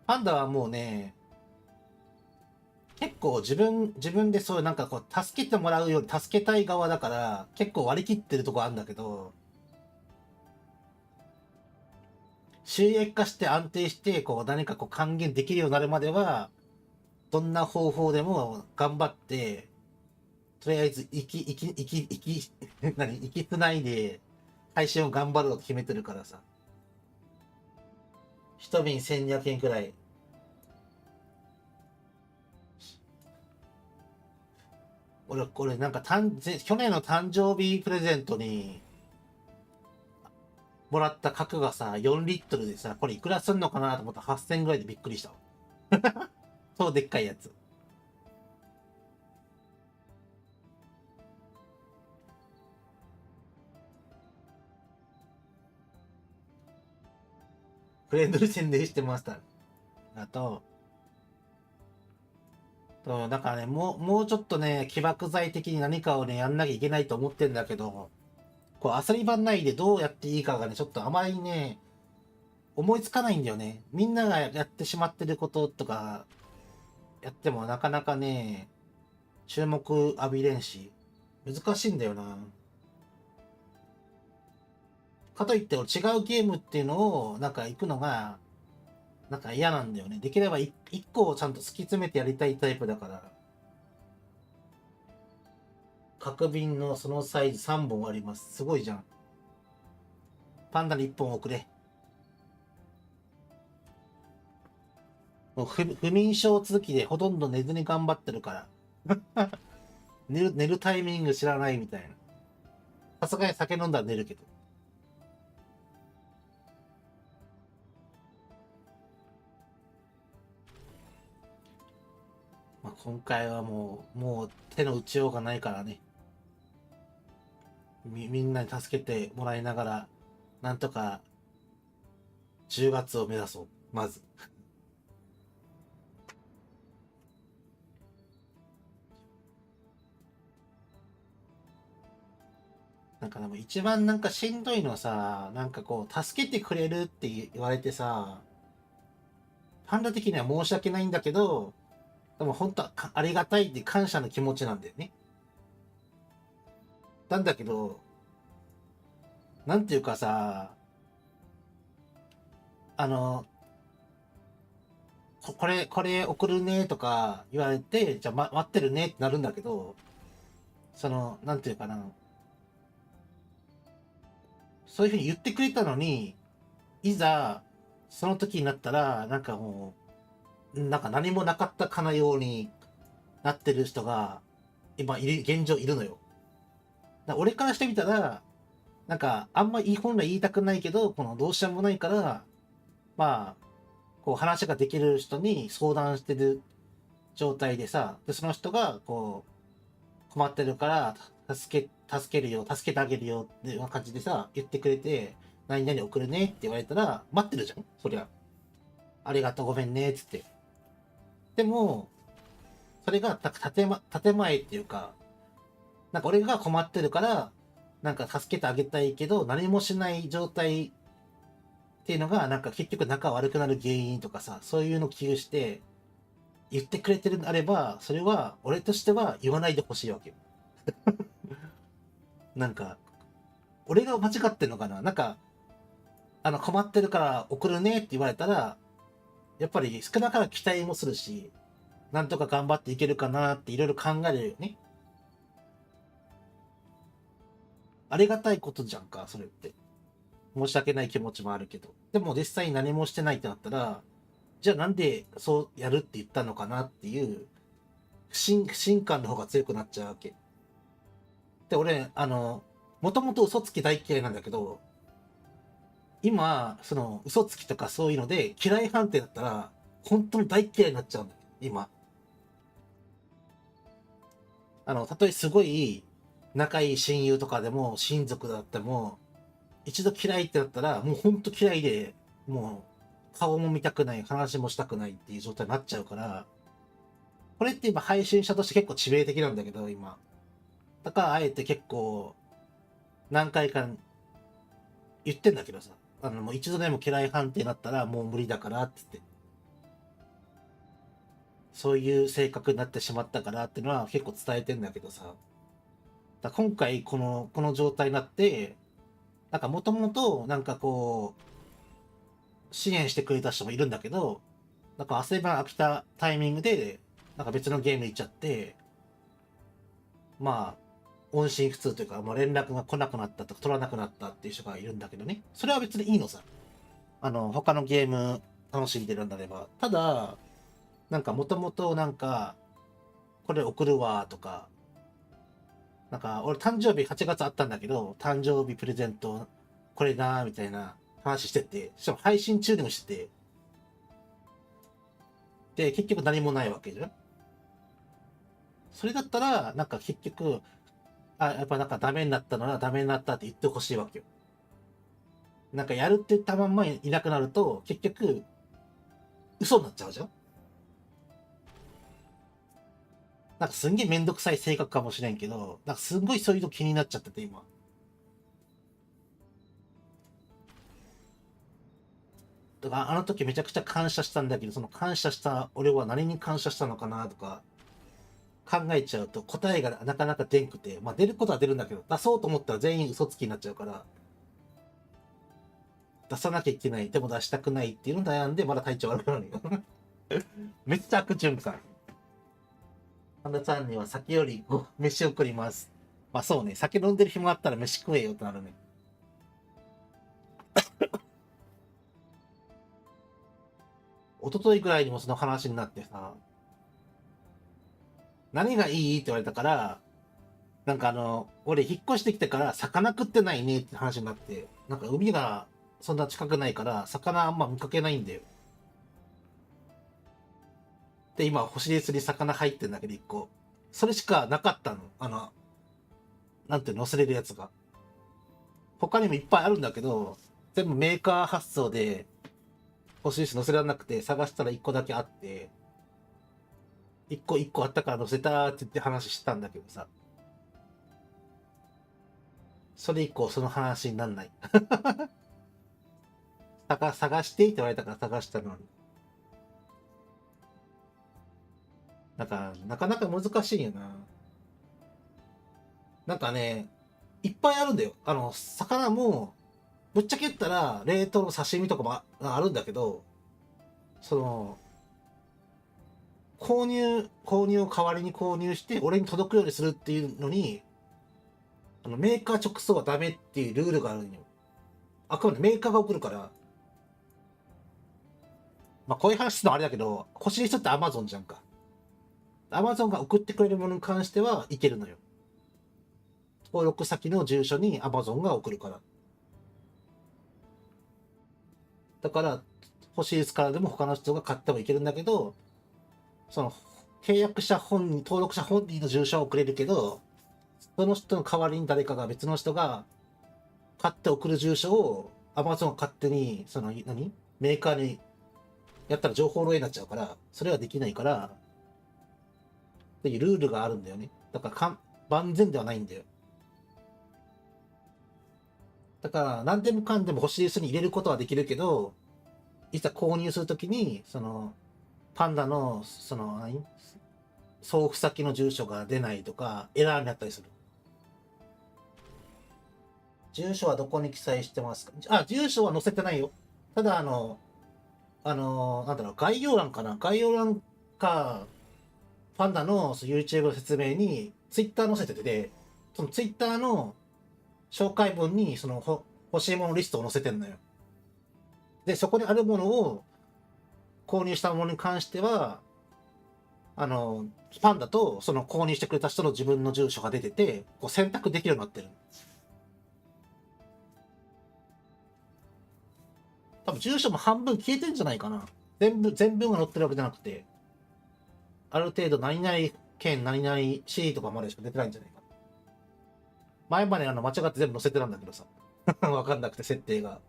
パンダはもうね、結構自分でそういうなんかこう、助けてもらうより助けたい側だから、結構割り切ってるとこあるんだけど、収益化して安定して、こう、何かこう還元できるようになるまでは、どんな方法でも頑張って、とりあえず生きつないで、配信を頑張ろうと決めてるからさ。一瓶1200円くえんくらい。俺なんか去年の誕生日プレゼントにもらった角がさ、4リットルでさ、これいくらすんのかなと思ったら8000円ぐらいでびっくりしたわ。そうでっかいやつ。フレンドに宣伝してました。あと、だからね、もうちょっとね、起爆剤的に何かをね、やんなきゃいけないと思ってんだけど、こう、遊び場内でどうやっていいかがね、ちょっとあまりね、思いつかないんだよね。みんながやってしまってることとか、やってもなかなかね、注目浴びれんし、難しいんだよな。かといって違うゲームっていうのを、なんか行くのが、なんか嫌なんだよね。できれば一個をちゃんと突き詰めてやりたいタイプだから。角瓶のそのサイズ3本あります。すごいじゃん。パンダに1本送れ。もう不眠症続きでほとんど寝ずに頑張ってるから。寝るタイミング知らないみたいな。さすがに酒飲んだら寝るけど。まあ、今回はもう手の打ちようがないからね。みんなに助けてもらいながら、なんとか10月を目指そう。まず。なんかでも一番なんかしんどいのさ、なんかこう、助けてくれるって言われてさ、パンダ的には申し訳ないんだけど、でも本当はありがたいって感謝の気持ちなんだよね。なんだけど、なんていうかさ、あの、これ送るねとか言われて、じゃあ、待ってるねってなるんだけど、なんていうかな、そういうふうに言ってくれたのに、いざ、その時になったら、なんかもう、なんか何もなかったかのようになってる人が、現状いるのよ。俺からしてみたら、なんか、あんま本来言いたくないけど、このどうしようもないから、まあ、こう話ができる人に相談してる状態でさ、で、その人が、こう、困ってるから、助けるよ、助けてあげるよっていう感じでさ、言ってくれて、何々送るねって言われたら、待ってるじゃんそりゃ。ありがとう、ごめんね、つって。でも、それが建前っていうか、なんか俺が困ってるから、なんか助けてあげたいけど、何もしない状態っていうのが、なんか結局仲悪くなる原因とかさ、そういうのを危惧して、言ってくれてるんであれば、それは俺としては言わないでほしいわけよ。なんか、俺が間違ってんのかななんか、困ってるから送るねって言われたら、やっぱり少なからず期待もするし、なんとか頑張っていけるかなっていろいろ考えるよね。ありがたいことじゃんか、それって。申し訳ない気持ちもあるけど。でも実際に何もしてないってなったら、じゃあなんでそうやるって言ったのかなっていう不信感の方が強くなっちゃうわけ。で、俺、もともと嘘つき大嫌いなんだけど、今、その嘘つきとかそういうので嫌い判定だったら、本当に大嫌いになっちゃうんだよ、今。たとえすごい仲いい親友とかでも、親族だっても、一度嫌いってなったら、もう本当嫌いで、も顔も見たくない、話もしたくないっていう状態になっちゃうから、これって今配信者として結構致命的なんだけど、今。だからあえて結構、何回か言ってんだけどさ、もう一度でも嫌い判定になったらもう無理だからって言って、そういう性格になってしまったからっていうのは結構伝えてんだけどさ、今回この状態になって、なんかもともとなんかこう、支援してくれた人もいるんだけど、なんか汗ば飽きたタイミングで、なんか別のゲーム行っちゃって、まあ、音信不通というか、もう連絡が来なくなったとか取らなくなったっていう人がいるんだけどね。それは別にいいのさ。他のゲーム楽しんでるんだれば。ただ、なんかもともとなんか、これ送るわとか、なんか俺誕生日8月あったんだけど、誕生日プレゼントこれなーみたいな話してて、しかも配信中でもしてて、で、結局何もないわけじゃん。それだったら、なんか結局、やっぱなんかダメになったのはダメになったって言ってほしいわけよ。なんかやるって言ったまんまいなくなると、結局、嘘になっちゃうじゃん。なんかすんげえめんどくさい性格かもしれんけど、なんかすんごいそういうの気になっちゃってて、今。だからあの時めちゃくちゃ感謝したんだけど、その感謝した俺は何に感謝したのかなとか考えちゃうと答えがなかなか出んくて、まあ出ることは出るんだけど、出そうと思ったら全員嘘つきになっちゃうから、出さなきゃいけない、でも出したくないっていうの悩んで、まだ体調悪くなるよ。めっちゃ悪循環。神田さんには酒より飯を送ります。まあそうね、酒飲んでる暇あったら飯食えよってなるね。一昨日ぐらいにもその話になってさ、何がいいって言われたから、なんか俺引っ越してきてから魚食ってないねって話になって、なんか海がそんな近くないから魚あんま見かけないんだよ。で、今星で釣り魚入ってんだけど一個。それしかなかったの。なんて乗せれるやつが。他にもいっぱいあるんだけど、全部メーカー発送で欲しいし載せられなくて探したら1個だけあって、1個あったから載せたって言って話したんだけどさ、それ以降その話になんない。探してって言われたから探したのに。なんか、なかなか難しいよな。なんかね、いっぱいあるんだよ。魚も、ぶっちゃけ言ったら、冷凍の刺身とかもあるんだけど、その、購入を代わりに購入して、俺に届くようにするっていうのに、メーカー直送はダメっていうルールがあるんよ。あくまでメーカーが送るから、まあこういう話するのはあれだけど、欲しい人って Amazon じゃんか。Amazon が送ってくれるものに関してはいけるのよ。登録先の住所に Amazon が送るから。だから、欲しいですからでも他の人が買ってもいけるんだけど、その、契約者本人、登録者本人の住所は送れるけど、その人の代わりに誰かが別の人が買って送る住所を Amazon が勝手に、メーカーにやったら情報漏洩になっちゃうから、それはできないから、っていうルールがあるんだよね。だから万全ではないんだよ。だから、何でもかんでも欲しい人に入れることはできるけど、いざ購入するときに、パンダの、送付先の住所が出ないとか、エラーになったりする。住所はどこに記載してますか？住所は載せてないよ。ただ、なんだろう、概要欄かな、概要欄か、パンダのYouTube の説明に、Twitter 載せてて、その Twitter の紹介文に、欲しいものリストを載せてんのよ。で、そこにあるものを、購入したものに関しては、パンダとその購入してくれた人の自分の住所が出てて、こう選択できるようになってる。多分住所も半分消えてんじゃないかな。全部が載ってるわけじゃなくて、ある程度何々県何々市とかまでしか出てないんじゃないかな。前まで間違って全部載せてたんだけどさ。わかんなくて設定が。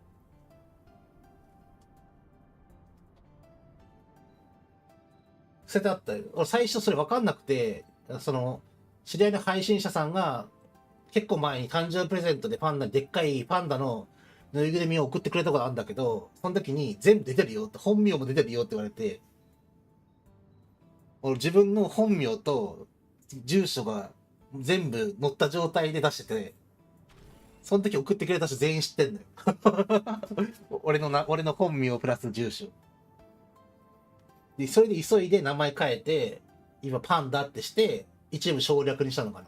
捨ててあったよ。俺最初それ分かんなくて、知り合いの配信者さんが、結構前に誕生日プレゼントででっかいパンダのぬいぐるみを送ってくれたことあるんだけど、その時に全部出てるよって、本名も出てるよって言われて、俺自分の本名と住所が全部載った状態で出してて、その時送ってくれた人全員知ってんのよ。俺の本名プラス住所。で、それで急いで名前変えて、今パンダってして、一部省略にしたのかな。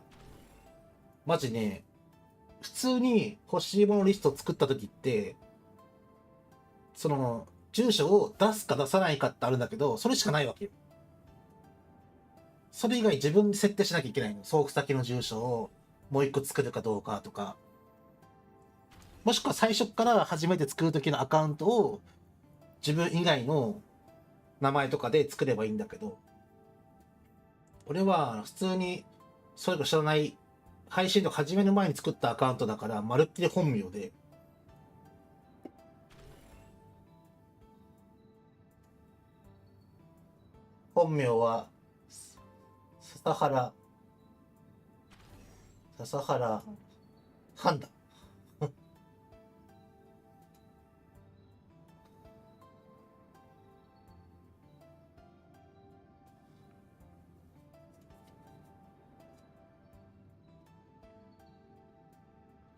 マジね、普通に欲しいものリストを作った時って、住所を出すか出さないかってあるんだけど、それしかないわけよ。それ以外自分で設定しなきゃいけないの。送付先の住所をもう一個作るかどうかとか。もしくは最初から初めて作る時のアカウントを自分以外の名前とかで作ればいいんだけど、俺は普通にそれか知らない配信とか始める前に作ったアカウントだから、まるっきり本名で。本名は、笹原、笹原、ハンダ。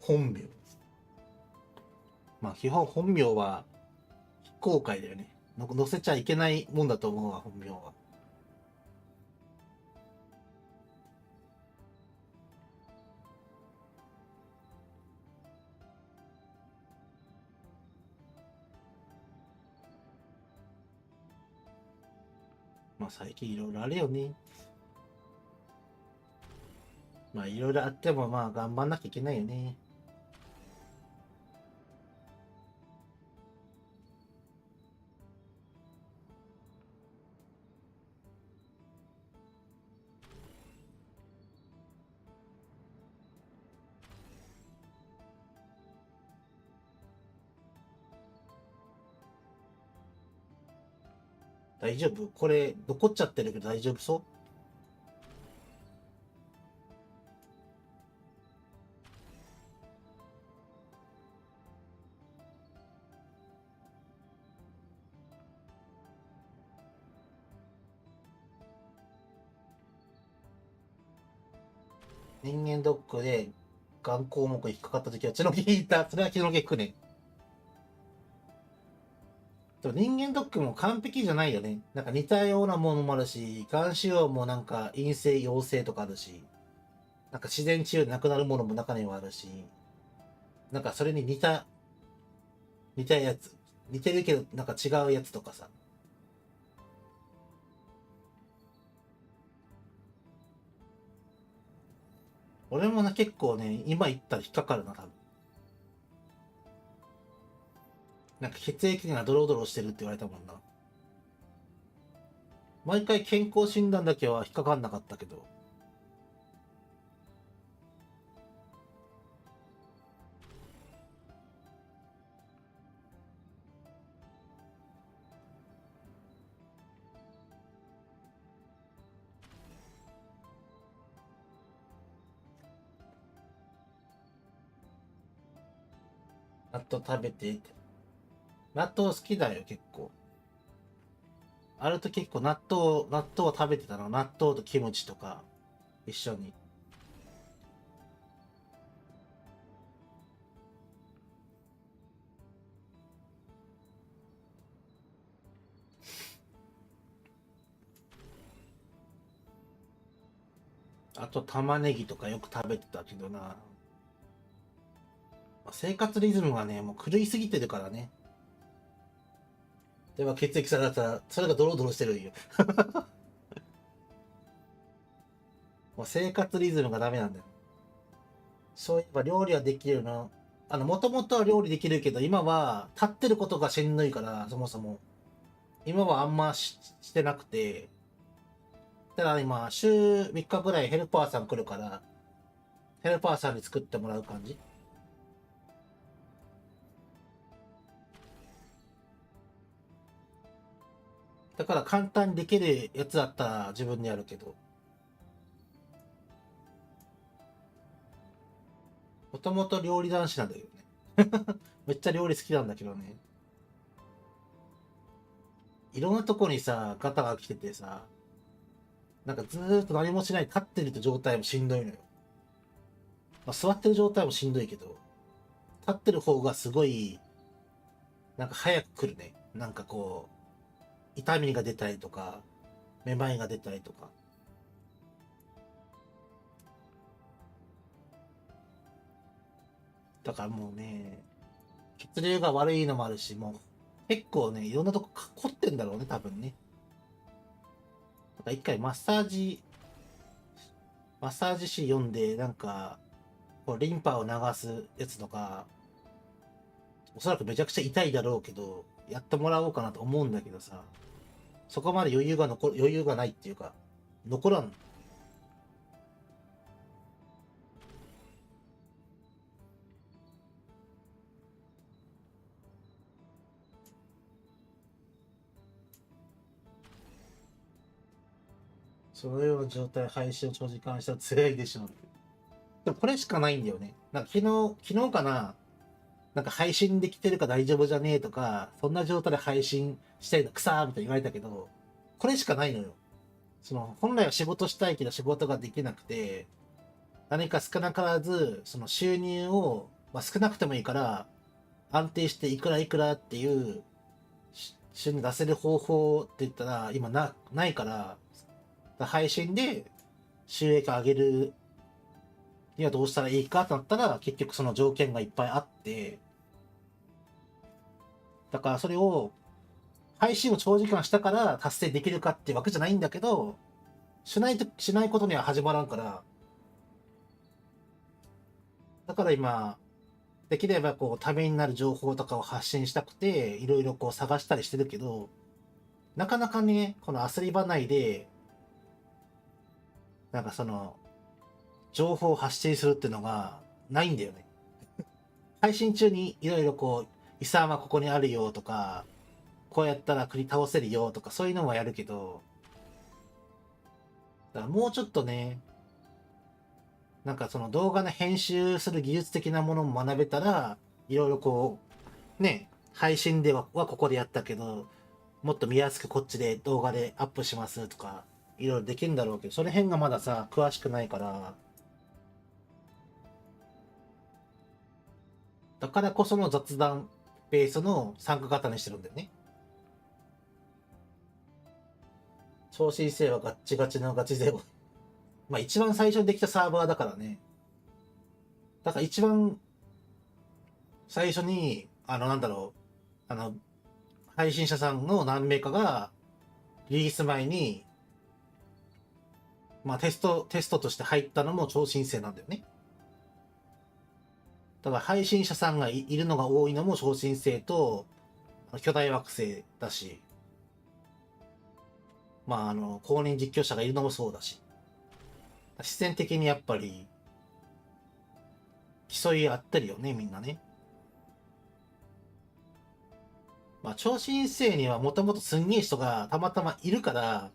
本名。まあ、基本本名は非公開だよね。載せちゃいけないもんだと思うわ、本名は。まあ、最近いろいろあるよね。まあ、いろいろあっても、まあ、頑張んなきゃいけないよね。大丈夫？これ、残っちゃってるけど大丈夫そう？人間ドックで、がん項目引っかかった時は血の気引いた。それは血の気引くね。でも人間ドックも完璧じゃないよね。なんか似たようなものもあるし、がん腫瘍もなんか陰性陽性とかあるし、なんか自然治癒でなくなるものも中にはあるし、なんかそれに似たやつ。似てるけどなんか違うやつとかさ。俺も結構ね、今言ったら引っかかるな、多分。なんか血液がドロドロしてるって言われたもんな。毎回健康診断だけは引っかかんなかったけど。納豆食べてって。納豆好きだよ、結構。あると結構納豆を食べてたの。納豆とキムチとか、一緒に。あと玉ねぎとかよく食べてたけどな。生活リズムがね、もう狂いすぎてるからね。では血液差だったら、それがドロドロしてるんよ。もう生活リズムがダメなんだよ。そういえば料理はできるの。もともとは料理できるけど、今は立ってることがしんどいから、そもそも。今はあんましてなくて。ただ今、週3日ぐらいヘルパーさん来るから、ヘルパーさんに作ってもらう感じ。だから簡単にできるやつだったら自分でやるけど、もともと料理男子なんだけどね。めっちゃ料理好きなんだけどね。いろんなとこにさ、ガタが来ててさ、なんかずーっと何もしない立ってる状態もしんどいのよ。まあ、座ってる状態もしんどいけど、立ってる方がすごい、なんか早く来るね。なんかこう、痛みが出たりとか、めまいが出たりとか。だからもうね、血流が悪いのもあるし、もう結構ね、いろんなとこ凝ってんだろうね、多分ね。だから一回マッサージ師読んで、なんか、こうリンパを流すやつとか、おそらくめちゃくちゃ痛いだろうけど、やってもらおうかなと思うんだけどさ、そこまで余裕がないっていうか、残らん。そのような状態配信を長時間したら辛いでしょう。でもこれしかないんだよね。なんか昨日かな、なんか配信できてるか大丈夫じゃねえとか、そんな状態で配信したいのくさーみたいに言われたけど、これしかないのよ。本来は仕事したいけど仕事ができなくて、何か少なからず、その収入を、まあ、少なくてもいいから、安定していくらいくらっていう収入出せる方法って言ったら、今ないから、配信で収益上げるにはどうしたらいいかってなったら、結局その条件がいっぱいあって、だからそれを配信を長時間したから達成できるかっていうわけじゃないんだけど、しないことには始まらんから、だから今、できればこう、ためになる情報とかを発信したくて、いろいろこう探したりしてるけど、なかなかね、この焦り場内で、なんか情報を発信するっていうのがないんだよね。配信中にいろいろこう、遺産はここにあるよとか、こうやったら国倒せるよとか、そういうのはやるけど、だからもうちょっとね、なんかその動画の編集する技術的なものも学べたら、いろいろこう、ね、配信ではここでやったけど、もっと見やすくこっちで動画でアップしますとか、いろいろできるんだろうけど、その辺がまださ、詳しくないから、だからこその雑談ベースの参加型にしてるんだよね。超新星はガッチガチのガチ勢を。まあ一番最初にできたサーバーだからね。だから一番最初に、なんだろう、配信者さんの何名かがリリース前に、まあテストとして入ったのも超新星なんだよね。だから配信者さんがいるのが多いのも超新星と巨大惑星だし、まあ公認実況者がいるのもそうだし、自然的にやっぱり競い合ってるよね、みんなね。まあ超新星にはもともとすんげえ人がたまたまいるから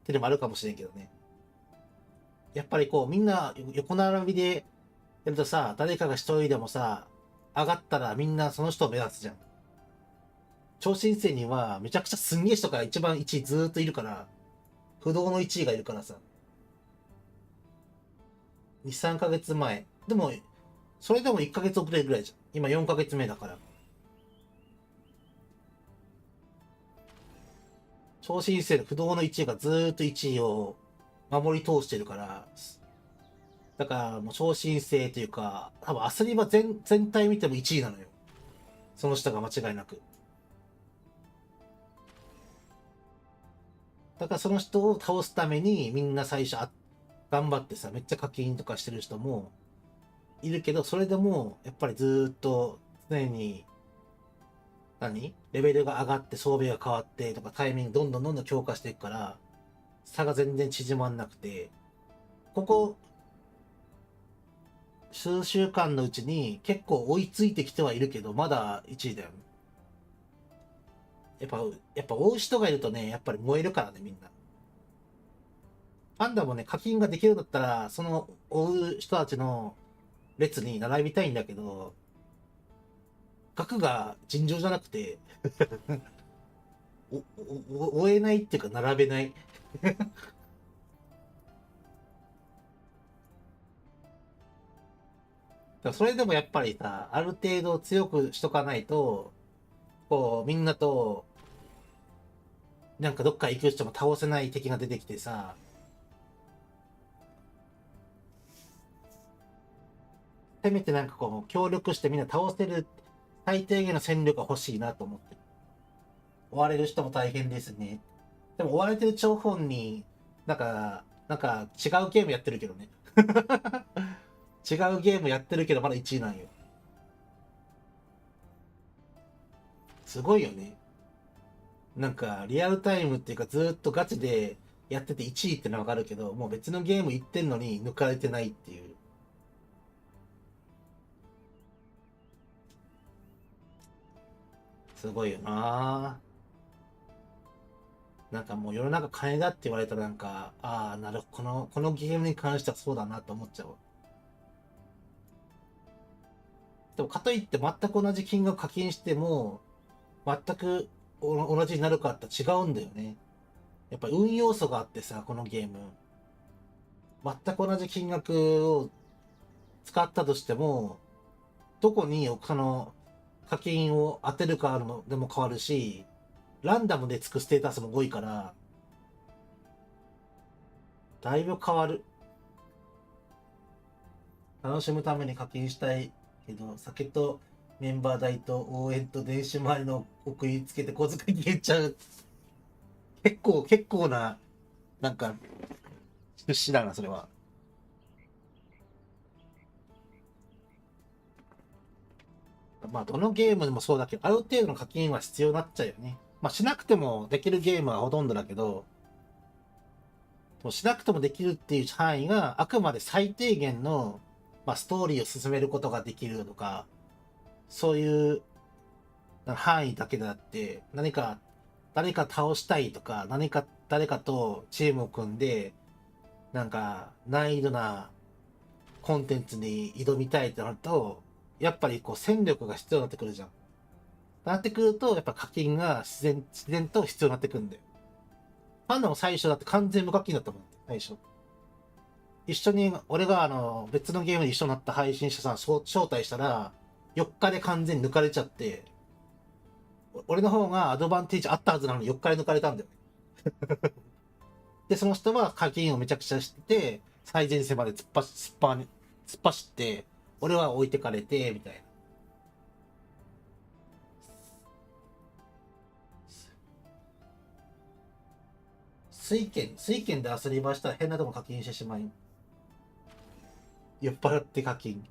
っていうのもあるかもしれんけどね。やっぱりこうみんな横並びでやるとさ、誰かが一人でもさ、上がったらみんなその人を目指すじゃん。超新星にはめちゃくちゃすんげえ人が一番1位ずーっといるから、不動の1位がいるからさ、2、3ヶ月前。でも、それでも1ヶ月遅れぐらいじゃん。今4ヶ月目だから。超新星の不動の1位がずーっと1位を守り通してるから、だからもう超新星というか、多分アスリーバ全体見ても1位なのよ。その人が間違いなく。だからその人を倒すためにみんな最初頑張ってさ、めっちゃ課金とかしてる人もいるけど、それでもやっぱりずーっと常にレベルが上がって装備が変わってとかタイミングどんどん強化していくから、差が全然縮まんなくて、ここ数週間のうちに結構追いついてきてはいるけど、まだ1位だよね。やっぱ追う人がいるとね、やっぱり燃えるからね、みんな。パンダもね、課金ができるんだったら、その追う人たちの列に並びたいんだけど、額が尋常じゃなくて、追えないっていうか並べない。それでもやっぱりさ、ある程度強くしとかないと、こう、みんなと、なんかどっか行く人も倒せない敵が出てきてさ、せめてなんかこう、協力してみんな倒せる最低限の戦力が欲しいなと思ってる。追われる人も大変ですね。でも追われてる張本に、なんか違うゲームやってるけどね。違うゲームやってるけどまだ1位なんよ。すごいよね。なんかリアルタイムっていうかずっとガチでやってて1位ってのはわかるけど、もう別のゲーム行ってんのに抜かれてないっていう。すごいよな。なんかもう世の中金だって言われたらなんか、ああ、なるほど、このゲームに関してはそうだなと思っちゃう。でもかといって全く同じ金額課金しても、全く同じになるかって違うんだよね。やっぱ運要素があってさ、このゲーム。全く同じ金額を使ったとしても、どこにその課金を当てるかのでも変わるし、ランダムでつくステータスも多いから、だいぶ変わる。楽しむために課金したいけど、酒とメンバー代と応援と電子マネーの送りつけて小遣い消えちゃう。結構な、なんか、出資だな、それは。まあ、どのゲームでもそうだけど、ある程度の課金は必要になっちゃうよね。まあ、しなくてもできるゲームはほとんどだけど、しなくてもできるっていう範囲があくまで最低限の、まあ、ストーリーを進めることができるとか、そういう範囲だけであって、誰か倒したいとか、誰かとチームを組んで、なんか難易度なコンテンツに挑みたいってなると、やっぱりこう戦力が必要になってくるじゃん。なってくると、やっぱ課金が自然と必要になってくるんだよ。パンダも最初だって完全無課金だったもん、最初。一緒に、俺が別のゲームで一緒になった配信者さん招待したら、4日で完全に抜かれちゃって、俺の方がアドバンテージあったはずなのに4日で抜かれたんだよね。で、その人は課金をめちゃくちゃしてて、最前線まで突っ走って、俺は置いてかれて、みたいな。水拳で遊びましたら変なとこ課金してしまい。酔っ払って課金。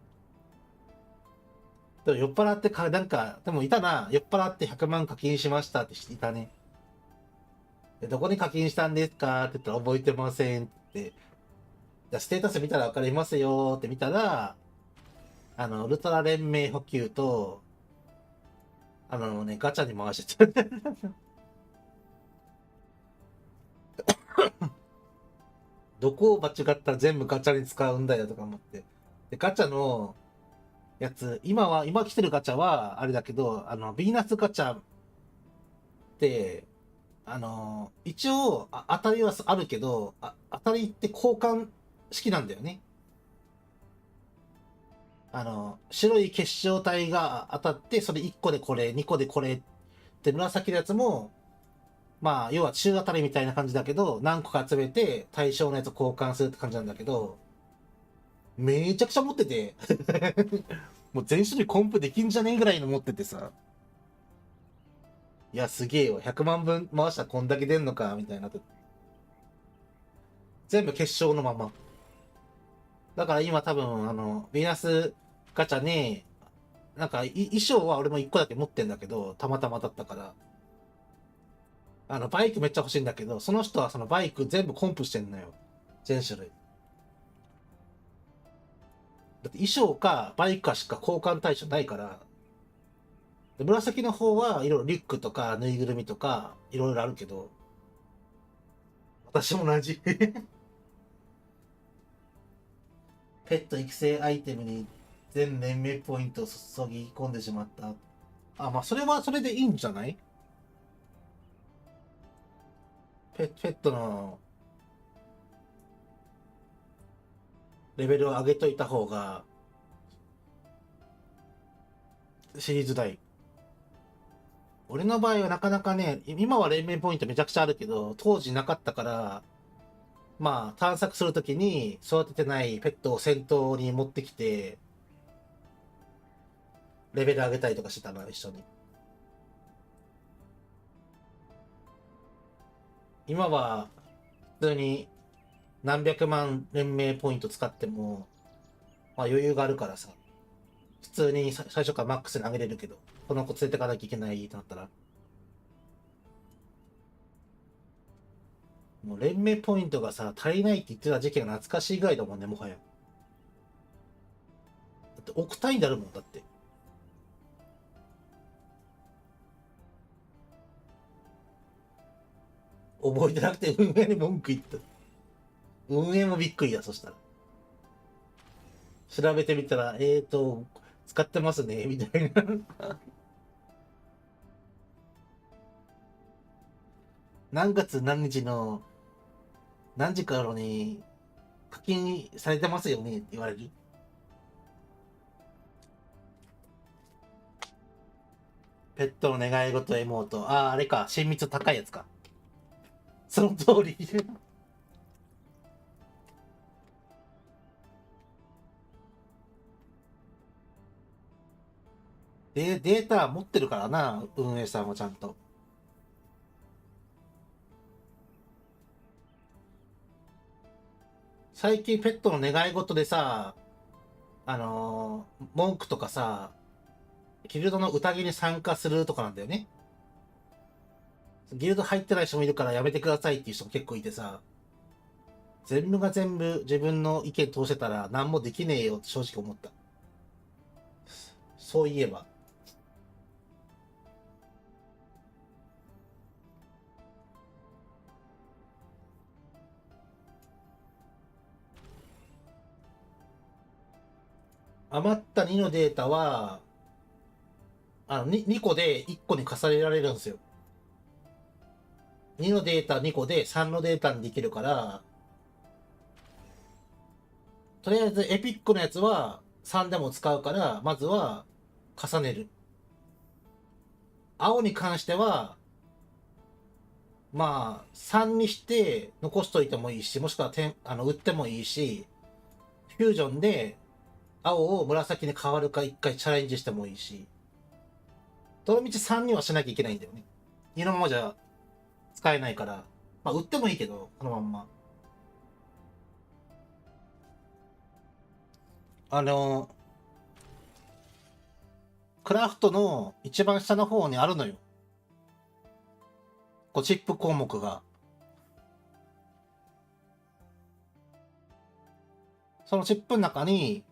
でも酔っ払ってなんか、でもいたな。酔っ払って100万課金しましたって人いたね。でどこに課金したんですかって言ったら覚えてませんって。じゃステータス見たらわかりますよって見たら、ウルトラ連盟補給と、ガチャに回してた。どこを間違ったら全部ガチャに使うんだよとか思って。で、ガチャのやつ、今来てるガチャは、あれだけど、ヴィーナスガチャって、一応当たりはあるけど、当たりって交換式なんだよね。白い結晶体が当たって、それ1個でこれ、2個でこれって紫のやつも、まあ、要は中当たりみたいな感じだけど、何個か集めて対象のやつ交換するって感じなんだけど、めちゃくちゃ持っててもう全種類コンプできんじゃねえぐらいの持っててさ、いや、すげえよ。100万分回したらこんだけ出んのか、みたいな。全部結晶のまま。だから今多分、ヴィーナスガチャね、なんか衣装は俺も1個だけ持ってんだけど、たまたまだったから。バイクめっちゃ欲しいんだけど、その人はそのバイク全部コンプしてんのよ。全種類。だって衣装かバイクかしか交換対象ないから、で紫の方はいろいろリュックとかぬいぐるみとかいろいろあるけど、私も同じ。ペット育成アイテムに全連盟ポイントを注ぎ込んでしまった。あ、まあそれはそれでいいんじゃない？ペットのレベルを上げといた方がシリーズ大。俺の場合はなかなかね、今は連盟ポイントめちゃくちゃあるけど、当時なかったから、まあ探索するときに育ててないペットを先頭に持ってきて、レベル上げたりとかしてたな、一緒に。今は普通に何百万連盟ポイント使っても、まあ余裕があるからさ、普通に最初からマックスに上げれるけど、この子連れてかなきゃいけないってなったら、もう連盟ポイントがさ、足りないって言ってた時期が懐かしいぐらいだもんね、もはや。だって億単位になるもん、だって。覚えてなくて運営に文句言った。運営もびっくりだ、そしたら。調べてみたら、使ってますね、みたいな。何月何日の何時からに課金されてますよねって言われる。ペットの願い事エモート。ああ、あれか。親密度高いやつか。その通り。で、データ持ってるからな、運営さんはちゃんと。最近ペットの願い事でさ、文句とかさ、ギルドの宴に参加するとかなんだよね。ギルド入ってない人もいるからやめてくださいっていう人も結構いてさ、全部が全部自分の意見通してたら何もできねえよって正直思った。そういえば。余った2のデータは、2個で1個に重ねられるんですよ。2のデータ2個で3のデータにできるから、とりあえずエピックのやつは3でも使うから、まずは重ねる。青に関しては、まあ、3にして残しといてもいいし、もしくは売ってもいいし、フュージョンで青を紫に変わるか1回チャレンジしてもいいし、どのみち3にはしなきゃいけないんだよね。2のままじゃ使えないから、まあ、売ってもいいけど、このまんま。あの、クラフトの一番下の方にあるのよ。こうチップ項目が。そのチップの中に、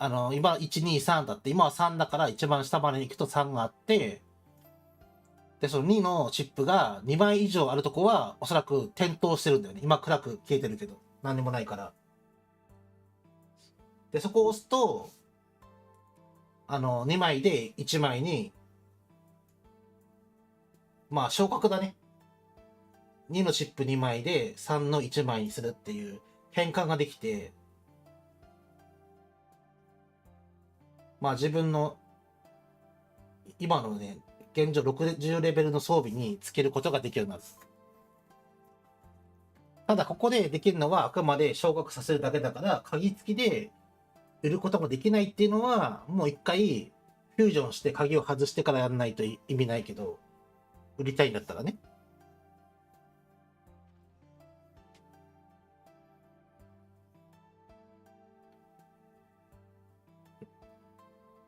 今1、2、3だって、今は3だから一番下まで行くと3があって、で、その2のチップが2枚以上あるとこは、おそらく点灯してるんだよね。今暗く消えてるけど、何にもないから。で、そこを押すと、2枚で1枚に、まあ、昇格だね。2のチップ2枚で3の1枚にするっていう変換ができて、まあ自分の今のね、現状60レベルの装備につけることができるようになる。ただここでできるのはあくまで昇格させるだけだから、鍵付きで売ることもできないっていうのは、もう一回フュージョンして鍵を外してからやんないと意味ないけど、売りたいんだったらね。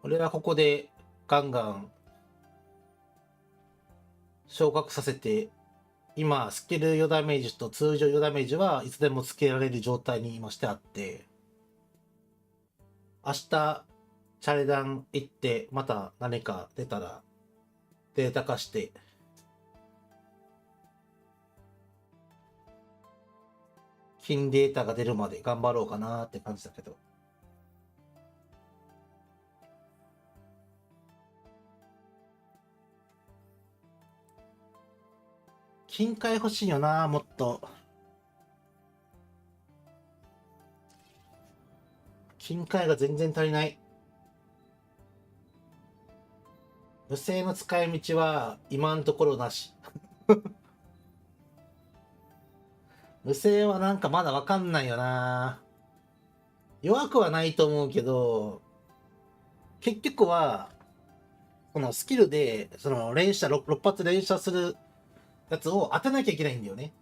俺はここでガンガン昇格させて、今、スキル4ダメージと通常4ダメージはいつでもつけられる状態に今してあって、明日、チャレダン行って、また何か出たら、データ化して、金データが出るまで頑張ろうかなって感じだけど。金塊欲しいよな、もっと。金塊が全然足りない。無声の使い道は今のところなし。無声はなんかまだわかんないよな。弱くはないと思うけど、結局は、このスキルで、その連射、6発連射するやつを当てなきゃいけないんだよね。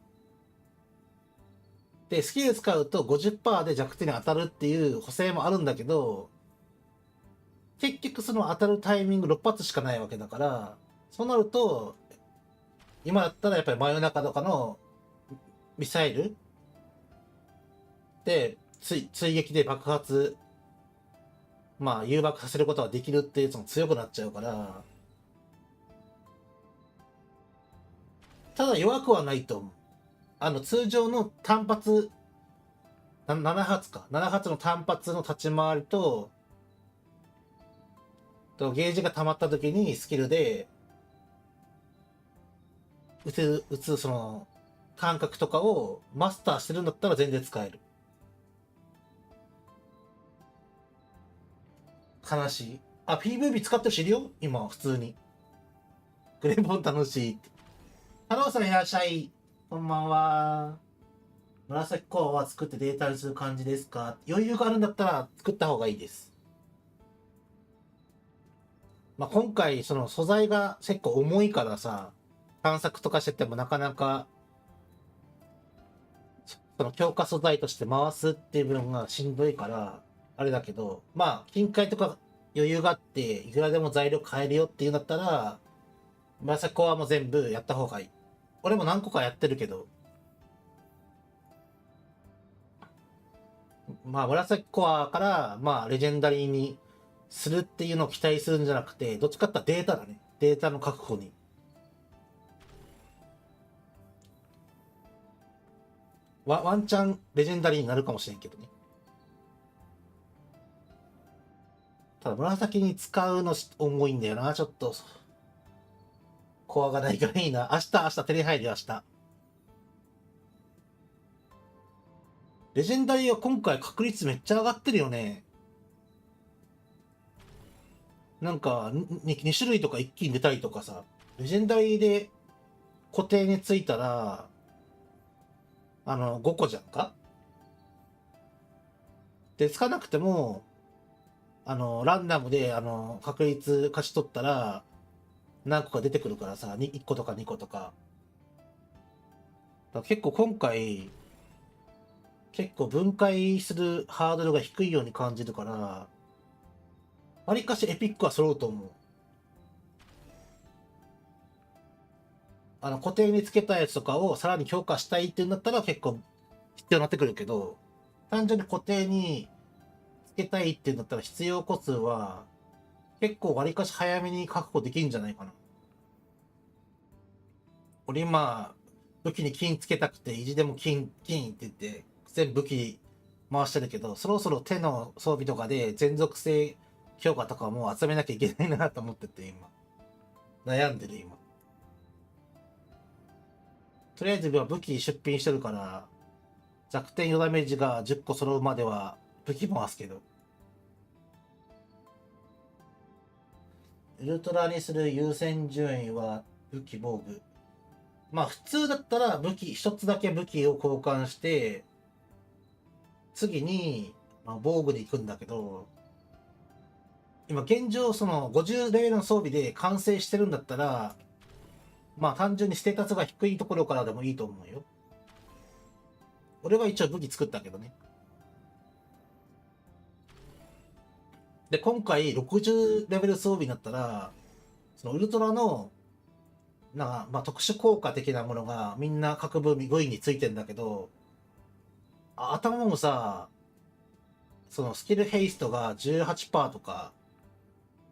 で、スキル使うと 50% で弱点に当たるっていう補正もあるんだけど、結局その当たるタイミング6発しかないわけだから、そうなると、今だったらやっぱり真夜中とかのミサイルで追撃で爆発、まあ誘爆させることができるっていうのが強くなっちゃうから、ただ弱くはないと思う。通常の単発、7発か。7発の単発の立ち回りと、ゲージが溜まった時にスキルで、撃つその感覚とかをマスターしてるんだったら全然使える。悲しい。あ、PVP 使ってる知るよ今、普通に。グレーボン楽しいって。太郎さんいらっしゃい。こんばんは。紫コアは作ってデータにする感じですか？余裕があるんだったら作った方がいいです。まあ、今回、その素材が結構重いからさ、探索とかしててもなかなか、その強化素材として回すっていう部分がしんどいから、あれだけど、まあ、金塊とか余裕があって、いくらでも材料買えるよっていうんだったら、紫コアも全部やった方がいい。俺も何個かやってるけど、まあ、紫コアから、まあ、レジェンダリーにするっていうのを期待するんじゃなくて、どっちかって言ったらデータだね。データの確保に。ワンチャンレジェンダリーになるかもしれんけどね。ただ、紫に使うの重いんだよな、ちょっと。コアがないからいいな。明日手に入るよ、明日。レジェンダリーは今回確率めっちゃ上がってるよね。なんか2種類とか一気に出たりとかさ、レジェンダリーで固定についたら、5個じゃんかで、つかなくても、ランダムで、確率勝ち取ったら、何個か出てくるからさ、1個とか2個とか。だから結構今回、結構分解するハードルが低いように感じるから、わりかしエピックは揃うと思う。固定につけたやつとかをさらに強化したいっていうんだったら結構必要になってくるけど、単純に固定につけたいっていうんだったら必要個数は結構わりかし早めに確保できるんじゃないかな。俺今、武器に金つけたくて、意地でも金って言って、全部武器回してるけど、そろそろ手の装備とかで全属性強化とかも集めなきゃいけないなと思ってて、今。悩んでる、今。とりあえず今武器出品してるから、弱点4ダメージが10個揃うまでは武器回すけど。ウルトラにする優先順位は武器防具。まあ普通だったら武器、一つだけ武器を交換して、次に、まあ、防具で行くんだけど、今現状その50レベルの装備で完成してるんだったら、まあ単純にステータスが低いところからでもいいと思うよ。俺は一応武器作ったけどね。で、今回60レベル装備になったら、そのウルトラの、なんか、まあ特殊効果的なものがみんな各部位についてんだけど、頭もさ、そのスキルヘイストが18%とか、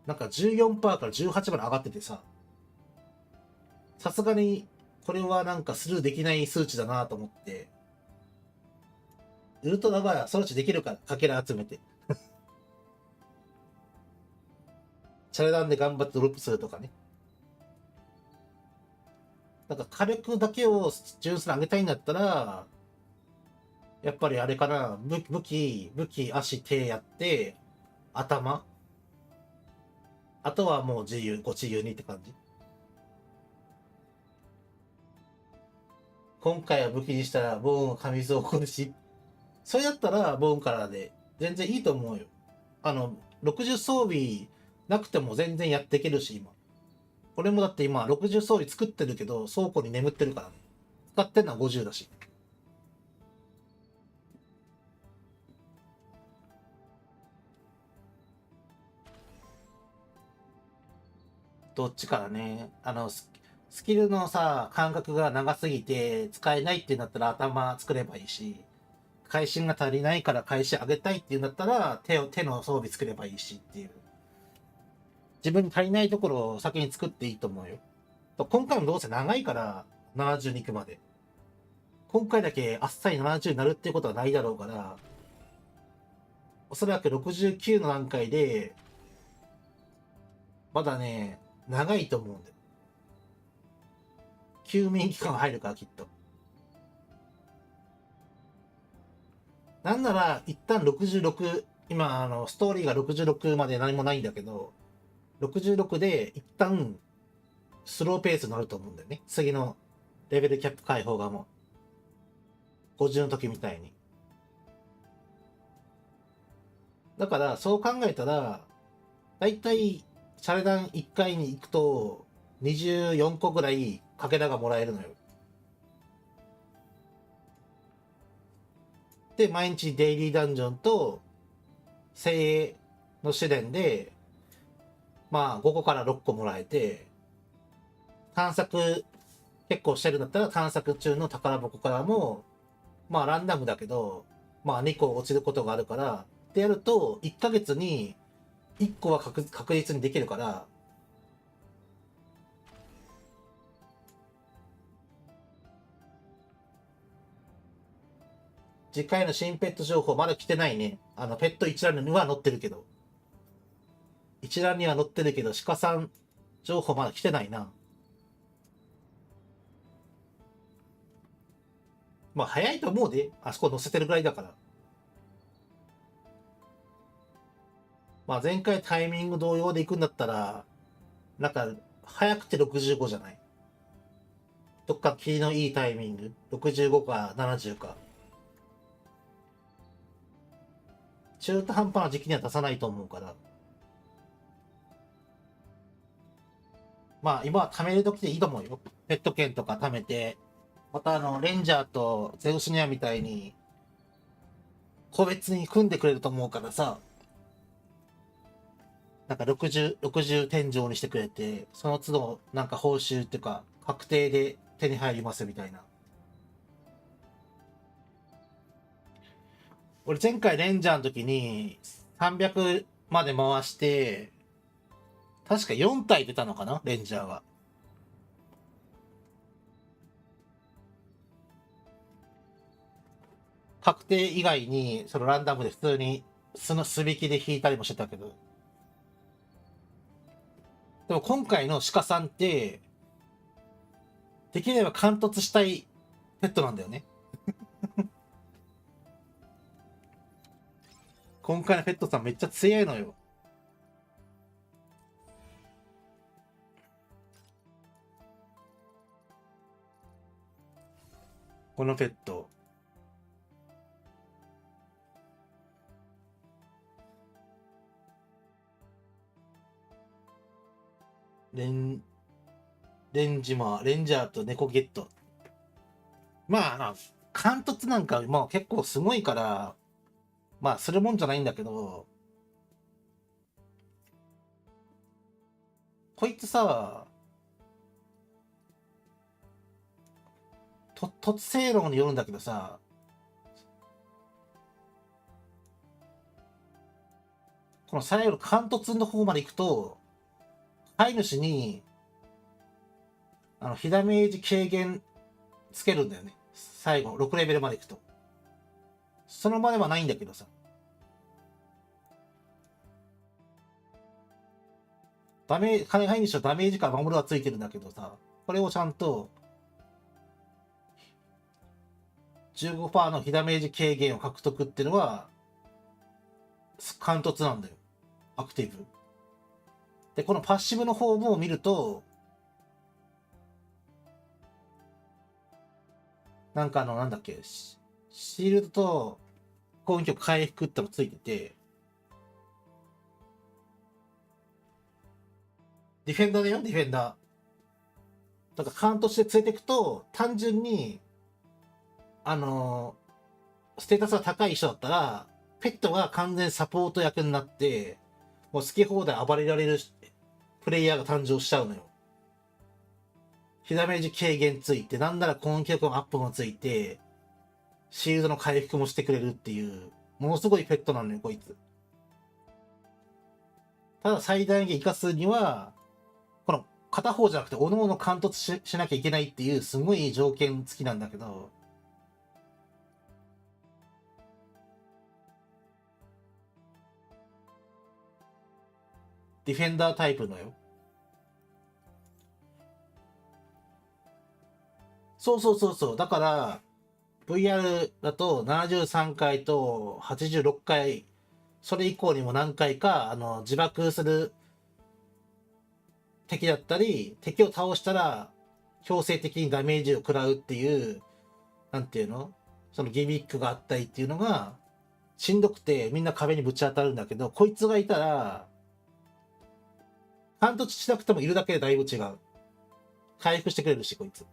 なんか14%から18まで上がっててさ、さすがにこれはなんかスルーできない数値だなと思って、ウルトラはそのうちできるから、かけら集めて。チャレダンで頑張ってドロップするとかね。なんか火力だけを純粋に上げたいんだったら、やっぱりあれかな、武器、足、手やって、頭。あとはもうご自由にって感じ。今回は武器にしたら、ボーンは神水を起こるし、それだったら、ボーンからで、全然いいと思うよ。60装備なくても全然やっていけるし、今。俺もだって今、60装備作ってるけど、倉庫に眠ってるからね。使ってんのは50だし。どっちからね、スキルのさ、感覚が長すぎて使えないってなったら頭作ればいいし、会心が足りないから会心上げたいっていうんだったら手の装備作ればいいしっていう。自分に足りないところを先に作っていいと思うよ。今回もどうせ長いから70に行くまで。今回だけあっさり70になるっていうことはないだろうから、おそらく69の段階で、まだね、長いと思うんだよ。休眠期間入るからきっと。なんなら、一旦66、今、ストーリーが66まで何もないんだけど、66で一旦、スローペースになると思うんだよね。次のレベルキャップ解放がもう、50の時みたいに。だから、そう考えたら、だいたい、シャレダン1回に行くと、24個ぐらい、かけらがもらえるのよ。で、毎日デイリーダンジョンと、精鋭の試練で、まあ、5個から6個もらえて、探索結構してるんだったら探索中の宝箱からも、まあランダムだけど、まあ2個落ちることがあるから、ってやると、1ヶ月に1個は確実にできるから、次回の新ペット情報まだ来てないね。ペット一覧には載ってるけど。一覧には載ってるけど、鹿さん情報まだ来てないな。まあ早いと思うで。あそこ載せてるぐらいだから。まあ前回タイミング同様で行くんだったら、なんか、早くて65じゃない。どっか気のいいタイミング。65か70か。中途半端な時期には出さないと思うから。まあ今は貯める時でいいと思うよ。ペット券とか貯めて。またレンジャーとゼウスニアみたいに、個別に組んでくれると思うからさ。なんか60天井にしてくれて、その都度なんか報酬っていうか、確定で手に入りますみたいな。俺前回レンジャーの時に300まで回して、確か4体出たのかなレンジャーが。確定以外に、そのランダムで普通に、その素引きで引いたりもしてたけど。でも今回の鹿さんって、できれば貫突したいペットなんだよね。今回のペットさんめっちゃ強いのよ。このペット。レン、レンジマー、レンジャーと猫ゲット。まあ、貫突なんかもう結構すごいから、まあ、するもんじゃないんだけど、こいつさ、突性能によるんだけどさ、この最後の貫突の方まで行くと、飼い主に、被ダメージ軽減つけるんだよね。最後、6レベルまで行くと。その場ではないんだけどさ。飼い主はダメージから守るはついてるんだけどさ、これをちゃんと、15% の被ダメージ軽減を獲得っていうのは、貫突なんだよ。アクティブ。で、このパッシブの方も見ると、なんかなんだっけ、シールドと攻撃力回復ってのついてて、ディフェンダーだよ、ディフェンダー。だからカウントして連れていくと、単純に、ステータスが高い人だったら、ペットが完全サポート役になって、もう好き放題暴れられるプレイヤーが誕生しちゃうのよ。被ダメージ軽減ついて、なんなら攻撃力のアップもついて、シールドの回復もしてくれるっていう、ものすごいペットなのよ、こいつ。ただ最大限活かすには、この片方じゃなくて、各々貫突しなきゃいけないっていう、すごい条件付きなんだけど、ディフェンダータイプのよ。そうそうそうそう。だから、VR だと73回と86回、それ以降にも何回か、自爆する敵だったり、敵を倒したら強制的にダメージを食らうっていう、なんていうのそのギミックがあったりっていうのが、しんどくてみんな壁にぶち当たるんだけど、こいつがいたら、貫突しなくてもいるだけでだいぶ違う。回復してくれるし、こいつ。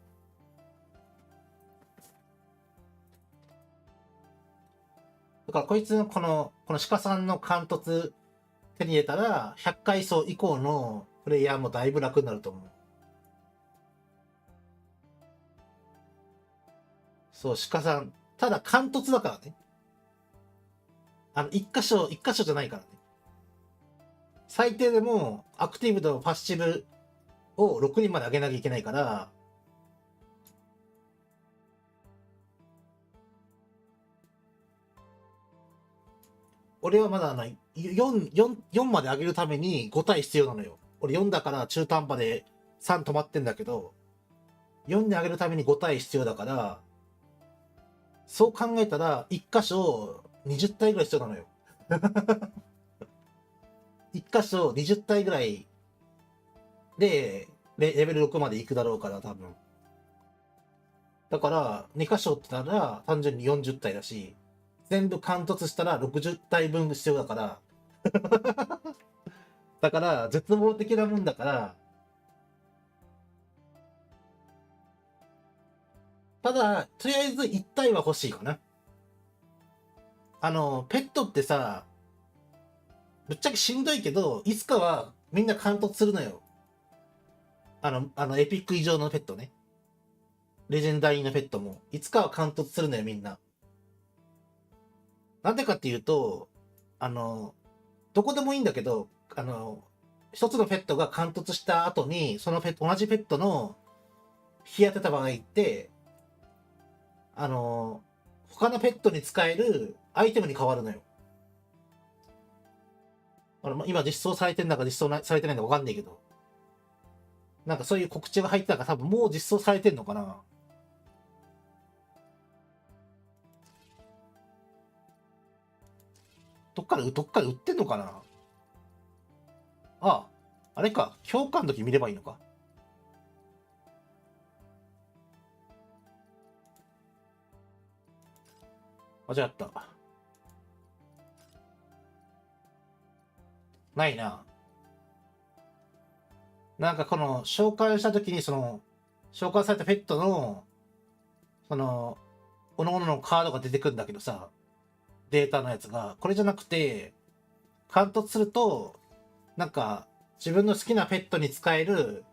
だからこいつのこの鹿さんの貫突手に入れたら、100回走以降のプレイヤーもだいぶ楽になると思う。そう、鹿さん。ただ貫突だからね。一箇所じゃないからね。最低でも、アクティブとパッシブを6人まで上げなきゃいけないから、俺はまだ4まで上げるために5体必要なのよ。俺4だから中途半端で3止まってんだけど、4に上げるために5体必要だから、そう考えたら1箇所20体ぐらい必要なのよ。1箇所20体ぐらいでレベル6まで行くだろうから多分。だから2箇所ってなら単純に40体だし、全部貫突したら60体分必要だから、だから絶望的なもんだから、ただ、とりあえず1体は欲しいかな。ペットってさ、ぶっちゃけしんどいけど、いつかはみんな貫突するのよ。エピック以上のペットね。レジェンダリーのペットも。いつかは貫突するのよ、みんな。なんでかっていうと、どこでもいいんだけど、一つのペットが貫突した後に、その同じペットの日当てた場合って、他のペットに使えるアイテムに変わるのよ。今実装されてんだか実装されてないんだかわかんないけど。なんかそういう告知が入ったから多分もう実装されてんのかな。どっから売ってんのかな。あ、あれか。評価の時見ればいいのか。あ、じゃあやった。ないな。なんかこの紹介した時に紹介されたペットの、各々のカードが出てくるんだけどさ、データのやつが、これじゃなくて、貫突すると、なんか、自分の好きなペットに使える、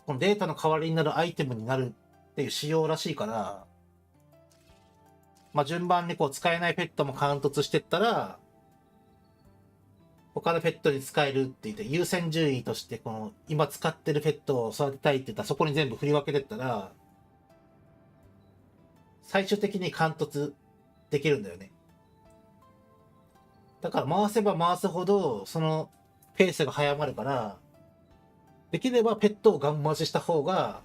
このデータの代わりになるアイテムになるっていう仕様らしいから、まあ、順番にこう使えないペットも貫突してったら、他のペットに使えるって言って、優先順位として、この、今使ってるペットを育てたいって言ったら、そこに全部振り分けてったら、最終的に貫突できるんだよね。だから回せば回すほど、そのペースが早まるから、できればペットをガン回しした方が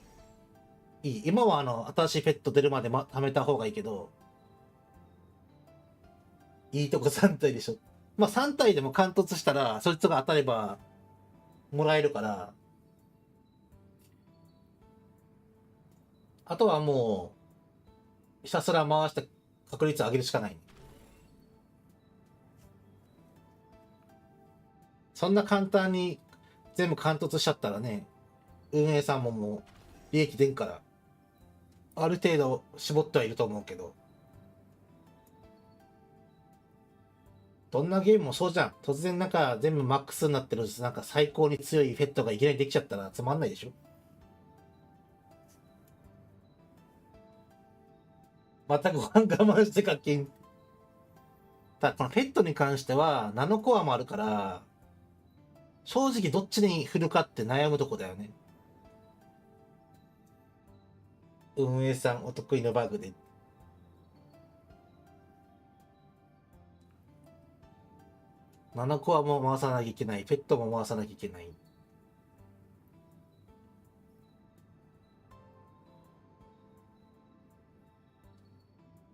いい。今は新しいペット出るまで貯めた方がいいけど、いいとこ3体でしょ。まあ3体でも貫突したら、そいつが当たればもらえるから、あとはもう、ひたすら回して確率上げるしかない。そんな簡単に全部貫突しちゃったらね、運営さんももう利益出んから、ある程度絞ってはいると思うけど、どんなゲームもそうじゃん。突然なんか全部マックスになってる、なんか最高に強いペットがいきなりできちゃったらつまんないでしょ。またご飯我慢して課金。ただこのペットに関してはナノコアもあるから、正直どっちに振るかって悩むとこだよね。運営さんお得意のバグで。ナノコアも回さなきゃいけない。ペットも回さなきゃいけない。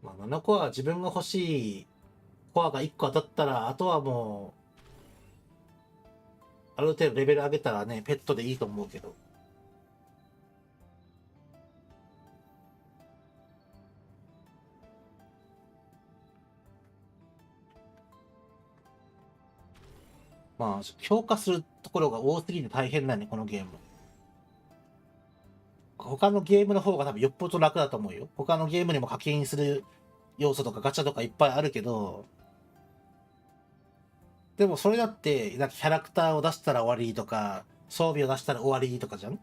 まあ、7コア自分が欲しいコアが1個当たったら、あとはもう、ある程度レベル上げたらね、ペットでいいと思うけど。まあ、評価するところが多すぎて大変だね、このゲーム。他のゲームの方が多分よっぽど楽だと思うよ。他のゲームにも課金する要素とかガチャとかいっぱいあるけど、でもそれだって、なんかキャラクターを出したら終わりとか、装備を出したら終わりとかじゃん。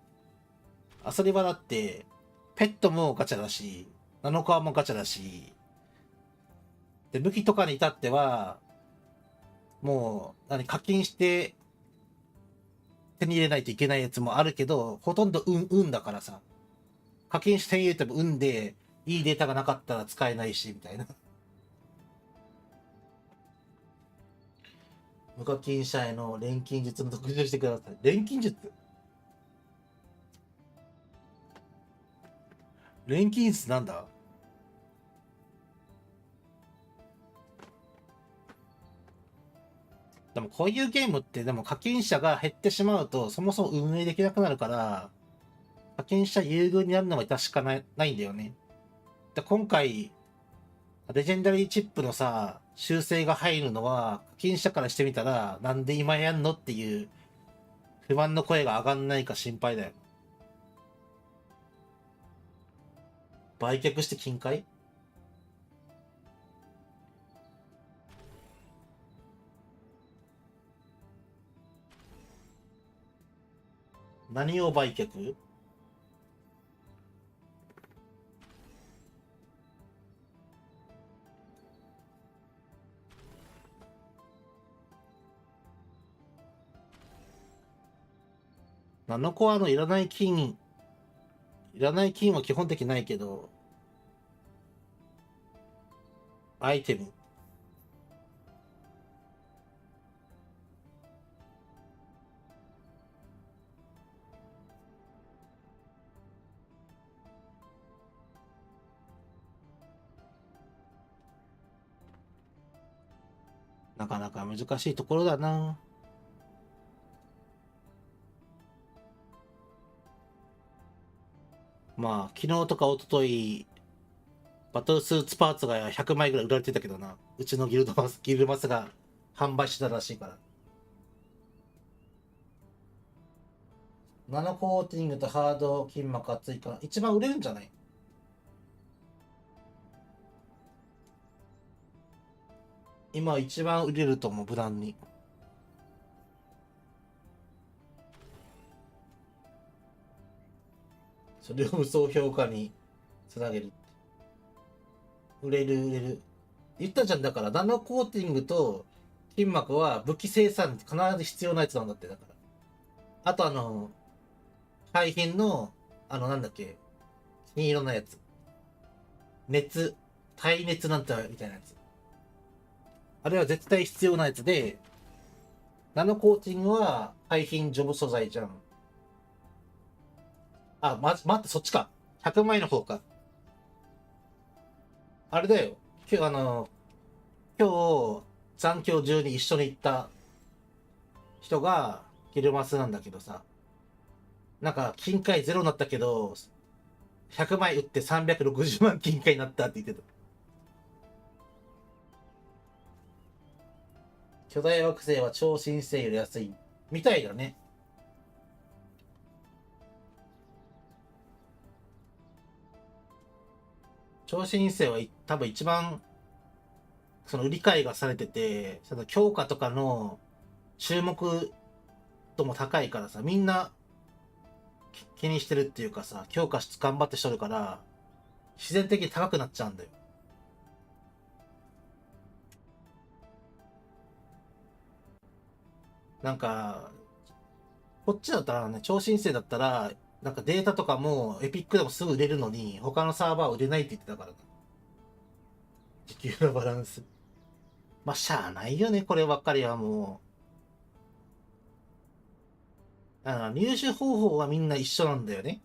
それはだって、ペットもガチャだし、7日もガチャだし、で、武器とかに至っては、もう、課金して手に入れないといけないやつもあるけど、ほとんど運だからさ。課金して手に入れても運で、いいデータがなかったら使えないし、みたいな。無課金者への錬金術の特集してください。錬金術錬金術なんだ？でもこういうゲームってでも課金者が減ってしまうとそもそも運営できなくなるから課金者優遇になるのは致しかないんだよね。で今回レジェンダリーチップのさ修正が入るのは課金者からしてみたらなんで今やんのっていう不満の声が上がんないか心配だよ。売却して金塊？何を売却7個いらない金、いらない金は基本的ないけど、アイテム。なかなか難しいところだな。まあ、昨日とか一昨日バトルスーツパーツが100枚ぐらい売られてたけどな。うちのギルマスが販売してたらしいから。ナノコーティングとハード筋膜厚いから、一番売れるんじゃない？今一番売れると思う、無難に。それを無双評価につなげる。売れる。言ったじゃん、だからナノコーティングと金膜は武器生産に必ず必要なやつなんだって。だから。あと海浜の、なんだっけ、金色のやつ。耐熱なんてみたいなやつ。あれは絶対必要なやつで、ナノコーティングは海浜ジョブ素材じゃん。待って、そっちか。100枚の方か。あれだよ。今日、残響中に一緒に行った人が、ギルマスなんだけどさ。なんか、金塊ゼロになったけど、100枚売って360万金塊になったって言ってた。巨大惑星は超新星より安い。みたいだね。超新星は多分一番、その売り買いがされてて、その強化とかの注目度も高いからさ、みんな気にしてるっていうかさ、強化し頑張ってしとるから、自然的に高くなっちゃうんだよ。なんか、こっちだったらね、超新星だったら、なんかデータとかもエピックでもすぐ売れるのに、他のサーバーは売れないって言ってたからな。時給のバランス。まあ、しゃあないよね、こればっかりはもう。入手方法はみんな一緒なんだよね。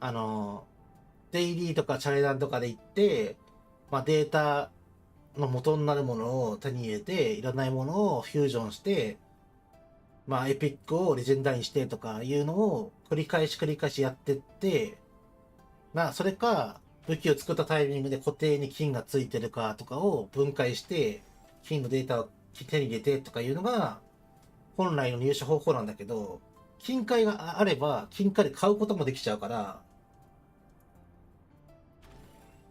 あの、デイリーとかチャレダンとかで行って、まあ、データの元になるものを手に入れて、いらないものをフュージョンして、まあ、エピックをレジェンダーにしてとかいうのを繰り返しやってって、まあ、それか、武器を作ったタイミングで固定に金がついてるかとかを分解して、金のデータを手に入れてとかいうのが、本来の入手方法なんだけど、金塊があれば、金塊で買うこともできちゃうから、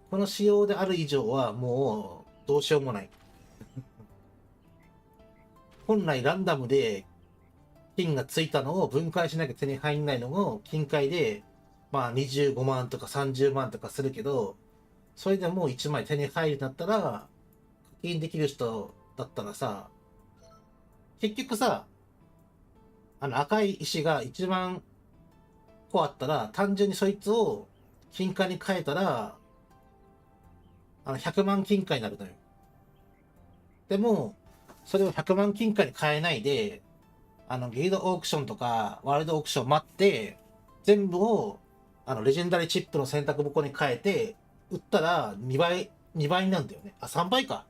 この仕様である以上はもうどうしようもない。本来ランダムで金がついたのを分解しなきゃ手に入んないのを金塊で、まあ25万とか30万とかするけど、それでもう1枚手に入るんだったら、課金できる人だったらさ、結局さ、赤い石が1万個あったら、単純にそいつを金塊に変えたら、100万金貨になるのよ。でも、それを100万金貨に変えないで、ギルドオークションとか、ワールドオークション待って、全部を、レジェンダリーチップの選択箱に変えて、売ったら2倍になるんだよね。3倍か。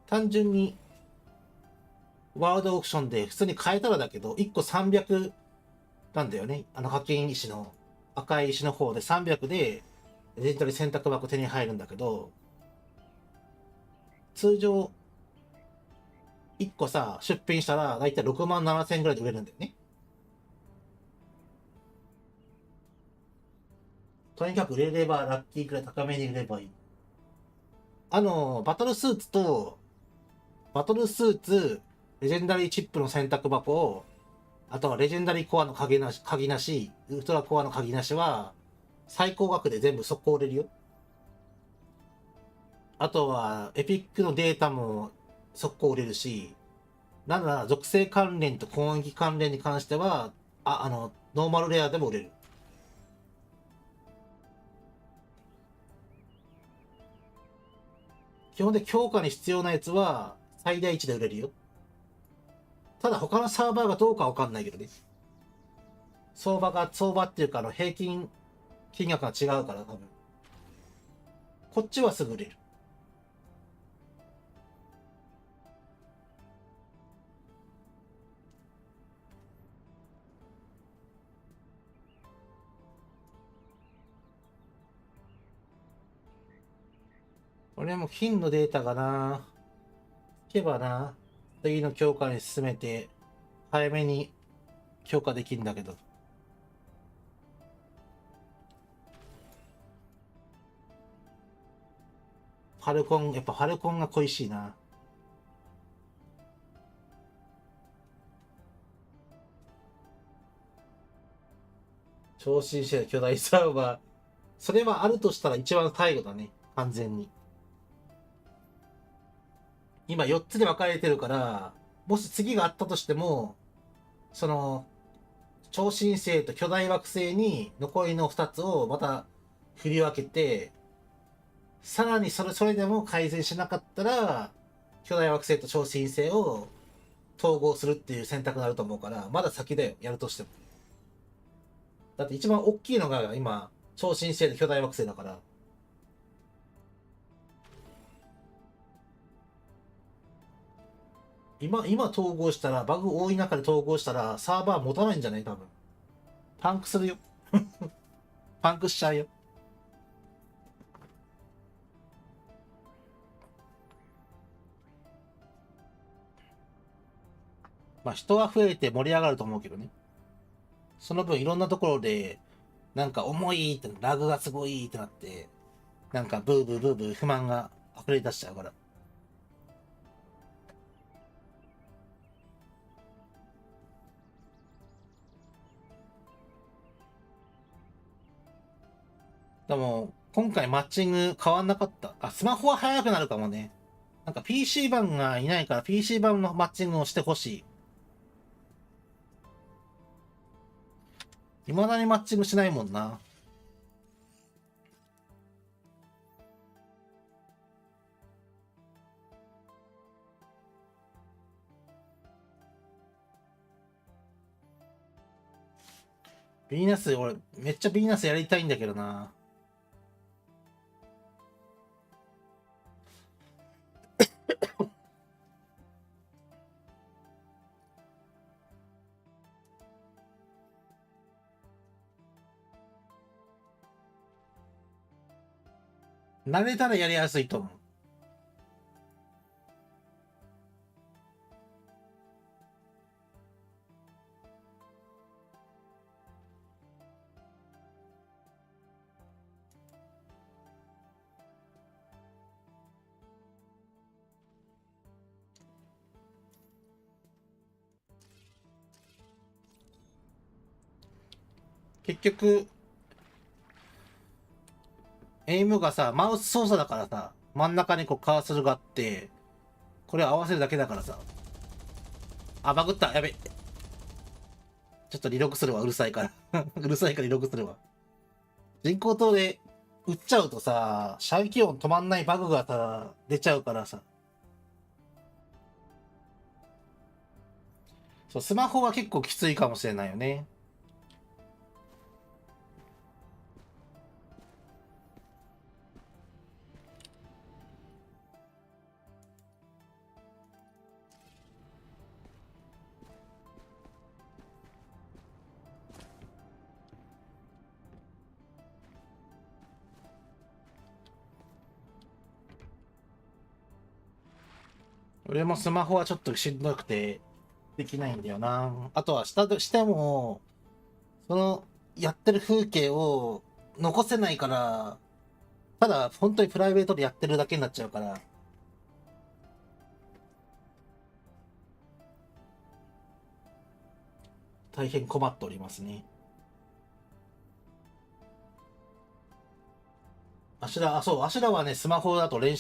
単純に、ワールドオークションで普通に変えたらだけど、1個300なんだよね。課金石の、赤い石の方で300で、レジェンダリー選択箱手に入るんだけど、通常、1個さ、出品したら、だいたい6万7千円ぐらいで売れるんだよね。とにかく売れればラッキーくらい高めに売ればいい。バトルスーツと、バトルスーツ、レジェンダリーチップの選択箱を、あとはレジェンダリーコアの鍵なし、ウルトラコアの鍵なしは、最高額で全部速攻売れるよ。あとは、エピックのデータも速攻売れるし、なんなら属性関連と攻撃関連に関しては、ノーマルレアでも売れる。基本で強化に必要なやつは、最大値で売れるよ。ただ他のサーバーがどうかわかんないけどね。相場っていうか平均金額が違うから多分。こっちはすぐ売れる。俺も金のデータがな、いけばな、次の強化に進めて、早めに強化できるんだけど。やっぱファルコンが恋しいな。超新星巨大サーバー、それはあるとしたら一番最後だね。完全に。今4つで分かれてるから、もし次があったとしても、その、超新星と巨大惑星に残りの2つをまた振り分けて、さらにそれでも改善しなかったら、巨大惑星と超新星を統合するっていう選択になると思うから、まだ先だよ、やるとしても。だって一番大きいのが今、超新星と巨大惑星だから。今統合したら、バグ多い中で統合したら、サーバー持たないんじゃない多分。パンクするよ。パンクしちゃうよ。まあ人は増えて盛り上がると思うけどね。その分いろんなところで、なんか重いって、ラグがすごいってなって、なんかブーブーブーブー不満が溢れ出しちゃうから。でも、今回マッチング変わんなかった。あ、スマホは早くなるかもね。なんか PC 版がいないから PC 版のマッチングをしてほしい。未だにマッチングしないもんな。ヴィーナス、俺、めっちゃヴィーナスやりたいんだけどな。慣れたらやりやすいと思う。結局、エイムがさ、マウス操作だからさ、真ん中にこうカーソルがあって、これを合わせるだけだからさ。あ、バグった。やべ。ちょっとリログするわ。うるさいから。うるさいからリログするわ。人工島で撃っちゃうとさ、射撃音止まんないバグがさ、出ちゃうからさ。そう、スマホは結構きついかもしれないよね。俺もスマホはちょっとしんどくてできないんだよな。あとはしても、そのやってる風景を残せないから、ただ本当にプライベートでやってるだけになっちゃうから、大変困っておりますね。そう、アシュラはね、スマホだと連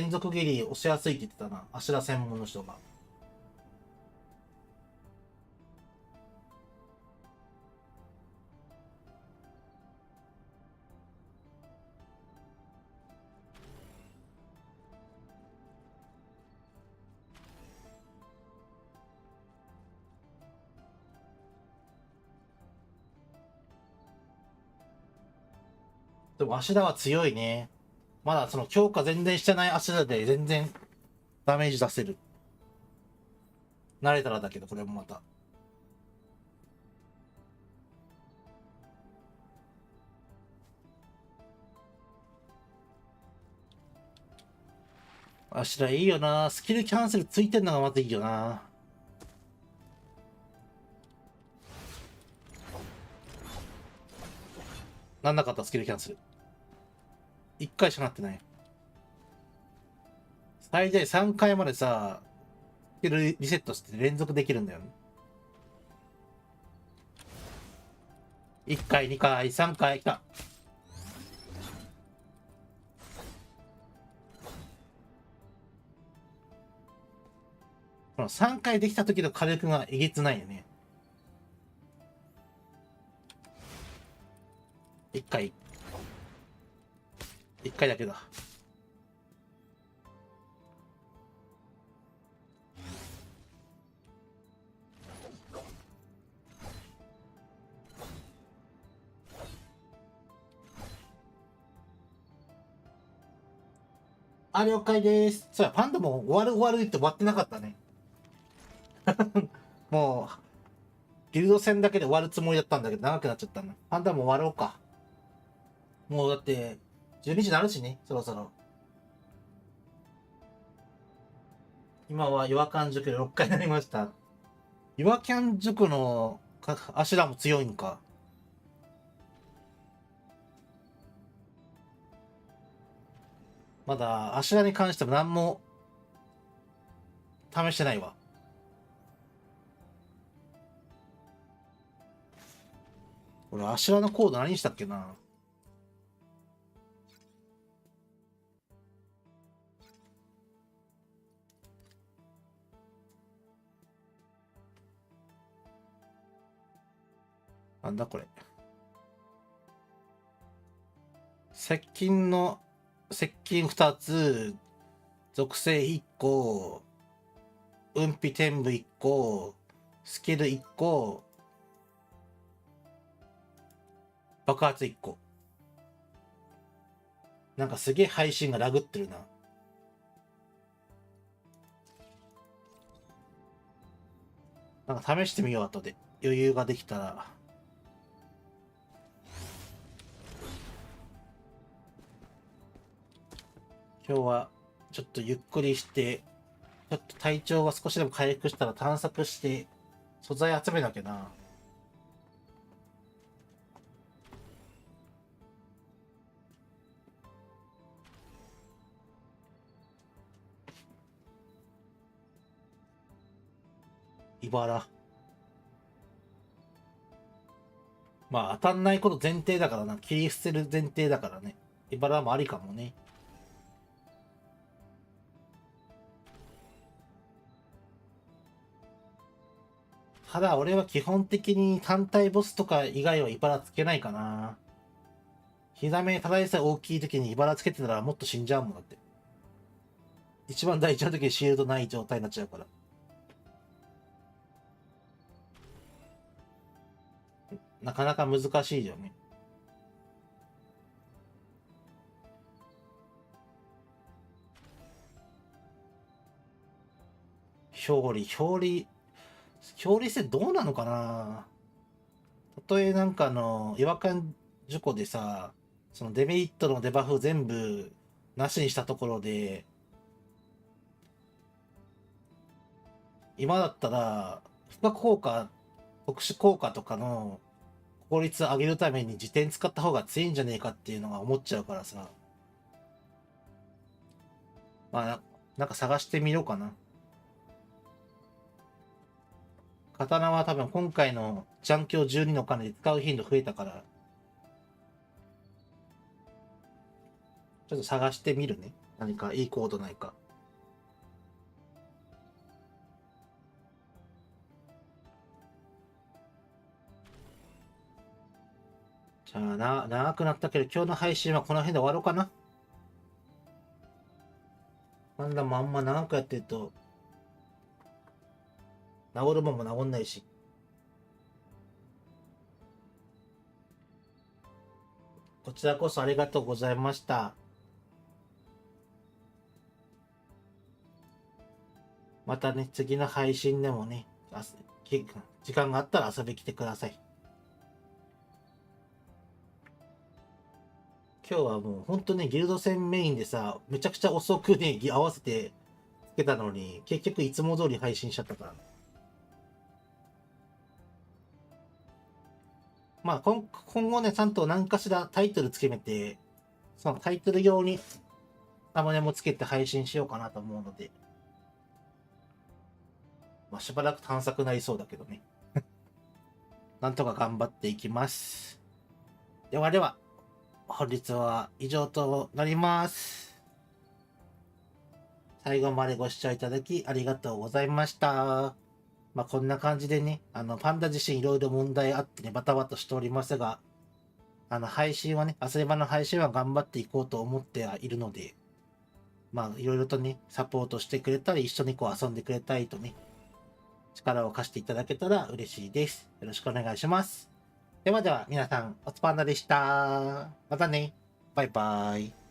続切り押しやすいって言ってたな。アシュラ専門の人が。でもアシュラは強いね。まだその強化全然してないアシュラで全然ダメージ出せる。慣れたらだけど、これもまた。アシュラいいよな。スキルキャンセルついてんのがまずいいよな。なんなかったスキルキャンセル。1回しかなってない。最大3回までさ、スキルリセットして連続できるんだよね。1回、2回、3回来た。の3回できた時の火力がえげつないよね。1回だけだ。あ、了解です。そうや、パンダも終わるって終わってなかったね。もう、ギルド戦だけで終わるつもりだったんだけど、長くなっちゃったな。パンダも終わろうか。もうだって、12時になるしね、そろそろ。今は岩間塾で6回になりました。岩間塾のアシュラも強いんか。まだアシュラに関しても何も試してないわ。俺アシュラのコード何したっけな。なんだこれ。接近2つ、属性1個、運費天部1個、スキル1個、爆発1個。なんかすげえ配信がラグってるな。なんか試してみよう、後で。余裕ができたら。今日はちょっとゆっくりして、ちょっと体調が少しでも回復したら探索して、素材集めなきゃな。茨。まあ当たんないこと前提だからな。切り捨てる前提だからね。茨もありかもね。ただ俺は基本的に単体ボスとか以外は茨つけないかな。膝目ただでさえ大きい時に茨つけてたらもっと死んじゃうもんだって。一番大事な時にシールドない状態になっちゃうから。なかなか難しいよね。表裏ってどうなのかな。たとえなんか違和感事故でさ、そのデメリットのデバフ全部なしにしたところで、今だったら、付加効果、特殊効果とかの効率上げるために自転使った方が強いんじゃねえかっていうのが思っちゃうからさ。まあ、なんか探してみようかな。刀は多分今回のジャンキョ12の金で使う頻度増えたから、ちょっと探してみるね。何かいいコードないか。じゃあ長くなったけど今日の配信はこの辺で終わろうかな。なんだもあんま長くやってると、治るもんも治んないし。こちらこそありがとうございました。またね、次の配信でもね、時間があったら遊びに来てください。今日はもう本当ね、ギルド戦メインでさ、めちゃくちゃ遅くね、合わせてつけたのに、結局いつも通り配信しちゃったから。まあ今後ね、ちゃんと何かしらタイトルつけめて、そのタイトル用にサムネもつけて配信しようかなと思うので、まあしばらく探索なりそうだけどね。なんとか頑張っていきます。ではでは、本日は以上となります。最後までご視聴いただきありがとうございました。こんな感じでね、パンダ自身いろいろ問題あってね、バタバタしておりますが、配信はね、遊び場の配信は頑張っていこうと思ってはいるので、いろいろとね、サポートしてくれたり、一緒に遊んでくれたりとね、力を貸していただけたら嬉しいです。よろしくお願いします。では皆さん、おつぱんだでした。またね。バイバイ。